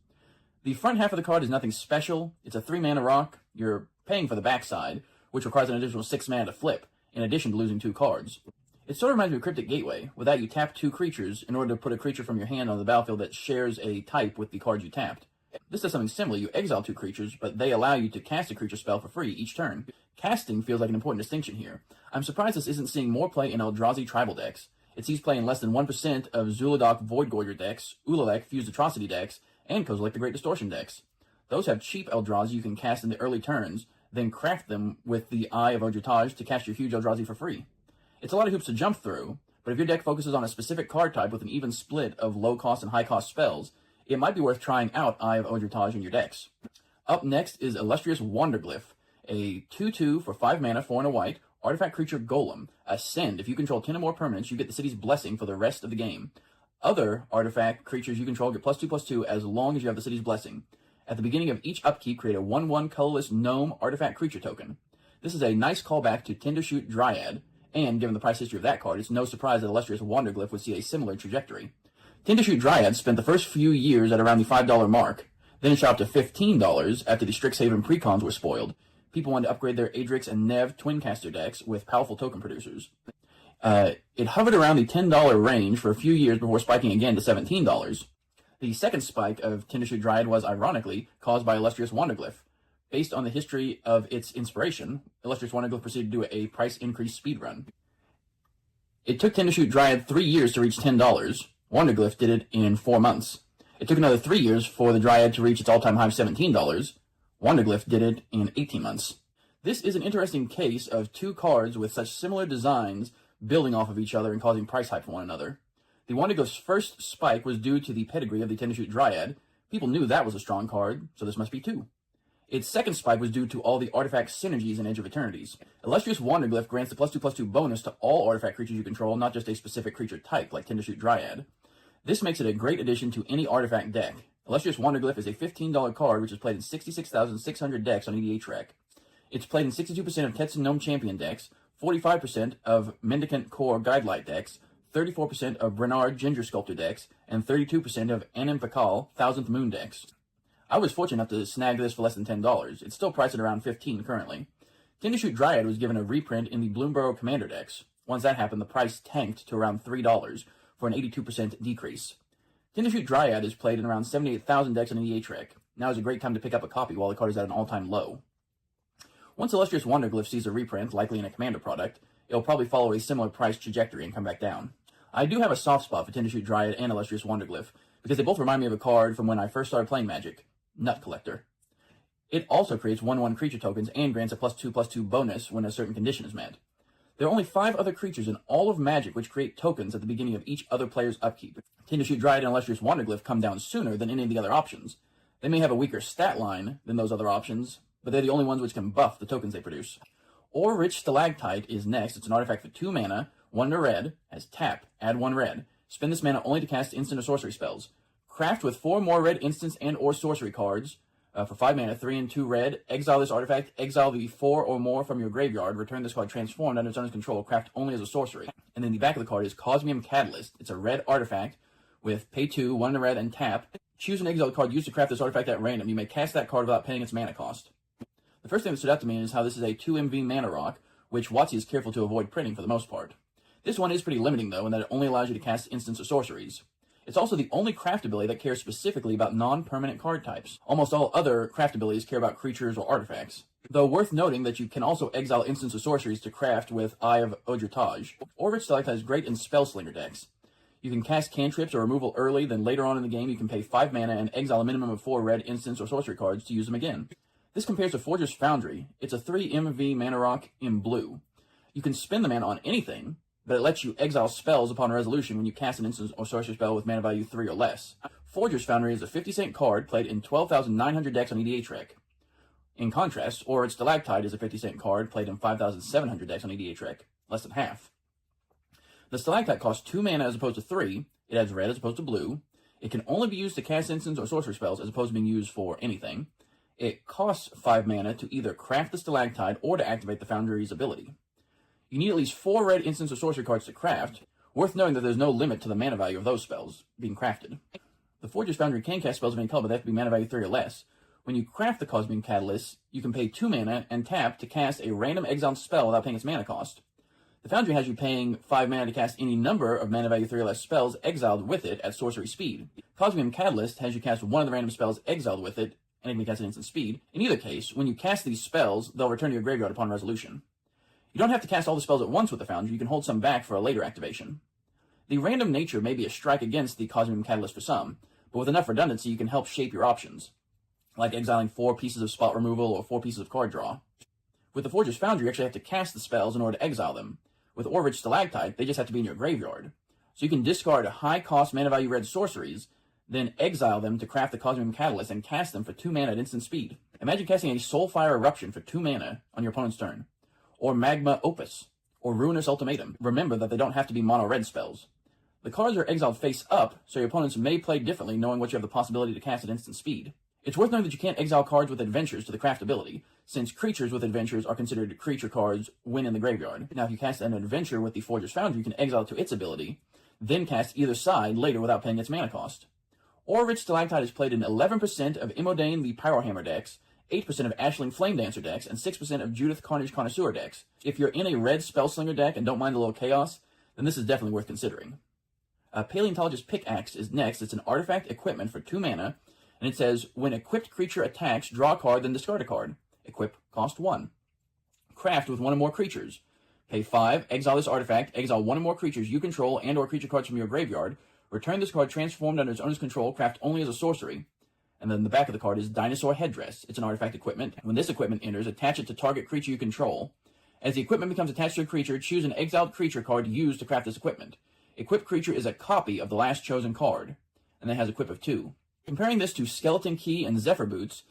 The front half of the card is nothing special. It's a 3 mana rock. You're paying for the backside, which requires an additional 6 mana to flip, in addition to losing 2 cards. It sort of reminds me of Cryptic Gateway. With that, you tap 2 creatures in order to put a creature from your hand on the battlefield that shares a type with the cards you tapped. This does something similar. You exile 2 creatures, but they allow you to cast a creature spell for free each turn. Casting feels like an important distinction here. I'm surprised this isn't seeing more play in Eldrazi tribal decks. It sees play in less than 1% of Zul'Adok Voidgorger decks, Ulalek Fused Atrocity decks, and Kozilek the Great Distortion decks. Those have cheap Eldrazi you can cast in the early turns, then craft them with the Eye of Odritage to cast your huge Eldrazi for free. It's a lot of hoops to jump through, but if your deck focuses on a specific card type with an even split of low-cost and high-cost spells, it might be worth trying out Eye of Odritage in your decks. Up next is Illustrious Wanderglyph, a 2/2 for 5 mana, 4 and a white, artifact creature golem. Ascend. If you control 10 or more permanents, you get the city's blessing for the rest of the game. Other artifact creatures you control get +2/+2 as long as you have the city's blessing. At the beginning of each upkeep, create a 1/1 colorless gnome artifact creature token. This is a nice callback to Tindershoot Dryad, and given the price history of that card, it's no surprise that Illustrious Wanderglyph would see a similar trajectory. Tindershoot Dryad spent the first few years at around the $5 mark, then it shot up to $15 after the Strixhaven precons were spoiled. People wanted to upgrade their Adrix and Nev Twincaster decks with powerful token producers. It hovered around the $10 range for a few years before spiking again to $17. The second spike of Tindershoot Dryad was, ironically, caused by Illustrious Wanderglyph. Based on the history of its inspiration, Illustrious Wanderglyph proceeded to do a price increase speedrun. It took Tindershoot Dryad 3 years to reach $10. Wanderglyph did it in 4 months. It took another 3 years for the Dryad to reach its all-time high of $17. Wanderglyph did it in 18 months. This is an interesting case of 2 cards with such similar designs building off of each other and causing price hype for one another. The Wanderglyph's first spike was due to the pedigree of the Tindershoot Dryad. People knew that was a strong card, so this must be 2. Its second spike was due to all the artifact synergies in Edge of Eternities. Illustrious Wanderglyph grants the +2/+2 bonus to all artifact creatures you control, not just a specific creature type, like Tindershoot Dryad. This makes it a great addition to any artifact deck. Illustrious Wanderglyph is a $15 card which is played in 66,600 decks on EDHREC. It's played in 62% of Tetsun Gnome Champion decks, 45% of Mendicant Core Guidelight decks, 34% of Bernard Ginger Sculptor decks, and 32% of Anim Fakal Thousandth Moon decks. I was fortunate enough to snag this for less than $10. It's still priced at around $15 currently. Tindershoot Dryad was given a reprint in the Bloomborough Commander decks. Once that happened, the price tanked to around $3 for an 82% decrease. Tindershoot Dryad is played in around 78,000 decks on EDHREC. Now is a great time to pick up a copy while the card is at an all-time low. Once Illustrious Wanderglyph sees a reprint, likely in a Commander product, it'll probably follow a similar price trajectory and come back down. I do have a soft spot for Tindershoot Dryad and Illustrious Wanderglyph, because they both remind me of a card from when I first started playing Magic, Nut Collector. It also creates 1/1 creature tokens and grants a +2/+2 bonus when a certain condition is met. There are only 5 other creatures in all of Magic which create tokens at the beginning of each other player's upkeep. Tindershoot Dryad and Illustrious Wanderglyph come down sooner than any of the other options. They may have a weaker stat line than those other options, but they're the only ones which can buff the tokens they produce. Rich Stalactite is next. It's an artifact for 2 mana, 1 red, has tap, add 1 red. Spend this mana only to cast instant or sorcery spells. Craft with 4 more red instants and or sorcery cards for 5 mana, 3 and 2 red. Exile this artifact, exile the 4 or more from your graveyard, return this card transformed under its owner's control, craft only as a sorcery. And then the back of the card is Cosmium Catalyst. It's a red artifact with pay 2, 1 red, and tap. Choose an exiled card used to craft this artifact at random. You may cast that card without paying its mana cost. The first thing that stood out to me is how this is a 2 MV mana rock, which WotC is careful to avoid printing for the most part. This one is pretty limiting though, in that it only allows you to cast instants or sorceries. It's also the only craft ability that cares specifically about non-permanent card types. Almost all other craft abilities care about creatures or artifacts. Though worth noting that you can also exile instants or sorceries to craft with Eye of Odritage. Rich Stalactite is great in Spellslinger decks. You can cast cantrips or removal early, then later on in the game you can pay 5 mana and exile a minimum of 4 red instants or sorcery cards to use them again. This compares to Forger's Foundry. It's a 3 MV mana rock in blue. You can spend the mana on anything, but it lets you exile spells upon resolution when you cast an instant or sorcery spell with mana value 3 or less. Forger's Foundry is a 50-cent card played in 12,900 decks on EDHREC. In contrast, Rich Stalactite is a 50-cent card played in 5,700 decks on EDHREC, less than half. The Stalactite costs 2 mana as opposed to 3, it adds red as opposed to blue, it can only be used to cast instants or sorcery spells as opposed to being used for anything, it costs 5 mana to either craft the Stalactite or to activate the Foundry's ability. You need at least 4 red instants or sorcery cards to craft, worth knowing that there's no limit to the mana value of those spells being crafted. The Forger's Foundry can cast spells of any color, but they have to be mana value 3 or less. When you craft the Cosmic Catalyst, you can pay 2 mana and tap to cast a random exiled spell without paying its mana cost. The Foundry has you paying 5 mana to cast any number of mana value 3 or less spells exiled with it at sorcery speed. Cosmic Catalyst has you cast one of the random spells exiled with it, and it can be cast at instant speed. In either case, when you cast these spells, they'll return to your graveyard upon resolution. You don't have to cast all the spells at once with the Foundry, you can hold some back for a later activation. The random nature may be a strike against the Cosmic Catalyst for some, but with enough redundancy you can help shape your options, like exiling 4 pieces of spot removal or 4 pieces of card draw. With the Forger's Foundry, you actually have to cast the spells in order to exile them. With Rich Stalactite, they just have to be in your graveyard. So you can discard high-cost mana value red sorceries, then exile them to craft the Cosmic Catalyst and cast them for 2 mana at instant speed. Imagine casting a Soulfire Eruption for 2 mana on your opponent's turn, or Magma Opus, or Ruinous Ultimatum. Remember that they don't have to be mono-red spells. The cards are exiled face up, so your opponents may play differently knowing what you have the possibility to cast at instant speed. It's worth noting that you can't exile cards with adventures to the craft ability, since creatures with adventures are considered creature cards when in the graveyard. Now if you cast an adventure with the Forger's Foundry, you can exile it to its ability, then cast either side later without paying its mana cost. Rich Stalactite is played in 11% of Imodane the Pyrohammer decks, 8% of Ashling Flame Dancer decks, and 6% of Judith Carnage Connoisseur decks. If you're in a red Spellslinger deck and don't mind a little chaos, then this is definitely worth considering. Paleontologist Pickaxe is next. It's an artifact equipment for 2 mana, and it says, when equipped creature attacks, draw a card, then discard a card. Equip, cost 1. Craft with 1 or more creatures. Pay 5, exile this artifact, exile 1 or more creatures you control and or creature cards from your graveyard, return this card transformed under its owner's control, craft only as a sorcery. And then the back of the card is Dinosaur Headdress. It's an artifact equipment. When this equipment enters, attach it to target creature you control. As the equipment becomes attached to a creature, choose an exiled creature card used to craft this equipment. Equipped creature is a copy of the last chosen card, and then has equip of 2. Comparing this to Skeleton Key and Zephyr Boots,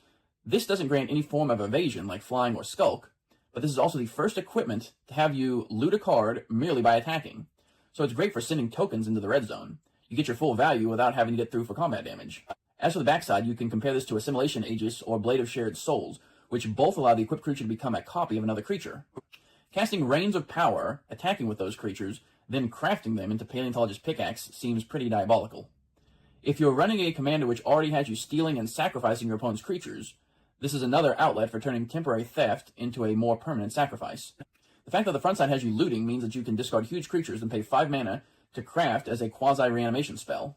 this doesn't grant any form of evasion like flying or skulk, but this is also the first equipment to have you loot a card merely by attacking. So it's great for sending tokens into the red zone. You get your full value without having to get through for combat damage. As for the backside, you can compare this to Assimilation Aegis or Blade of Shared Souls, which both allow the equipped creature to become a copy of another creature. Casting Reigns of Power, attacking with those creatures, then crafting them into Paleontologist Pickaxe seems pretty diabolical. If you're running a commander which already has you stealing and sacrificing your opponent's creatures, this is another outlet for turning temporary theft into a more permanent sacrifice. The fact that the front side has you looting means that you can discard huge creatures and pay 5 mana to craft as a quasi-reanimation spell.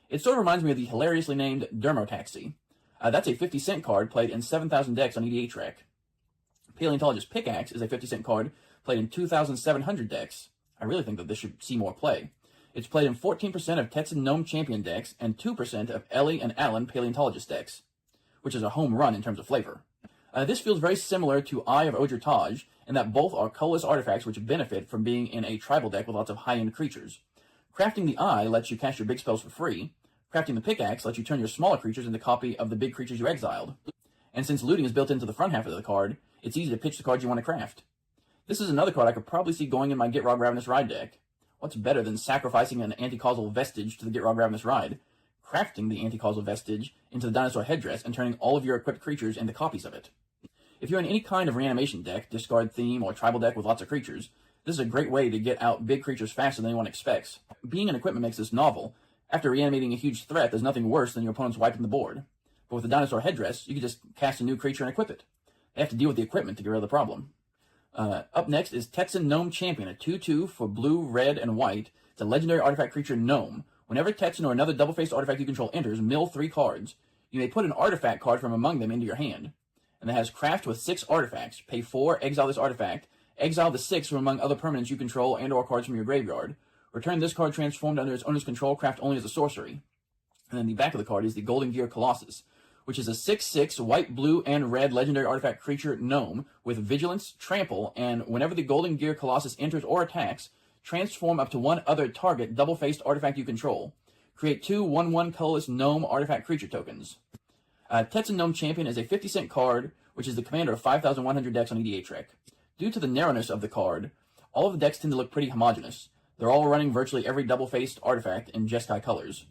It sort of reminds me of the hilariously named Dermotaxi. That's a 50-cent card played in 7,000 decks on EDH Rec. Paleontologist Pickaxe is a 50-cent card played in 2,700 decks. I really think that this should see more play. It's played in 14% of Tetsun Gnome Champion decks and 2% of Ellie and Alan Paleontologist decks, which is a home run in terms of flavor. This feels very similar to Eye of Ojir-Taj, in that both are colorless artifacts which benefit from being in a tribal deck with lots of high-end creatures. Crafting the Eye lets you cast your big spells for free. Crafting the Pickaxe lets you turn your smaller creatures into a copy of the big creatures you exiled. And since looting is built into the front half of the card, it's easy to pitch the cards you want to craft. This is another card I could probably see going in my Gitrog Ravenous Ride deck. What's better than sacrificing an anti-causal vestige to the Gitrog Ravenous Ride, crafting the anti-causal vestige into the dinosaur headdress, and turning all of your equipped creatures into copies of it? If you're in any kind of reanimation deck, discard theme, or tribal deck with lots of creatures, this is a great way to get out big creatures faster than anyone expects. Being an equipment makes this novel. After reanimating a huge threat, there's nothing worse than your opponent's wiping the board. But with the dinosaur headdress, you can just cast a new creature and equip it. They have to deal with the equipment to get rid of the problem. Up next is Tetsun Gnome Champion, a 2/2 for blue, red, and white. It's a legendary artifact creature gnome. Whenever Tetsun or another double-faced artifact you control enters, mill 3 cards. You may put an artifact card from among them into your hand. And it has craft with 6 artifacts. Pay 4, exile this artifact. Exile the 6 from among other permanents you control and or cards from your graveyard. Return this card transformed under its owner's control, craft only as a sorcery. And then the back of the card is the Golden Gear Colossus, which is a 6/6 white, blue, and red legendary artifact creature gnome with vigilance, trample, and whenever the Golden Gear Colossus enters or attacks, transform up to 1 other target double-faced artifact you control. Create 2 1/1 colorless gnome artifact creature tokens. Tetsun Gnome Champion is a 50-cent card, which is the commander of 5,100 decks on EDH Rec. Due to the narrowness of the card, all of the decks tend to look pretty homogeneous. They're all running virtually every double-faced artifact in Jeskai colors.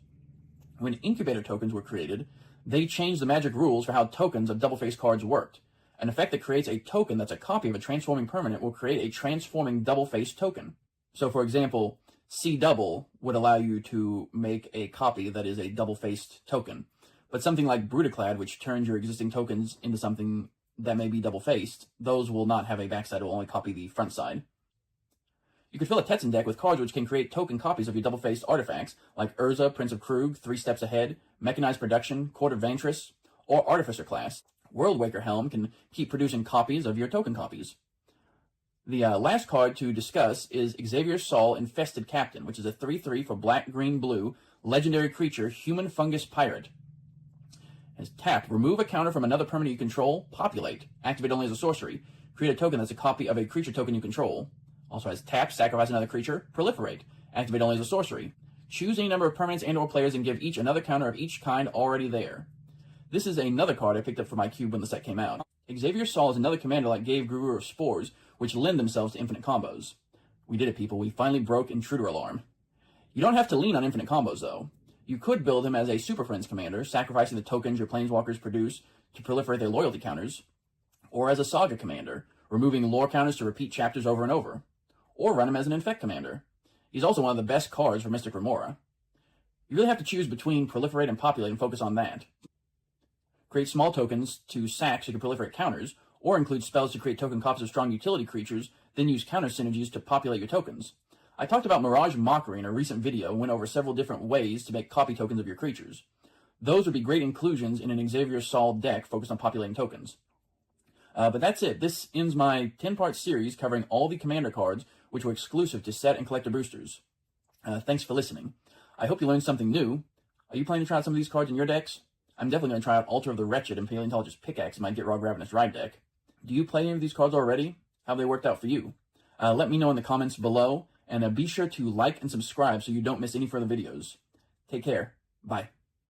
When incubator tokens were created, they changed the magic rules for how tokens of double-faced cards worked. An effect that creates a token that's a copy of a transforming permanent will create a transforming double-faced token. So, for example, C-Double would allow you to make a copy that is a double-faced token. But something like Brutaclad, which turns your existing tokens into something that may be double-faced, those will not have a backside, it will only copy the front side. You could fill a Tetsun deck with cards which can create token copies of your double-faced artifacts, like Urza, Prince of Krug, 3 Steps Ahead, Mechanized Production, Court of Ventress, or Artificer class. Worldwaker Helm can keep producing copies of your token copies. The last card to discuss is Xavier Sol Infested Captain, which is a 3/3 for black, green, blue, legendary creature, human fungus pirate. As tap, remove a counter from another permanent you control, populate, activate only as a sorcery, create a token that's a copy of a creature token you control. Also has tap, sacrifice another creature, proliferate, activate only as a sorcery. Choose any number of permanents and or players and give each another counter of each kind already there. This is another card I picked up for my cube when the set came out. Xavier Sol is another commander like Gave Guru of Spores, which lend themselves to infinite combos. We did it, people. We finally broke Intruder Alarm. You don't have to lean on infinite combos, though. You could build him as a Super Friends commander, sacrificing the tokens your planeswalkers produce to proliferate their loyalty counters, or as a Saga commander, removing lore counters to repeat chapters over and over, or run him as an Infect commander. He's also one of the best cards for Mystic Remora. You really have to choose between proliferate and populate and focus on that. Create small tokens to sack so you can proliferate counters, or include spells to create token copies of strong utility creatures, then use counter synergies to populate your tokens. I talked about Mirage Mockery in a recent video and went over several different ways to make copy tokens of your creatures. Those would be great inclusions in an Xavier Sol deck focused on populating tokens. But that's it. This ends my 10-part series covering all the commander cards which were exclusive to set and collector boosters. Thanks for listening. I hope you learned something new. Are you planning to try out some of these cards in your decks? I'm definitely going to try out Altar of the Wretched and Paleontologist Pickaxe in my Gitrog Ravenous Ride deck. Do you play any of these cards already? How have they worked out for you? Let me know in the comments below, and be sure to like and subscribe so you don't miss any further videos. Take care. Bye.